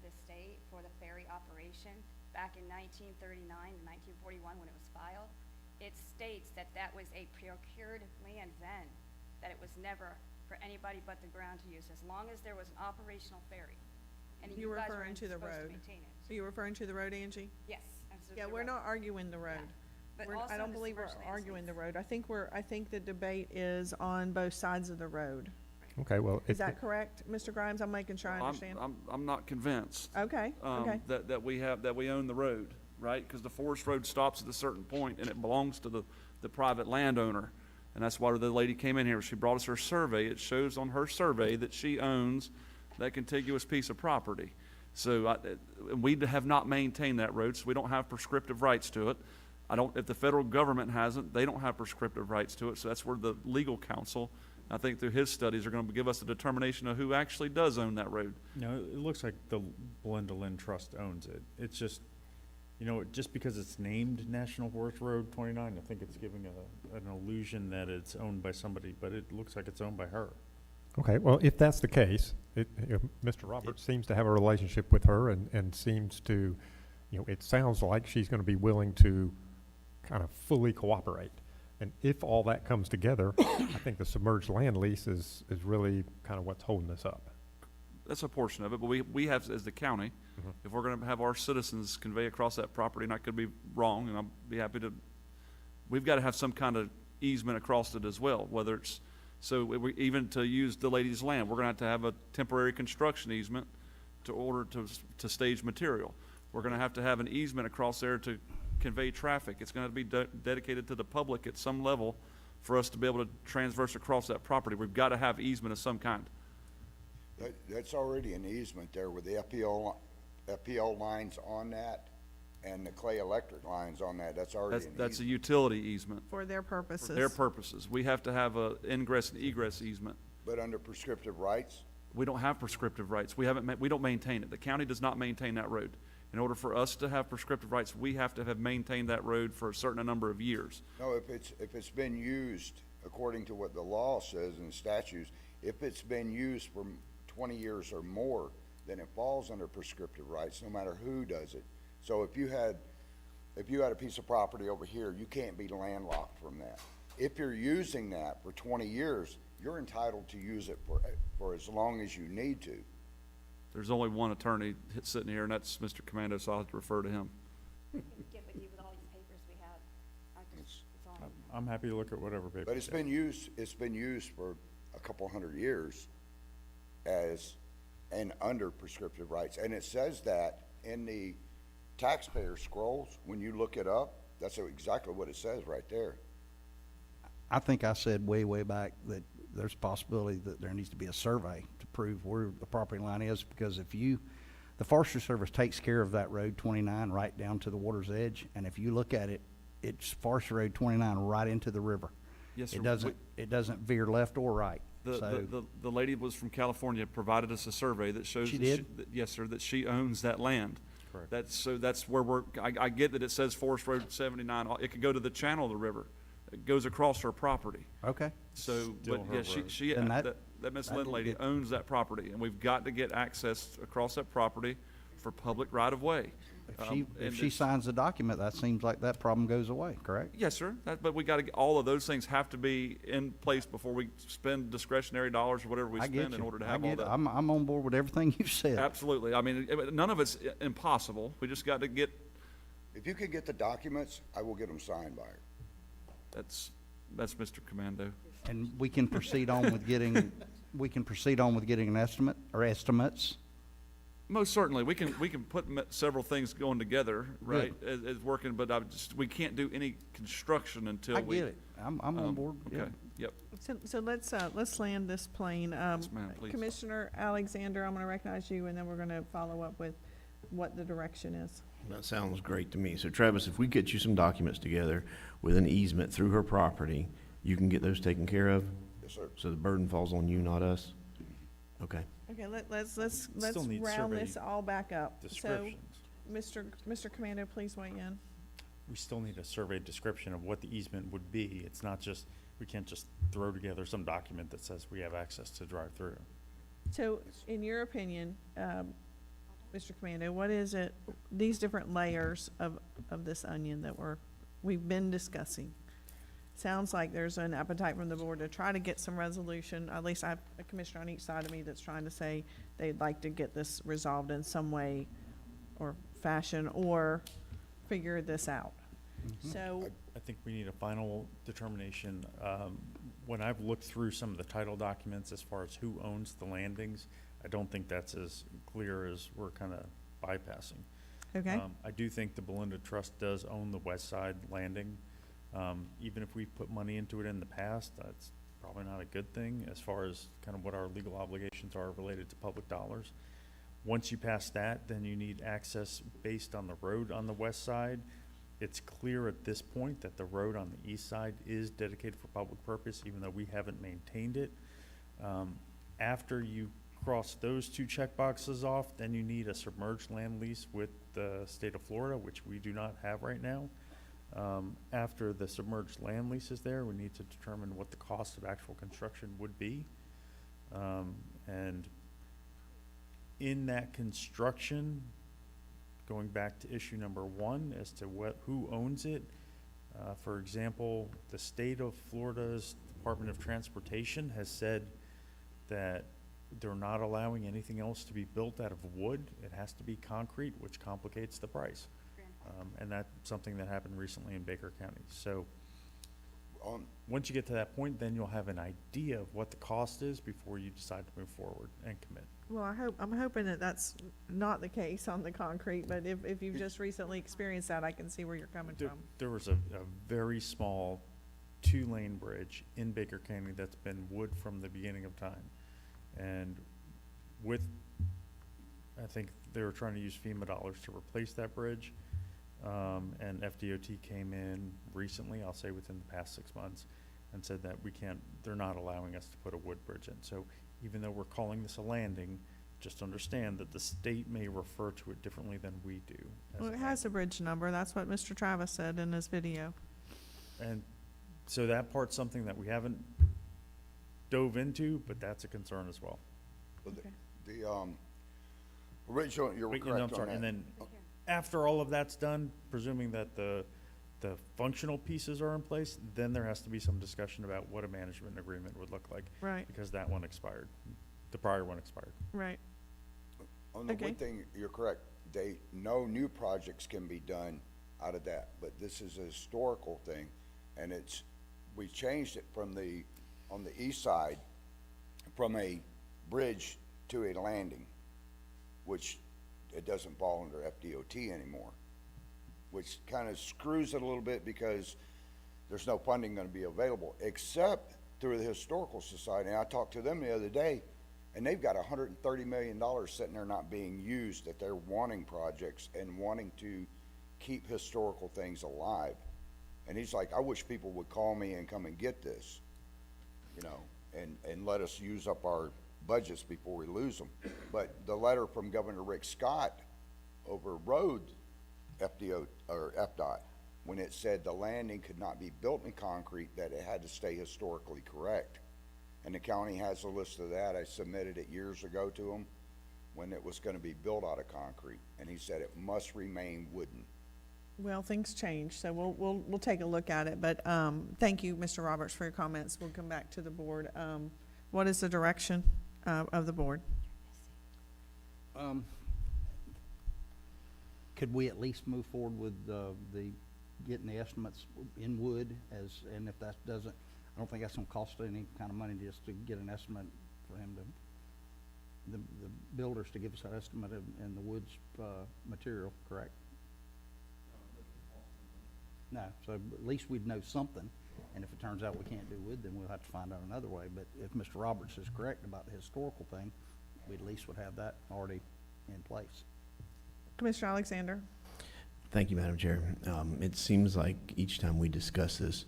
Speaker 14: the state for the ferry operation back in 1939 and 1941 when it was filed, it states that that was a procured land then, that it was never for anybody but the ground to use, as long as there was an operational ferry. And
Speaker 1: You
Speaker 14: guys
Speaker 1: referring
Speaker 14: weren't
Speaker 1: to the
Speaker 14: supposed
Speaker 1: road?
Speaker 14: maintain it.
Speaker 1: Are you referring to the road, Angie?
Speaker 14: Yes.
Speaker 1: Yeah, we're not arguing the road.
Speaker 14: But
Speaker 1: I
Speaker 14: also
Speaker 1: don't
Speaker 14: the
Speaker 1: believe we're
Speaker 14: submerged land
Speaker 1: arguing the
Speaker 14: lease.
Speaker 1: road. I think the debate is on both sides of the road.
Speaker 7: Okay, well.
Speaker 1: Is that correct, Mr. Grimes? I'm making sure I understand.
Speaker 18: I'm not convinced.
Speaker 1: Okay, okay.
Speaker 18: That we own the road, right? Because the forest road stops at a certain point and it belongs to the private landowner. And that's why the lady came in here. She brought us her survey. It shows on her survey that she owns that contiguous piece of property. So we have not maintained that road, so we don't have prescriptive rights to it. If the federal government hasn't, they don't have prescriptive rights to it. So that's where the legal counsel, I think through his studies, are going to give us a determination of who actually does own that road.
Speaker 6: No, it looks like the Belinda Lynn Trust owns it. It's just, just because it's named National Forest Road 29, I think it's giving an illusion that it's owned by somebody, but it looks like it's owned by her.
Speaker 7: Okay, well, if that's the case, Mr. Roberts seems to have a relationship with her and seems to, it sounds like she's going to be willing to kind of fully cooperate. And if all that comes together, I think the submerged land lease is really kind of what's holding us up.
Speaker 18: That's a portion of it, but we have, as the county, if we're going to have our citizens convey across that property, and I could be wrong, and I'll be happy to, we've got to have some kind of easement across it as well, whether it's, even to use the lady's land, we're going to have a temporary construction easement to stage material. We're going to have an easement across there to convey traffic. It's going to be dedicated to the public at some level for us to be able to transverse across that property. We've got to have easement of some kind.
Speaker 19: That's already an easement there with the FPL lines on that and the Clay Electric lines on that. That's already an
Speaker 18: That's a
Speaker 19: easement.
Speaker 18: utility easement.
Speaker 1: For their purposes.
Speaker 18: For their purposes. We have to have a ingress and egress easement.
Speaker 19: But under prescriptive rights?
Speaker 18: We don't have prescriptive rights. We don't maintain it. The county does not maintain that road. In order for us to have prescriptive rights, we have to have maintained that road for a certain number of years.
Speaker 19: No, if it's been used according to what the law says in the statutes, if it's been used for 20 years or more, then it falls under prescriptive rights, no matter who does it. So if you had a piece of property over here, you can't be landlocked from that. If you're using that for 20 years, you're entitled to use it for as long as you need to.
Speaker 18: There's only one attorney sitting here, and that's Mr. Commando, so I'll have to refer to him.
Speaker 14: We can get with you with all these papers we have. It's on.
Speaker 6: I'm happy to look at whatever paper.
Speaker 19: But it's been used for a couple hundred years and under prescriptive rights. And it says that in the taxpayer scrolls, when you look it up, that's exactly what it says right there.
Speaker 8: I think I said way back that there's a possibility that there needs to be a survey to prove where the property line is, because the Forestry Service takes care of that Road 29 right down to the water's edge, and if you look at it, it's Forestry Road 29 right into the river.
Speaker 18: Yes, sir.
Speaker 8: It doesn't veer left or right.
Speaker 18: The lady was from California, provided us a survey that shows.
Speaker 8: She did?
Speaker 18: Yes, sir, that she owns that land.
Speaker 6: Correct.
Speaker 18: That's where I get that it says Forest Road 79. It could go to the channel of the river. It goes across her property.
Speaker 8: Okay.
Speaker 18: So,
Speaker 6: Still
Speaker 18: but
Speaker 6: her
Speaker 18: yeah,
Speaker 6: road.
Speaker 18: she,
Speaker 8: Then
Speaker 18: that Miss
Speaker 8: that
Speaker 18: Lynn
Speaker 8: didn't
Speaker 18: lady
Speaker 8: get-
Speaker 18: owns that property, and we've got to get access across that property for public right-of-way.
Speaker 8: If she signs the document, that seems like that problem goes away, correct?
Speaker 18: Yes, sir, but we got to, all of those things have to be in place before we spend discretionary dollars or whatever we
Speaker 8: I get
Speaker 18: spend in
Speaker 8: you.
Speaker 18: order to
Speaker 8: I
Speaker 18: have all
Speaker 8: get it.
Speaker 18: that.
Speaker 8: I'm on board with everything you said.
Speaker 18: Absolutely. I mean, none of it's impossible. We just got to get
Speaker 19: If you can get the documents, I will get them signed by her.
Speaker 18: That's Mr. Commando.
Speaker 8: And we can proceed on with getting, an estimate or estimates.
Speaker 18: Most certainly, we can put several things going together, right, as working, but we can't do any construction until
Speaker 8: I
Speaker 18: we.
Speaker 8: get it. I'm on board. yeah.
Speaker 18: Okay, yep.
Speaker 1: So let's land this plane.
Speaker 18: Ma'am, please.
Speaker 1: Commissioner Alexander, I'm gonna recognize you, and then we're gonna follow up with what the direction is.
Speaker 4: That sounds great to me. So Travis, if we get you some documents together with an easement through her property, you can get those taken care of?
Speaker 19: Yes, sir.
Speaker 4: So the burden falls on you, not us? Okay.
Speaker 1: Okay, let's
Speaker 6: Still need
Speaker 1: round
Speaker 6: survey
Speaker 1: this all back up. So,
Speaker 6: descriptions.
Speaker 1: Mr. Commando, please weigh in.
Speaker 6: We still need a survey description of what the easement would be. It's not just, we can't just throw together some document that says we have access to drive through.
Speaker 1: So, in your opinion, Mr. Commando, what is it, these different layers of this onion that we've been discussing? Sounds like there's an appetite from the board to try to get some resolution. At least I have a commissioner on each side of me that's trying to say they'd like to get this resolved in some way or fashion, or figure this out. So,
Speaker 6: I think we need a final determination. When I've looked through some of the title documents as far as who owns the landings, I don't think that's as clear as we're kind of bypassing.
Speaker 1: okay,
Speaker 6: I do think the Belinda Trust does own the west side landing. Even if we've put money into it in the past, that's probably not a good thing as far as kind of what our legal obligations are related to public dollars. Once you pass that, then you need access based on the road on the west side. It's clear at this point that the road on the east side is dedicated for public purpose, even though we haven't maintained it. After you cross those two checkboxes off, then you need a submerged land lease with the state of Florida, which we do not have right now. After the submerged land lease is there, we need to determine what the cost of actual construction would be. And in that construction, going back to issue number one as to who owns it, for example, the state of Florida's Department of Transportation has said that they're not allowing anything else to be built out of wood. It has to be concrete, which complicates the price. And that's something that happened recently in Baker County. So once you get to that point, then you'll have an idea of what the cost is before you decide to move forward and commit.
Speaker 1: well, I'm hoping that that's not the case on the concrete, but if you've just recently experienced that, I can see where you're coming from.
Speaker 6: There was a very small 2-lane bridge in Baker County that's been wood from the beginning of time. And I think they were trying to use FEMA dollars to replace that bridge. And FDOT came in recently, I'll say within the past 6 months, and said that they're not allowing us to put a wood bridge in. So even though we're calling this a landing, just understand that the state may refer to it differently than we do.
Speaker 1: Well, it has a bridge number. That's what Mr. Travis said in his video.
Speaker 6: And so that part's something that we haven't dove into, but that's a concern as well.
Speaker 19: The original, you're
Speaker 6: Wait,
Speaker 19: correct
Speaker 6: I'm sorry,
Speaker 19: on
Speaker 6: and
Speaker 19: that.
Speaker 6: then after all of that's done, presuming that the functional pieces are in place, then there has to be some discussion about what a management agreement would look like.
Speaker 1: Right.
Speaker 6: Because that one expired. The prior one expired.
Speaker 1: Right.
Speaker 19: On the
Speaker 1: Okay.
Speaker 19: one thing, you're correct. No new projects can be done out of that, but this is a historical thing, and we changed it on the east side, from a bridge to a landing, which it doesn't fall under FDOT anymore, which kind of screws it a little bit because there's no funding gonna be available, except through the Historical Society. And I talked to them the other day, and they've got $130 million sitting there not being used, that they're wanting projects and wanting to keep historical things alive. And he's like, I wish people would call me and come and get this, and let us use up our budgets before we lose them. But the letter from Governor Rick Scott overrode FDOT when it said the landing could not be built in concrete, that it had to stay historically correct. And the county has a list of that. I submitted it years ago to him when it was gonna be built out of concrete, and he said it must remain wooden.
Speaker 1: Well, things change, so we'll take a look at it, but, thank you, Mr. Roberts, for your comments. We'll come back to the board. What is the direction, of the board?
Speaker 8: could we at least move forward with getting the estimates in wood and if that doesn't, I don't think that's gonna cost any kind of money just to get an estimate for him to, the builders to give us that estimate in the woods, material, correct? No, so at least we'd know something, and if it turns out we can't do wood, then we'll have to find out another way, but if Mr. Roberts is correct about the historical thing, we at least would have that already in place.
Speaker 1: Commissioner Alexander?
Speaker 4: Thank you, Madam Chair. It seems like each time we discuss this,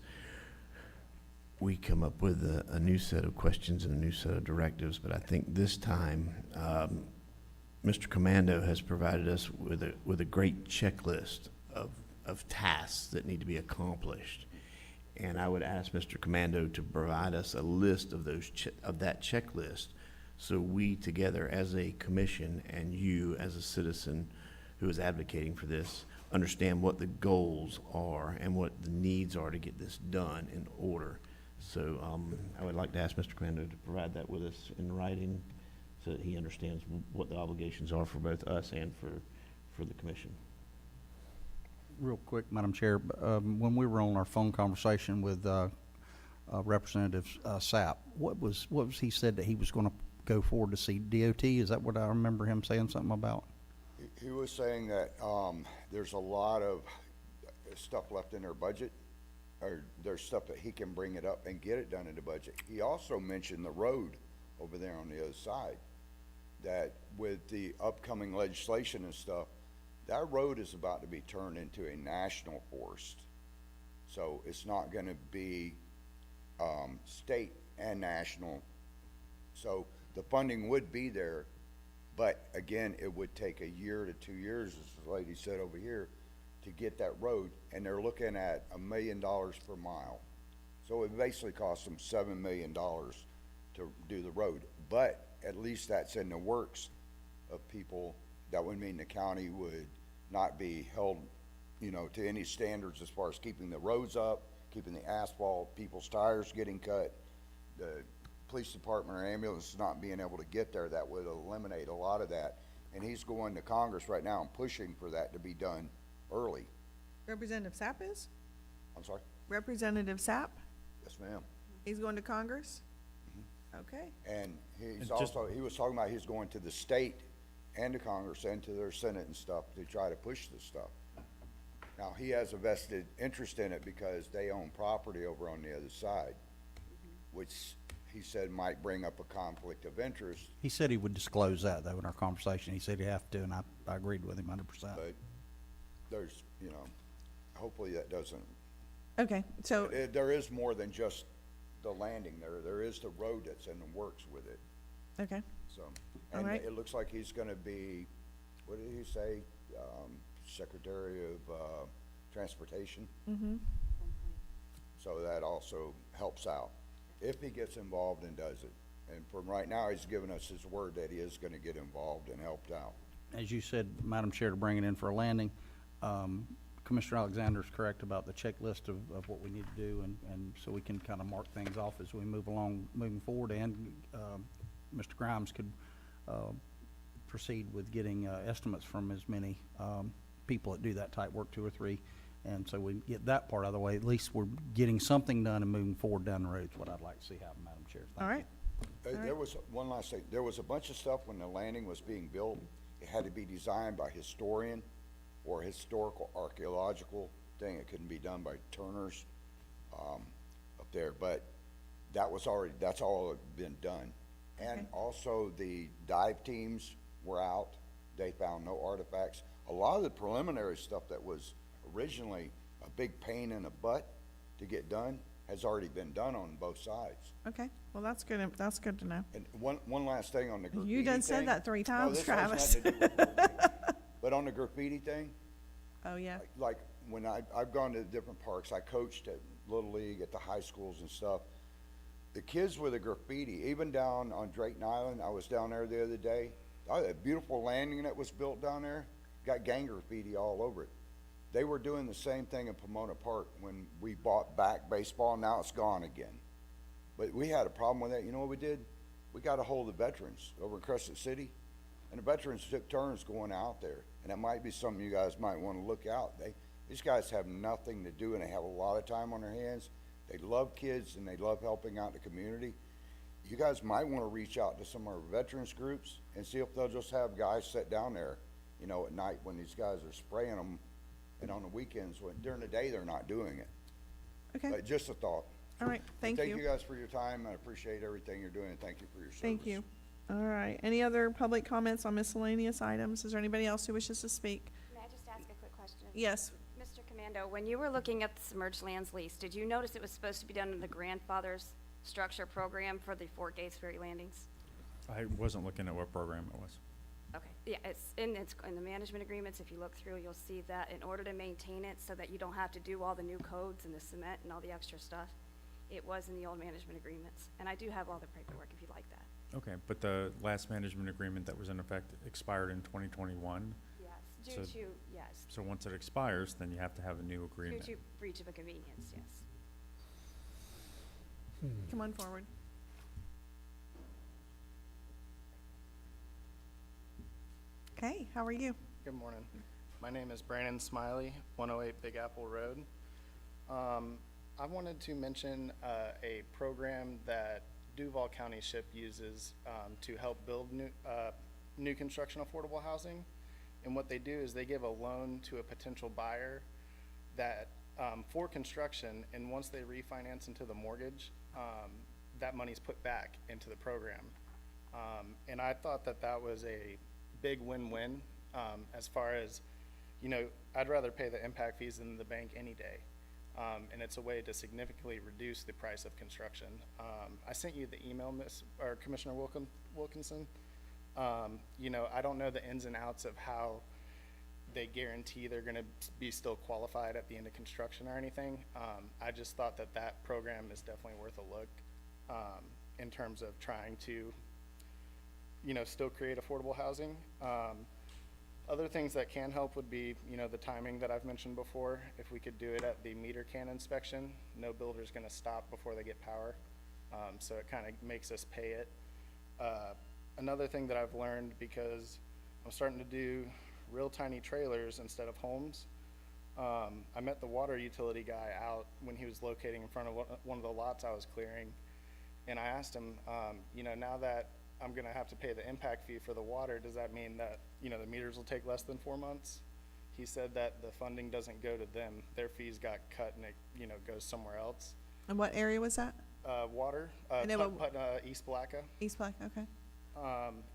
Speaker 4: we come up with a new set of questions and a new set of directives, but I think this time, Mr. Commando has provided us with a great checklist of tasks that need to be accomplished. And I would ask Mr. Commando to provide us a list of that checklist, so we together as a commission and you as a citizen who is advocating for this understand what the goals are and what the needs are to get this done in order. So I would like to ask Mr. Commando to provide that with us in writing so that he understands what the obligations are for both us and for the commission.
Speaker 8: Real quick, Madam Chair, when we were on our phone conversation with Representative Sapp, what was he said that he was going to go forward to see DOT? Is that what I remember him saying something about?
Speaker 19: He was saying that there's a lot of stuff left in their budget, or there's stuff that he can bring it up and get it done in the budget. He also mentioned the road over there on the other side, that with the upcoming legislation and stuff, that road is about to be turned into a national forest. So it's not gonna be state and national. So the funding would be there, but again, it would take a year to 2 years, as the lady said over here, to get that road, and they're looking at $1 million per mile. So it basically costs them $7 million to do the road, but at least that's in the works of people. That would mean the county would not be held, to any standards as far as keeping the roads up, keeping the asphalt, people's tires getting cut, the police department or ambulance not being able to get there. That would eliminate a lot of that. And he's going to Congress right now and pushing for that to be done early.
Speaker 1: Representative Sapp is?
Speaker 19: I'm sorry?
Speaker 1: Representative Sapp?
Speaker 19: Yes, ma'am.
Speaker 1: He's going to Congress? Okay.
Speaker 19: And he was talking about he's going to the state and to Congress and to their Senate and stuff to try to push this stuff. Now, he has a vested interest in it because they own property over on the other side, which he said might bring up a conflict of interest.
Speaker 8: He said he would disclose that, though, in our conversation. He said he'd have to, and I agreed with him 100%.
Speaker 19: But there's, hopefully that doesn't.
Speaker 1: Okay, so.
Speaker 19: There is more than just the landing there. There is the road that's in the works with it.
Speaker 1: Okay.
Speaker 19: So,
Speaker 1: All
Speaker 19: and
Speaker 1: right.
Speaker 19: it looks like he's gonna be, what did he say? Secretary of Transportation.
Speaker 1: Mm-hmm.
Speaker 19: So that also helps out, if he gets involved and does it. And from right now, he's given us his word that he is gonna get involved and helped out.
Speaker 8: As you said, Madam Chair, to bring it in for a landing, Commissioner Alexander is correct about the checklist of what we need to do, and so we can kind of mark things off as we move along, moving forward, and Mr. Grimes could proceed with getting estimates from as many people that do that type work, 2 or 3, and so we get that part out of the way. At least we're getting something done and moving forward down the road is what I'd like to see happen, Madam Chair. Thank
Speaker 1: All
Speaker 8: you.
Speaker 1: right.
Speaker 19: There was one last thing. There was a bunch of stuff when the landing was being built. It had to be designed by a historian or historical archaeological thing. It couldn't be done by Turners up there, but that's all been done. And also the dive teams were out. They found no artifacts. A lot of the preliminary stuff that was originally a big pain in the butt to get done has already been done on both sides.
Speaker 1: Okay, well, that's good to know.
Speaker 19: And one last thing on the graffiti
Speaker 1: You done
Speaker 19: thing.
Speaker 1: said that 3 times,
Speaker 19: this has
Speaker 1: Travis.
Speaker 19: nothing to do with graffiti. But on the graffiti thing,
Speaker 1: Oh, yeah.
Speaker 19: like when I've gone to different parks, I coached at Little League, at the high schools and stuff. The kids with the graffiti, even down on Drayton Island, I was down there the other day. That beautiful landing that was built down there, got gang graffiti all over it. They were doing the same thing in Pomona Park when we bought back baseball. Now it's gone again. But we had a problem with that. You know what we did? We got a hold of the veterans over in Crescent City, And the veterans took turns going out there, and it might be something you guys might want to look out. These guys have nothing to do, and they have a lot of time on their hands. They love kids, and they love helping out the community. You guys might want to reach out to some of our veterans groups and see if they'll just have guys sit down there, you know, at night when these guys are spraying them, and on the weekends, when during the day they're not doing it.
Speaker 1: Okay,
Speaker 19: But just a thought.
Speaker 1: all right, thank
Speaker 19: Thank
Speaker 1: you.
Speaker 19: you guys for your time. I appreciate everything you're doing, and thank you for your service.
Speaker 1: Thank you. All right, any other public comments on miscellaneous items? Is there anybody else who wishes to speak?
Speaker 14: May I just ask a quick question?
Speaker 1: Yes.
Speaker 14: Mr. Commando, when you were looking at the submerged lands lease, did you notice it was supposed to be done in the grandfather's structure program for the Fort Gates Ferry landings?
Speaker 6: I wasn't looking at what program it was.
Speaker 14: Okay, yeah, it's in the management agreements. If you look through, you'll see that in order to maintain it so that you don't have to do all the new codes and the cement and all the extra stuff, it was in the old management agreements. And I do have all the paperwork if you'd like that.
Speaker 6: Okay, but the last management agreement that was in effect expired in 2021.
Speaker 14: Yes,
Speaker 6: So-
Speaker 14: yes,
Speaker 6: So once it expires, then you have to have a new
Speaker 14: due
Speaker 6: agreement.
Speaker 14: to breach of a convenience, yes.
Speaker 1: Come on forward. Okay, how are you?
Speaker 20: Good morning. My name is Brandon Smiley, 108 Big Apple Road. I wanted to mention a program that Duval County SHIP uses to help build new construction affordable housing. And what they do is they give a loan to a potential buyer that for construction, and once they refinance into the mortgage, that money's put back into the program. And I thought that that was a big win-win as far as, you know, I'd rather pay the impact fees than the bank any day. And it's a way to significantly reduce the price of construction. I sent you the email, Commissioner Wilkinson. You know, I don't know the ins and outs of how they guarantee they're gonna be still qualified at the end of construction or anything. I just thought that that program is definitely worth a look in terms of trying to, you know, still create affordable housing. Other things that can help would be, you know, the timing that I've mentioned before. If we could do it at the meter can inspection, no builder's gonna stop before they get power. So it kind of makes us pay it. Another thing that I've learned, because I'm starting to do real tiny trailers instead of homes, I met the water utility guy out when he was locating in front of one of the lots I was clearing. And I asked him, you know, now that I'm gonna have to pay the impact fee for the water, does that mean that, you know, the meters will take less than 4 months? He said that the funding doesn't go to them. Their fees got cut and it, you know, goes somewhere else.
Speaker 1: And what area was that?
Speaker 20: Water,
Speaker 1: And it will-
Speaker 20: East Palatka.
Speaker 1: East Black, okay.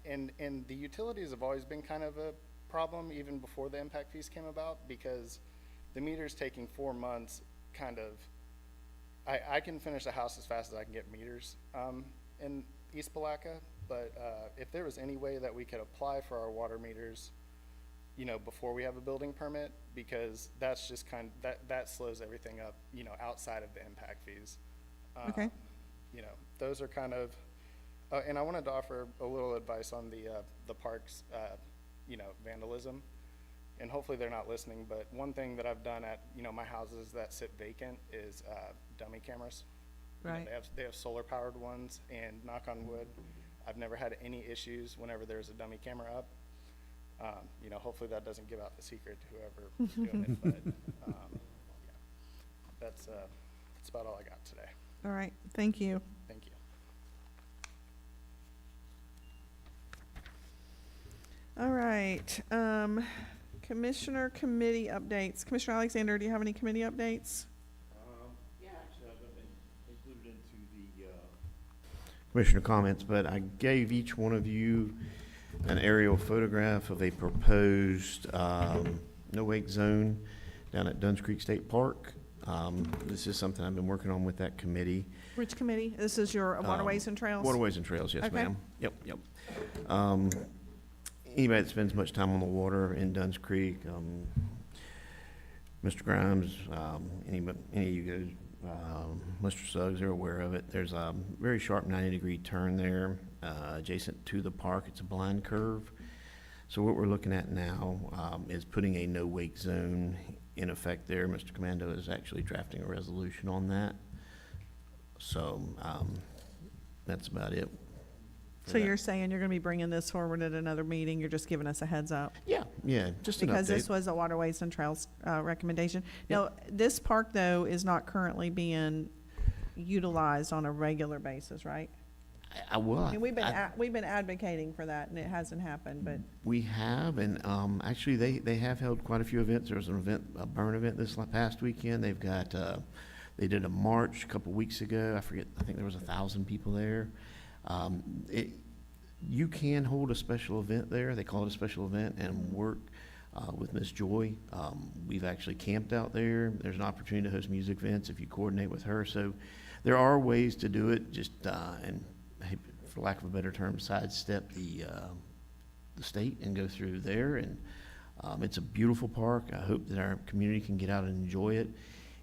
Speaker 20: And the utilities have always been kind of a problem even before the impact fees came about, because the meters taking 4 months kind of, I can finish a house as fast as I can get meters in East Palatka, but if there was any way that we could apply for our water meters, you know, before we have a building permit, because that's just that slows everything up, you know, outside of the impact fees.
Speaker 1: Okay.
Speaker 20: You know, those are kind of, and I wanted to offer a little advice on the parks, you know, vandalism. And hopefully they're not listening, but one thing that I've done at, you know, my houses that sit vacant is dummy cameras. You know,
Speaker 1: Right.
Speaker 20: they have solar powered ones, and knock on wood, I've never had any issues whenever there's a dummy camera up. You know, hopefully that doesn't give out the secret to whoever's doing it, but, yeah, that's about all I got today.
Speaker 1: All right, thank you.
Speaker 20: Thank you.
Speaker 1: All right, Commissioner committee updates. Commissioner Alexander, do you have any committee updates?
Speaker 4: Yeah, actually, I've been included into the commissioner comments, but I gave each one of you an aerial photograph of a proposed no-wake zone down at Duns Creek State Park. This is something I've been working on with that committee.
Speaker 1: Which committee? This is your Waterways and Trails?
Speaker 4: Waterways and Trails, yes,
Speaker 1: Okay.
Speaker 4: ma'am. Yep. Anybody that spends much time on the water in Duns Creek, Mr. Grimes, any of you guys, Mr. Suggs, are aware of it. There's a very sharp 90-degree turn there adjacent to the park. It's a blind curve. So what we're looking at now is putting a no-wake zone in effect there. Mr. Commando is actually drafting a resolution on that. So that's about it
Speaker 1: So you're saying you're gonna be bringing this forward at another meeting, you're just giving us a heads up?
Speaker 4: Yeah, just an update.
Speaker 1: Because this was a Waterways and Trails, recommendation. Now, this park, though, is not currently being utilized on a regular basis, right? And we've been advocating for that, and it hasn't happened, but.
Speaker 4: We have, and actually, they have held quite a few events. There was an event, a burn event this past weekend. They've got, they did a march a couple weeks ago. I think there was 1,000 people there. You can hold a special event there. They call it a special event and work with Miss Joy. We've actually camped out there. There's an opportunity to host music events if you coordinate with her. So there are ways to do it, just, and for lack of a better term, sidestep the state and go through there. And it's a beautiful park. I hope that our community can get out and enjoy it.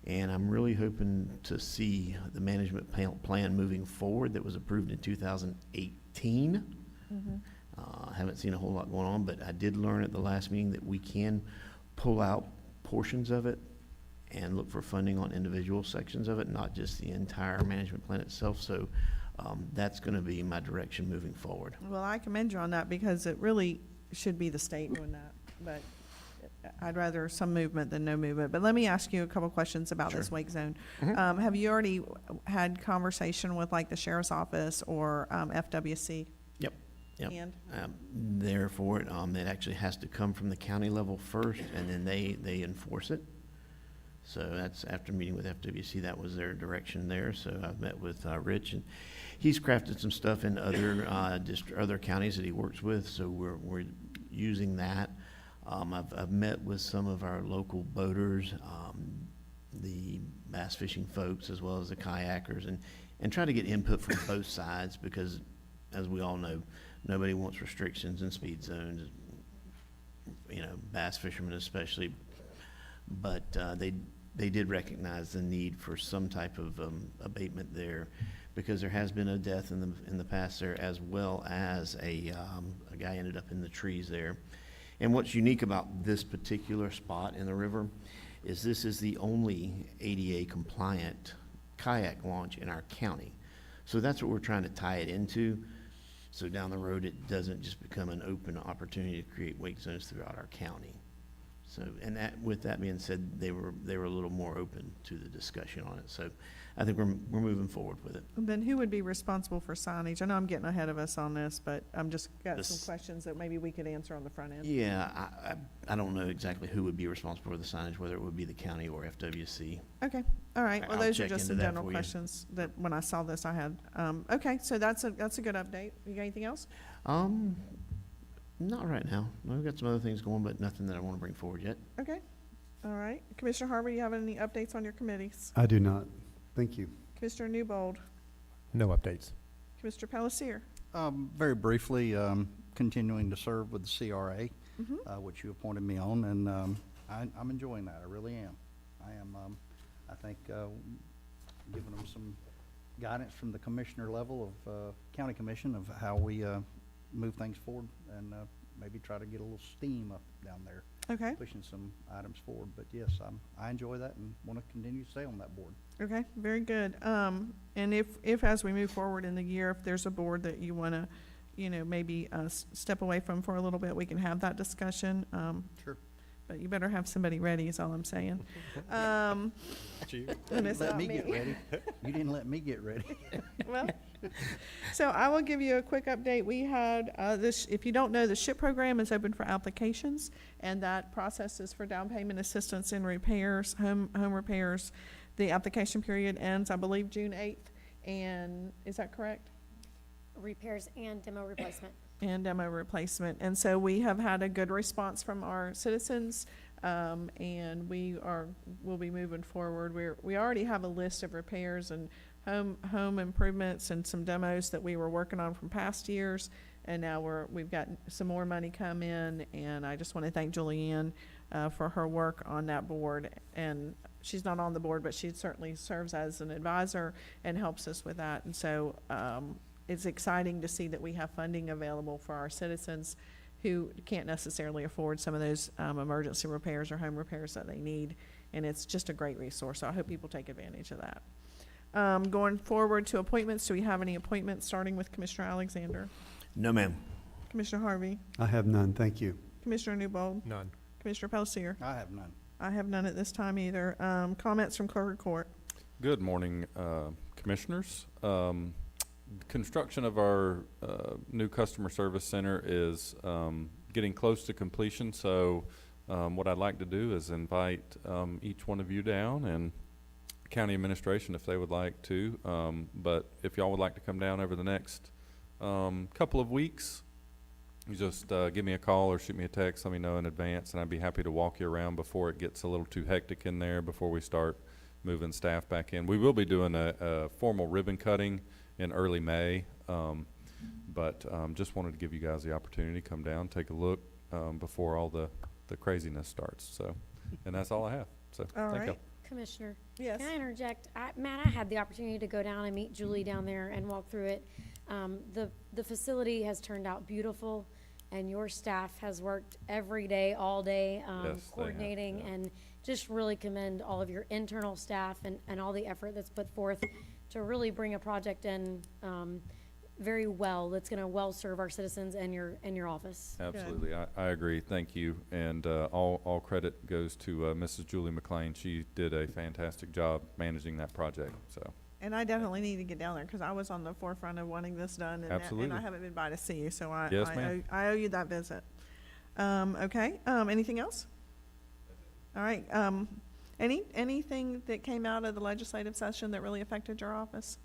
Speaker 4: And I'm really hoping to see the management plan moving forward that was approved in 2018. I haven't seen a whole lot going on, but I did learn at the last meeting that we can pull out portions of it and look for funding on individual sections of it, not just the entire management plan itself. So that's going to be my direction moving forward.
Speaker 1: Well, I commend you on that, because it really should be the state doing that, but I'd rather some movement than no movement. But let me ask you a couple questions about this wake zone. Have you already had conversation with like the sheriff's office or FWC?
Speaker 4: Yep.
Speaker 1: And?
Speaker 4: Therefore, it actually has to come from the county level first, and then they enforce it. So that's after meeting with FWC, that was their direction there. So I've met with Rich, and he's crafted some stuff in other other counties that he works with. So we're using that. I've met with some of our local boaters, the bass fishing folks, as well as the kayakers, and try to get input from both sides, because, as we all know, nobody wants restrictions and speed zones, bass fishermen especially. But they did recognize the need for some type of abatement there, because there has been a death in the past there, as well as a guy ended up in the trees there. And what's unique about this particular spot in the river is this is the only ADA compliant kayak launch in our county. So that's what we're trying to tie it into. So down the road, it doesn't just become an open opportunity to create wake zones throughout our county. So, and with that being said, they were a little more open to the discussion on it. So I think we're moving forward with it.
Speaker 1: Then who would be responsible for signage? I know I'm getting ahead of us on this, but I'm just got some
Speaker 4: This-
Speaker 1: questions that maybe we could answer on the front end.
Speaker 4: Yeah, I don't know exactly who would be responsible for the signage, whether it would be the county or FWC.
Speaker 1: Okay, all right. Well,
Speaker 4: I'll
Speaker 1: those are
Speaker 4: check
Speaker 1: just
Speaker 4: into
Speaker 1: some
Speaker 4: that
Speaker 1: general
Speaker 4: for you.
Speaker 1: questions that when I saw this, I had. Okay, so that's a good update. You got anything else?
Speaker 4: Not right now. We've got some other things going, but nothing that I want to bring forward yet.
Speaker 1: Okay, all right. Commissioner Harvey, you have any updates on your committees?
Speaker 3: I do not. Thank you.
Speaker 1: Commissioner Newbold,
Speaker 7: No updates.
Speaker 1: Commissioner Palacier.
Speaker 8: Very briefly, continuing to serve with the CRA, which you appointed me on, and I'm enjoying that. I really am. I think giving them some guidance from the commissioner level of county commission of how we move things forward, and maybe try to get a little steam up down there,
Speaker 1: Okay,
Speaker 8: pushing some items forward. But yes, I enjoy that and want to continue to stay on that board.
Speaker 1: okay, very good. And if as we move forward in the year, if there's a board that you want to, maybe step away from for a little bit, we can have that discussion.
Speaker 8: Sure.
Speaker 1: But you better have somebody ready, is all I'm saying. And it's
Speaker 8: Let
Speaker 1: not
Speaker 8: me
Speaker 1: me.
Speaker 8: get ready. You didn't let me get ready.
Speaker 1: Well, so I will give you a quick update. We had this, if you don't know, the SHIP program is open for applications, and that process is for down payment assistance in repairs, home repairs. The application period ends, I believe, June 8th, and is that correct?
Speaker 5: Repairs and demo replacement.
Speaker 1: And demo replacement. And so we have had a good response from our citizens, and we'll be moving forward. We already have a list of repairs and home improvements and some demos that we were working on from past years, and now we've got some more money come in, and I just want to thank Julianne for her work on that board. And she's not on the board, but she certainly serves as an advisor and helps us with that. And so it's exciting to see that we have funding available for our citizens who can't necessarily afford some of those emergency repairs or home repairs that they need. And it's just a great resource. So I hope people take advantage of that. Going forward to appointments, do we have any appointments, starting with Commissioner Alexander?
Speaker 4: No, ma'am.
Speaker 1: Commissioner Harvey,
Speaker 3: I have none, thank you.
Speaker 1: Commissioner Newbold,
Speaker 7: None.
Speaker 1: Commissioner Pelletier.
Speaker 8: I have none.
Speaker 1: I have none at this time either. Comments from clerk of court.
Speaker 18: Good morning, Commissioners. Construction of our new customer service center is getting close to completion, so what I'd like to do is invite each one of you down, and county administration if they would like to, but if y'all would like to come down over the next couple of weeks, you just give me a call or shoot me a text, let me know in advance, and I'd be happy to walk you around before it gets a little too hectic in there, before we start moving staff back in. We will be doing a formal ribbon cutting in early May, but just wanted to give you guys the opportunity to come down, take a look before all the craziness starts. So, and that's all I have. So,
Speaker 1: All
Speaker 18: thank
Speaker 1: right.
Speaker 18: you.
Speaker 5: Commissioner,
Speaker 1: Yes.
Speaker 5: can I interject? Matt, I had the opportunity to go down and meet Julie down there and walk through it. The facility has turned out beautiful, and your staff has worked every day, all day,
Speaker 18: Yes, they have,
Speaker 5: coordinating,
Speaker 18: yeah.
Speaker 5: and just really commend all of your internal staff and all the effort that's put forth to really bring a project in very well, that's gonna well serve our citizens and your office.
Speaker 18: Absolutely, I agree. Thank you, and all credit goes to Mrs. Julie McLean. She did a fantastic job managing that project. So,
Speaker 1: And I definitely need to get down there because I was on the forefront of wanting this done. And
Speaker 18: Absolutely.
Speaker 1: And I haven't been by to see you, so
Speaker 18: Yes, ma'am.
Speaker 1: I owe you that visit. Okay, anything else? All right, anything that came out of the legislative session that really affected your office?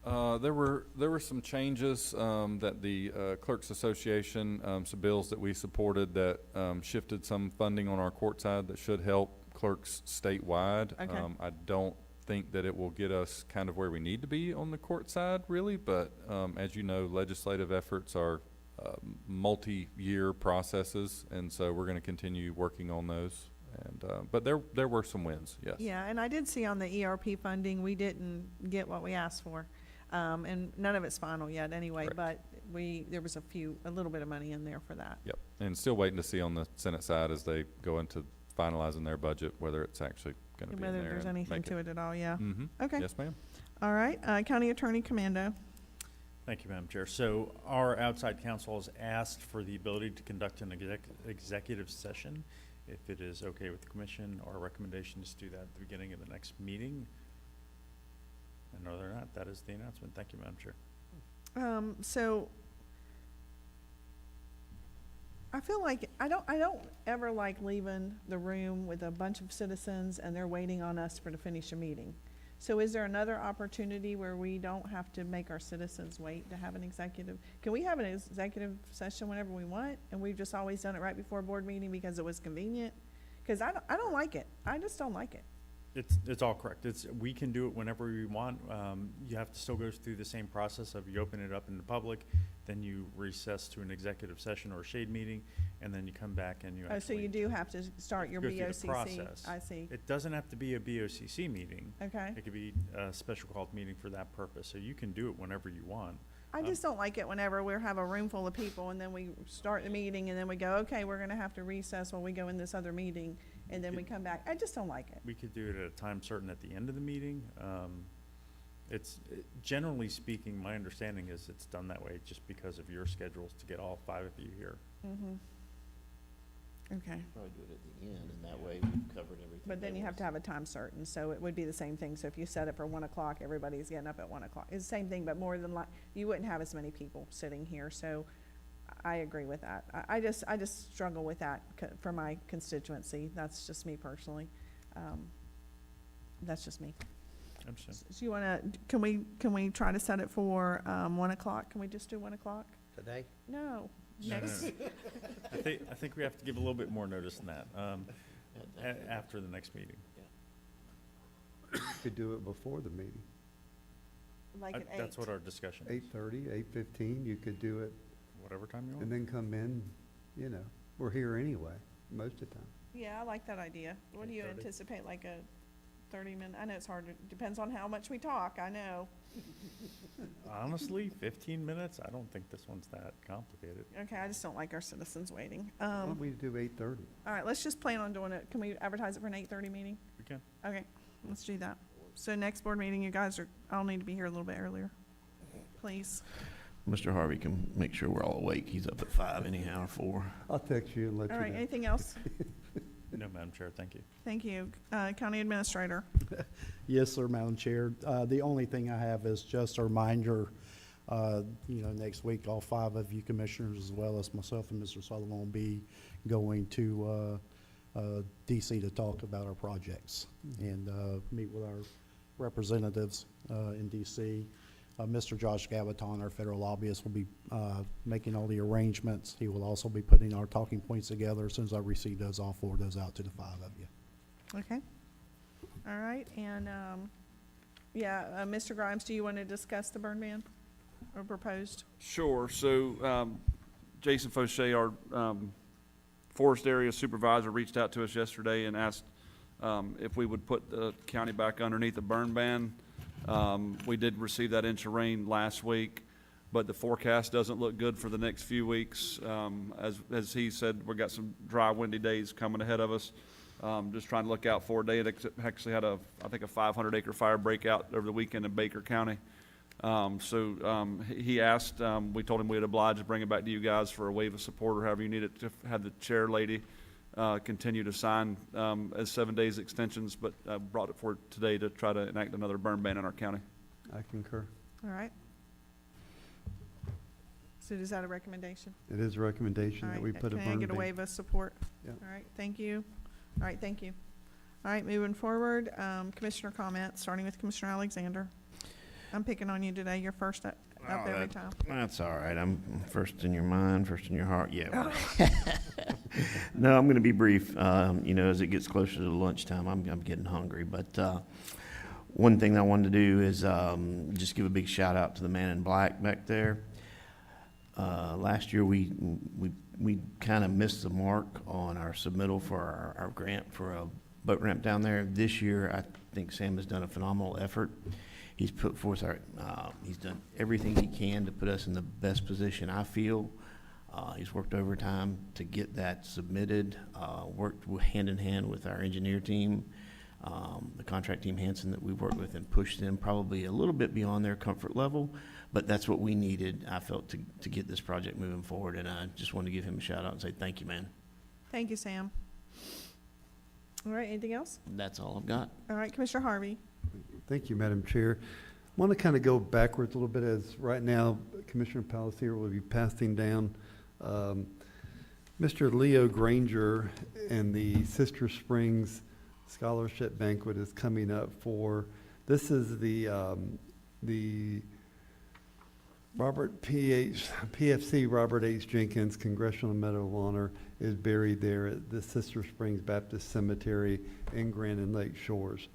Speaker 18: there were some changes that the Clerks Association, some bills that we supported that shifted some funding on our court side that should help clerks statewide.
Speaker 1: Okay.
Speaker 18: I don't think that it will get us kind of where we need to be on the court side, really, but as you know, legislative efforts are multi-year processes, and so we're going to continue working on those. And but there were some wins, yes.
Speaker 1: Yeah, and I did see on the ERP funding, we didn't get what we asked for. And none of it's final yet anyway,
Speaker 18: Correct.
Speaker 1: but there was a little bit of money in there for that.
Speaker 18: Yep, and still waiting to see on the Senate side as they go into finalizing their budget, whether it's actually going to be in there.
Speaker 1: Whether there's
Speaker 18: and
Speaker 1: anything
Speaker 18: make
Speaker 1: to it at all, yeah.
Speaker 18: Mhm.
Speaker 1: Okay.
Speaker 18: Yes, ma'am.
Speaker 1: All right, County Attorney Commando.
Speaker 6: Thank you, Madam Chair. So our outside counsel has asked for the ability to conduct an executive session. If it is okay with the commission, our recommendation is to do that at the beginning of the next meeting. And other than that, that is the announcement. Thank you, Madam Chair.
Speaker 1: So I feel like I don't ever like leaving the room with a bunch of citizens and they're waiting on us to finish a meeting. So is there another opportunity where we don't have to make our citizens wait to have an executive? Can we have an executive session whenever we want, and we've just always done it right before a board meeting because it was convenient? Because I don't like it. I just don't like it.
Speaker 6: It's all correct. We can do it whenever we want. You have to still go through the same process of you open it up in the public, then you recess to an executive session or a shade meeting, and then you come back and you
Speaker 1: Oh, so
Speaker 6: actually
Speaker 1: you do have to start your
Speaker 6: go through the
Speaker 1: BOCC.
Speaker 6: process.
Speaker 1: I see.
Speaker 6: It doesn't have to be a BOCC meeting.
Speaker 1: Okay.
Speaker 6: It could be a special called meeting for that purpose. So you can do it whenever you want.
Speaker 1: I just don't like it whenever we have a room full of people and then we start the meeting and then we go, okay, we're gonna have to recess while we go in this other meeting, and then we come back. I just don't like it.
Speaker 6: We could do it at a time certain at the end of the meeting. Generally speaking, my understanding is it's done that way just because of your schedules to get all 5 of you here.
Speaker 1: Mm-hmm. Okay.
Speaker 4: Probably do it at the end, and that way we've covered everything.
Speaker 1: But then you have to have a time certain, so it would be the same thing. So if you set it for 1 o'clock, everybody's getting up at 1 o'clock. It's the same thing, but more than you wouldn't have as many people sitting here, so I agree with that. I just struggle with that for my constituency. That's just me personally. That's just me.
Speaker 6: Understand.
Speaker 1: So you wanna, can we try to set it for 1 o'clock? Can we just do 1 o'clock?
Speaker 2: Today?
Speaker 1: No.
Speaker 6: No,
Speaker 1: Next.
Speaker 6: I think we have to give a little bit more notice than that, after the next meeting.
Speaker 3: Could do it before the meeting.
Speaker 1: Like at 8.
Speaker 6: That's what our discussion is.
Speaker 3: 8:30, 8:15, you could do it,
Speaker 6: Whatever time you want.
Speaker 3: and then come in, we're here anyway, most of the time.
Speaker 1: Yeah, I like that idea. What do you
Speaker 6: 8:30.
Speaker 1: anticipate, like a 30-minute? I know it's hard, depends on how much we talk, I know.
Speaker 6: Honestly, 15 minutes, I don't think this one's that complicated.
Speaker 1: Okay, I just don't like our citizens waiting.
Speaker 3: Why don't we do 8:30?
Speaker 1: All right, let's just plan on doing it. Can we advertise it for an 8:30 meeting?
Speaker 6: We can.
Speaker 1: Okay, let's do that. So next board meeting, you guys I'll need to be here a little bit earlier, please.
Speaker 4: Mr. Harvey can make sure we're all awake. He's up at 5 anyhow, or 4.
Speaker 3: I'll text you and let
Speaker 1: All
Speaker 3: you
Speaker 1: right,
Speaker 3: know.
Speaker 1: anything else?
Speaker 6: No, Madam Chair, thank you.
Speaker 1: Thank you. County Administrator.
Speaker 17: Yes, sir, Madam Chair. The only thing I have is just a reminder, next week, all 5 of you commissioners, as well as myself and Mr. Sullivan, will be going to DC to talk about our projects and meet with our representatives in DC. Mr. Josh Gaviton, our federal lobbyist, will be making all the arrangements. He will also be putting our talking points together. As soon as I receive those, I'll forward those out to the 5 of you.
Speaker 1: Okay. All right, and, Mr. Grimes, do you want to discuss the burn ban or proposed?
Speaker 18: Sure. So Jason Fauché, our forest area supervisor, reached out to us yesterday and asked if we would put the county back underneath the burn ban. We did receive that inch of rain last week, but the forecast doesn't look good for the next few weeks. As he said, we've got some dry, windy days coming ahead of us. Just trying to look out for a day. It actually had I think a 500-acre fire breakout over the weekend in Baker County. He asked, we told him we'd oblige to bring it back to you guys for a wave of support or however you need it, to have the chair lady continue to sign as 7 days extensions, but brought it forward today to try to enact another burn ban in our county.
Speaker 3: I concur.
Speaker 1: All right. So is that a recommendation?
Speaker 3: It is a recommendation
Speaker 1: All
Speaker 3: that
Speaker 1: right,
Speaker 3: we put a burn ban.
Speaker 1: Can I get a wave of support?
Speaker 3: Yeah.
Speaker 1: All right, thank you. All right, thank you. All right, moving forward, Commissioner comments, starting with Commissioner Alexander. I'm picking on you today. You're first up every time.
Speaker 4: That's all right. I'm first in your mind, first in your heart. Yeah. No, I'm going to be brief. As it gets closer to lunchtime, I'm getting hungry. But one thing I wanted to do is just give a big shout out to the man in black back there. Last year we kind of missed the mark on our submittal for our grant for a boat ramp down there. This year, I think Sam has done a phenomenal effort. He's put forth he's done everything he can to put us in the best position, I feel. He's worked overtime to get that submitted, worked hand in hand with our engineer team, the contract team Hanson that we've worked with, and pushed them probably a little bit beyond their comfort level, but that's what we needed, I felt, to get this project moving forward, and I just wanted to give him a shout out and say thank you, man.
Speaker 1: Thank you, Sam. All right, anything else?
Speaker 4: That's all I've got.
Speaker 1: All right, Commissioner Harvey.
Speaker 3: Thank you, Madam Chair. I want to kind of go backwards a little bit, as right now Commissioner Palatka will be passing down Mr. Leo Granger, and the Sister Springs Scholarship Banquet is coming up for, this is the PFC Robert H. Jenkins Congressional Medal of Honor is buried there at the Sister Springs Baptist Cemetery in Grand and Lake Shores.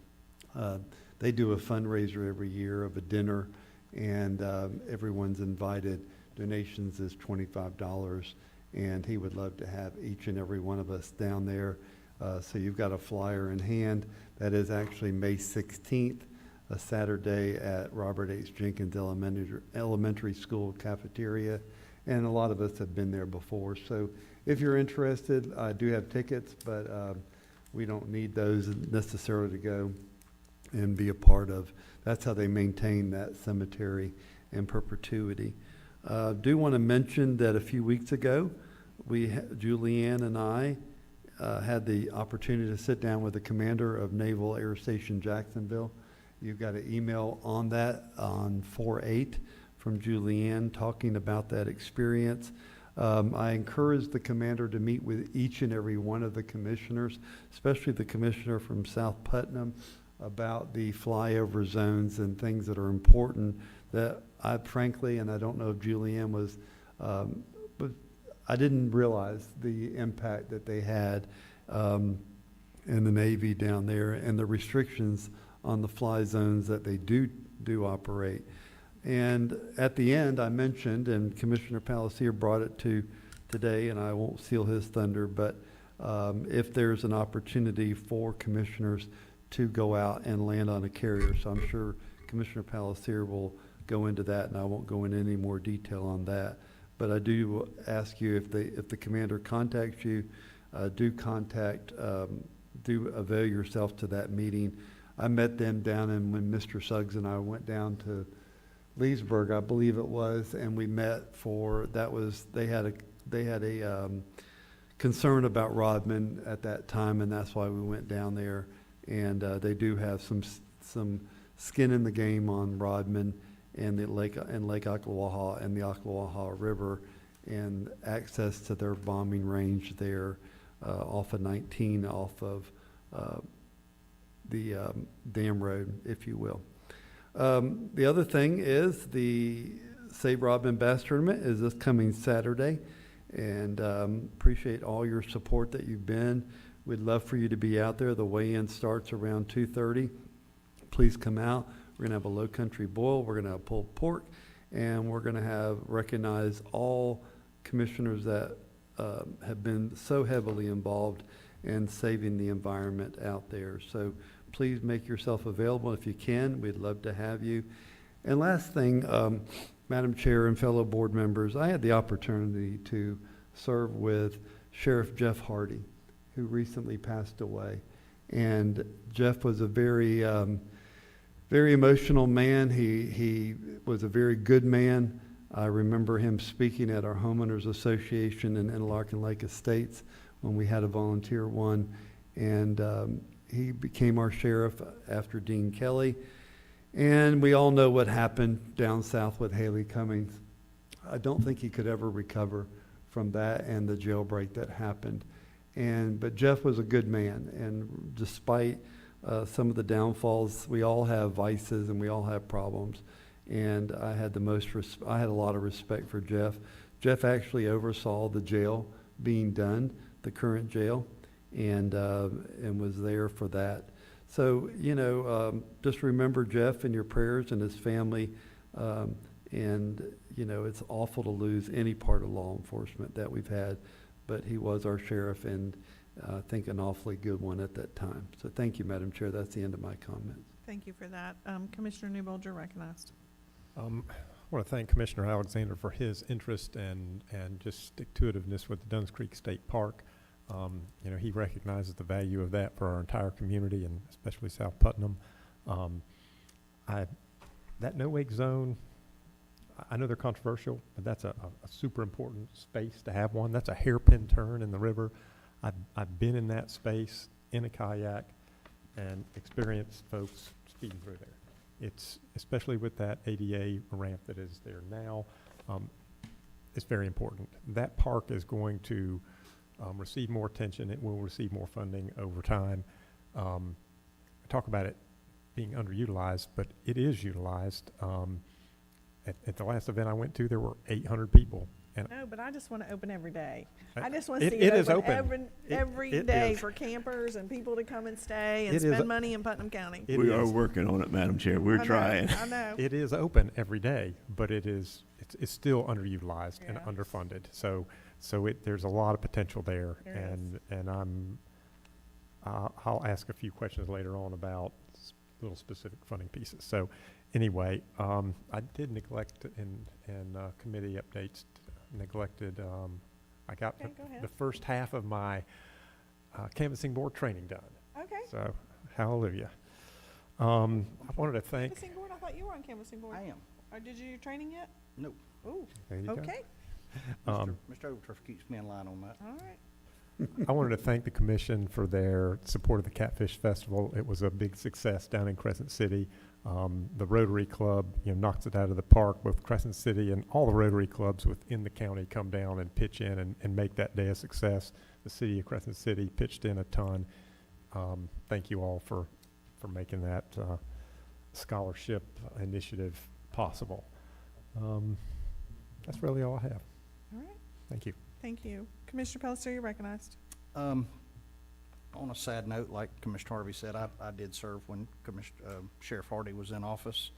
Speaker 3: They do a fundraiser every year of a dinner, and everyone's invited. Donations is $25, and he would love to have each and every one of us down there. So you've got a flyer in hand. That is actually May 16th, a Saturday at Robert H. Jenkins Elementary School cafeteria, and a lot of us have been there before. So if you're interested, I do have tickets, but we don't need those necessarily to go and be a part of. That's how they maintain that cemetery in perpetuity. Do want to mention that a few weeks ago, Julianne and I had the opportunity to sit down with the commander of Naval Air Station Jacksonville. You've got an email on that on 4/8 from Julianne talking about that experience. I encourage the commander to meet with each and every one of the commissioners, especially the commissioner from South Putnam, about the flyover zones and things that are important that I frankly, and I don't know if Julianne was, but I didn't realize the impact that they had in the Navy down there, and the restrictions on the fly zones that they do operate. And at the end, I mentioned, and Commissioner Palatka brought it to today, and I won't steal his thunder, but if there's an opportunity for commissioners to go out and land on a carrier. So I'm sure Commissioner Palatka will go into that, and I won't go into any more detail on that. But I do ask you, if the commander contacts you, do avail yourself to that meeting. I met them down, and when Mr. Suggs and I went down to Leesburg, I believe it was, and we met for, they had a concern about Rodman at that time, and that's why we went down there. And they do have some skin in the game on Rodman and Lake Ocklawaha and the Ocklawaha River, and access to their bombing range there off of 19, off of the dam road, if you will. The other thing is the Save Rodman Bass Tournament is this coming Saturday, and appreciate all your support that you've been. We'd love for you to be out there. The weigh-in starts around 2:30. Please come out. We're going to have a low country boil. We're going to have pulled pork, and we're going to recognize all commissioners that have been so heavily involved in saving the environment out there. So please make yourself available if you can. We'd love to have you. And last thing, Madam Chair and fellow board members, I had the opportunity to serve with Sheriff Jeff Hardy, who recently passed away. And Jeff was a very, very emotional man. He was a very good man. I remember him speaking at our homeowners association in Interlachen Lake Estates when we had a volunteer one. And he became our sheriff after Dean Kelly. And we all know what happened down south with Haley Cummings. I don't think he could ever recover from that and the jailbreak that happened. But Jeff was a good man, and despite some of the downfalls, we all have vices and we all have problems. And I had I had a lot of respect for Jeff. Jeff actually oversaw the jail being done, the current jail, and was there for that. So, just remember Jeff in your prayers and his family. It's awful to lose any part of law enforcement that we've had, but he was our sheriff, and I think an awfully good one at that time. So thank you, Madam Chair. That's the end of my comments.
Speaker 1: Thank you for that. Commissioner Newbold, you're recognized.
Speaker 7: I want to thank Commissioner Alexander for his interest and just stick-to-itiveness with the Duns Creek State Park. He recognizes the value of that for our entire community, and especially South Putnam. That no-wake zone, I know they're controversial, but that's a super important space to have one. That's a hairpin turn in the river. I've been in that space in a kayak and experienced folks speeding through there. It's, especially with that ADA ramp that is there now, it's very important. That park is going to receive more attention. It will receive more funding over time. I talk about it being underutilized, but it is utilized. At the last event I went to, there were 800 people. And
Speaker 1: No, but I just want to open every day. I just want to see
Speaker 7: it
Speaker 1: it
Speaker 7: is
Speaker 1: open
Speaker 7: open.
Speaker 1: every
Speaker 7: It
Speaker 1: day
Speaker 7: is.
Speaker 1: for campers and people to come and stay and
Speaker 7: It is
Speaker 1: spend money in Putnam County.
Speaker 4: We are working on it, Madam Chair. We're trying.
Speaker 1: I know.
Speaker 7: It is open every day, but it's still underutilized and
Speaker 1: Yeah.
Speaker 7: underfunded. So there's a lot of potential there,
Speaker 1: There
Speaker 7: and I'll ask a few questions later on about little specific funding pieces. So anyway, I did neglect in committee updates. I got
Speaker 1: Okay, go ahead.
Speaker 7: the first half of my canvassing board training done.
Speaker 1: Okay.
Speaker 7: So hallelujah. I wanted to thank.
Speaker 1: Canvassing board? I thought you were on canvassing board.
Speaker 8: I am.
Speaker 1: Or did you do your training yet?
Speaker 8: No.
Speaker 1: Oh,
Speaker 7: There you go.
Speaker 1: okay.
Speaker 8: Mr. Overturf keeps me in line on that.
Speaker 1: All right.
Speaker 7: I wanted to thank the commission for their support of the Catfish Festival. It was a big success down in Crescent City. The Rotary Club, knocks it out of the park. Both Crescent City and all the Rotary clubs within the county come down and pitch in and make that day a success. The city of Crescent City pitched in a ton. Thank you all for making that scholarship initiative possible. That's really all I have.
Speaker 1: All right.
Speaker 7: Thank you.
Speaker 1: Thank you. Commissioner Pelletier, you're recognized.
Speaker 8: On a sad note, like Commissioner Harvey said, I did serve when Sheriff Hardy was in office,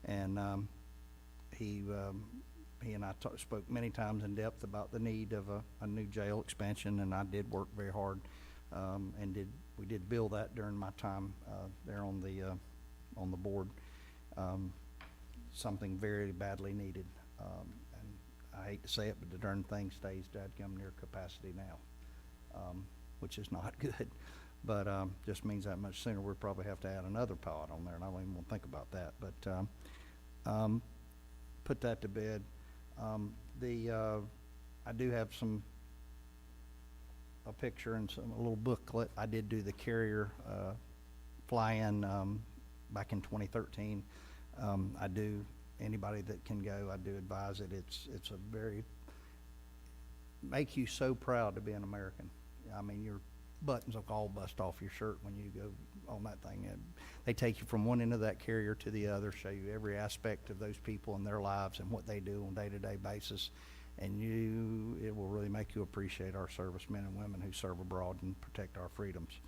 Speaker 8: and he and I spoke many times in depth about the need of a new jail expansion, and I did work very hard, and we did build that during my time there on the board. Something very badly needed, and I hate to say it, but the darn thing stays dadgum near capacity now. Which is not good, but just means that much sooner we'll probably have to add another pod on there, and I don't even want to think about that. But put that to bed. I do have a picture and a little booklet. I did do the carrier fly-in back in 2013. Anybody that can go, I do advise it. It's a very, make you so proud to be an American. I mean, your buttons will all bust off your shirt when you go on that thing. And they take you from one end of that carrier to the other, show you every aspect of those people and their lives and what they do on a day-to-day basis. And it will really make you appreciate our servicemen and women who serve abroad and protect our freedoms.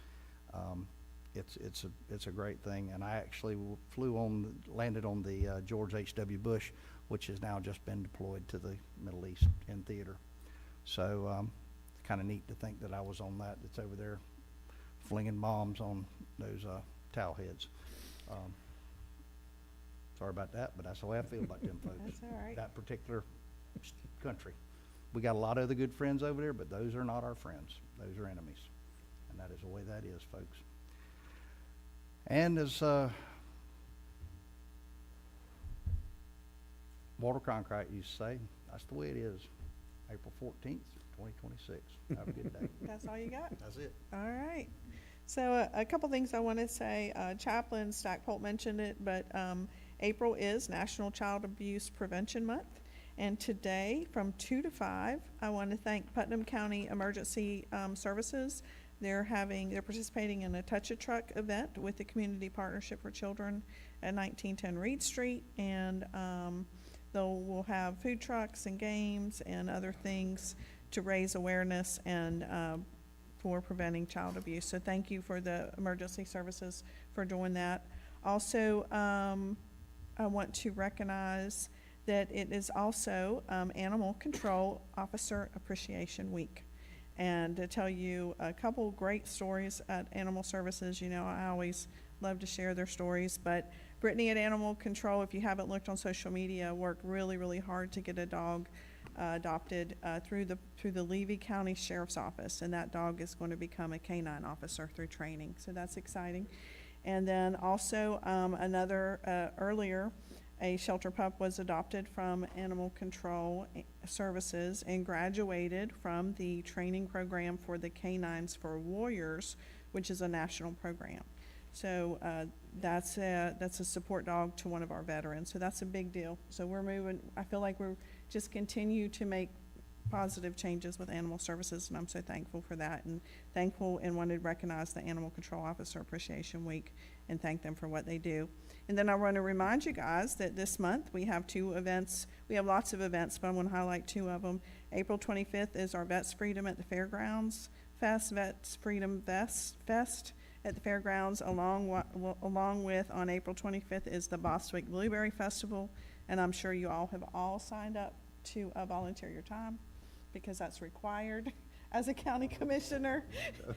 Speaker 8: It's a great thing. And I actually landed on the George H.W. Bush, which has now just been deployed to the Middle East in theater. So it's kind of neat to think that I was on that. It's over there flinging bombs on those towel heads. Sorry about that, but that's the way I feel about them folks.
Speaker 1: That's all right.
Speaker 8: That particular country. We got a lot of other good friends over there, but those are not our friends. Those are enemies. And that is the way that is, folks. And as Walter Cronkite used to say, that's the way it is. April 14th, 2026. Have a good day.
Speaker 1: That's all you got?
Speaker 8: That's it.
Speaker 1: All right. So a couple things I want to say. Chaplain Stackpole mentioned it, but April is National Child Abuse Prevention Month. And today, from 2 to 5, I want to thank Putnam County Emergency Services. They're participating in a Touch a Truck event with the Community Partnership for Children at 1910 Reed Street. And we'll have food trucks and games and other things to raise awareness and for preventing child abuse. So thank you for the emergency services for doing that. Also, I want to recognize that it is also Animal Control Officer Appreciation Week. And to tell you a couple great stories at Animal Services, you know, I always love to share their stories, but Brittany at Animal Control, if you haven't looked on social media, worked really, really hard to get a dog adopted through the Levy County Sheriff's Office, and that dog is going to become a canine officer through training, so that's exciting. And then also earlier, a shelter pup was adopted from Animal Control Services and graduated from the training program for the Canines for Warriors, which is a national program. So that's a support dog to one of our veterans. So that's a big deal. So we're moving. I feel like we're just continue to make positive changes with Animal Services, and I'm so thankful for that, and wanted to recognize the Animal Control Officer Appreciation Week and thank them for what they do. And then I want to remind you guys that this month we have 2 events. We have lots of events, but I want to highlight 2 of them. April 25th is our Vets Freedom at the Fairgrounds Fest, Vets Freedom Fest at the Fairgrounds, along with on April 25th is the Bostwick Blueberry Festival, and I'm sure you all have signed up to volunteer your time because that's required as a county commissioner.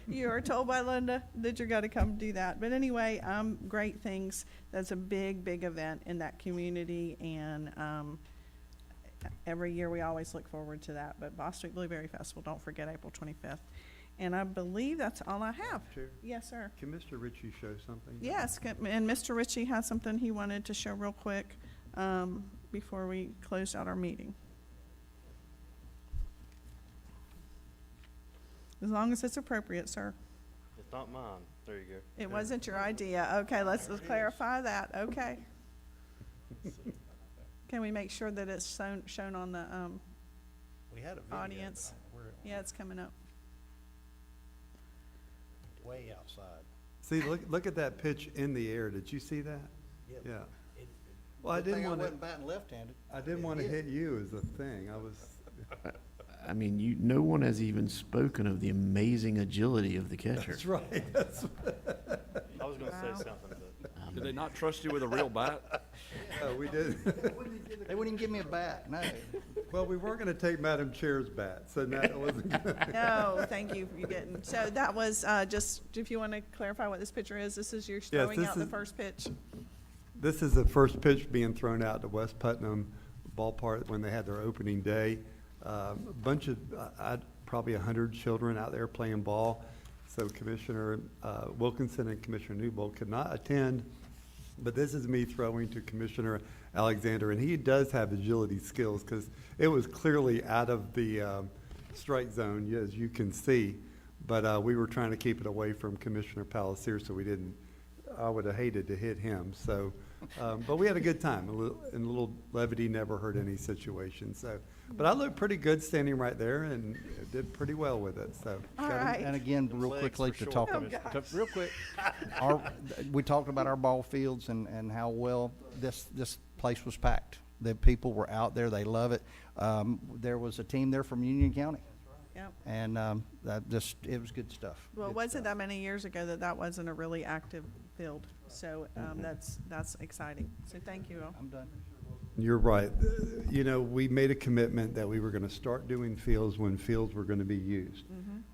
Speaker 1: You are told by Linda that you're going to come do that. But anyway, great things. That's a big, big event in that community, and every year we always look forward to that. But Bostwick Blueberry Festival, don't forget April 25th. And I believe that's all I have.
Speaker 3: Chair?
Speaker 1: Yes, sir.
Speaker 3: Can Mr. Ritchie show something?
Speaker 1: Yes, and Mr. Ritchie has something he wanted to show real quick before we close out our meeting. As long as it's appropriate, sir.
Speaker 13: It's not mine. There you go.
Speaker 1: It wasn't your idea. Okay, let's clarify that. Okay. Can we make sure that it's shown on the
Speaker 8: We had a video.
Speaker 1: audience? Yeah, it's coming up.
Speaker 8: Way outside.
Speaker 3: See, look at that pitch in the air. Did you see that? Yeah. Well, I didn't want to.
Speaker 8: wasn't batting left-handed.
Speaker 3: I didn't want to hit you as a thing. I was.
Speaker 4: I mean, no one has even spoken of the amazing agility of the catcher.
Speaker 3: That's right.
Speaker 13: I was going to say something, but
Speaker 18: Did they not trust you with a real bat?
Speaker 3: We did.
Speaker 8: They wouldn't even give me a bat, no.
Speaker 3: Well, we weren't going to take Madam Chair's bat, so that wasn't good.
Speaker 1: No, thank you for getting. So that was just, if you want to clarify what this picture is, this is your throwing out the first pitch.
Speaker 3: This is the first pitch being thrown out to West Putnam Ballpark when they had their opening day. A bunch of, probably 100 children out there playing ball. So Commissioner Wilkinson and Commissioner Newbold could not attend But this is me throwing to Commissioner Alexander, and he does have agility skills, because it was clearly out of the strike zone, as you can see. But we were trying to keep it away from Commissioner Palacier, so we didn't, I would have hated to hit him, so. But we had a good time, and a little levity never hurt any situation, so. But I looked pretty good standing right there, and did pretty well with it, so.
Speaker 1: All
Speaker 8: And-
Speaker 1: right.
Speaker 8: And again, real
Speaker 13: legs
Speaker 8: quickly
Speaker 13: for
Speaker 8: to
Speaker 13: sure,
Speaker 8: talk,
Speaker 13: Commissioner.
Speaker 8: real quick, we talked about our ball fields and how well this place was packed. The people were out there, they love it. There was a team there from Union County.
Speaker 1: Yep.
Speaker 8: And it was good stuff.
Speaker 1: Well, it
Speaker 8: Good
Speaker 1: wasn't
Speaker 8: stuff.
Speaker 1: that many years ago that wasn't a really active field, so that's exciting. So thank you all.
Speaker 8: I'm done.
Speaker 3: You're right. You know, we made a commitment that we were gonna start doing fields when fields were gonna be used.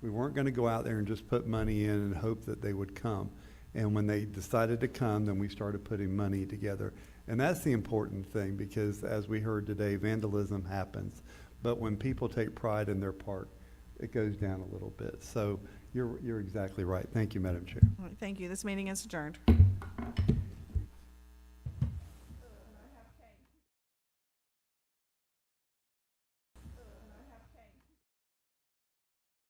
Speaker 3: We weren't gonna go out there and just put money in and hope that they would come. And when they decided to come, then we started putting money together. And that's the important thing, because as we heard today, vandalism happens. But when people take pride in their park, it goes down a little bit. So you're exactly right. Thank you, Madam Chair.
Speaker 1: All right, thank you. This meeting is adjourned.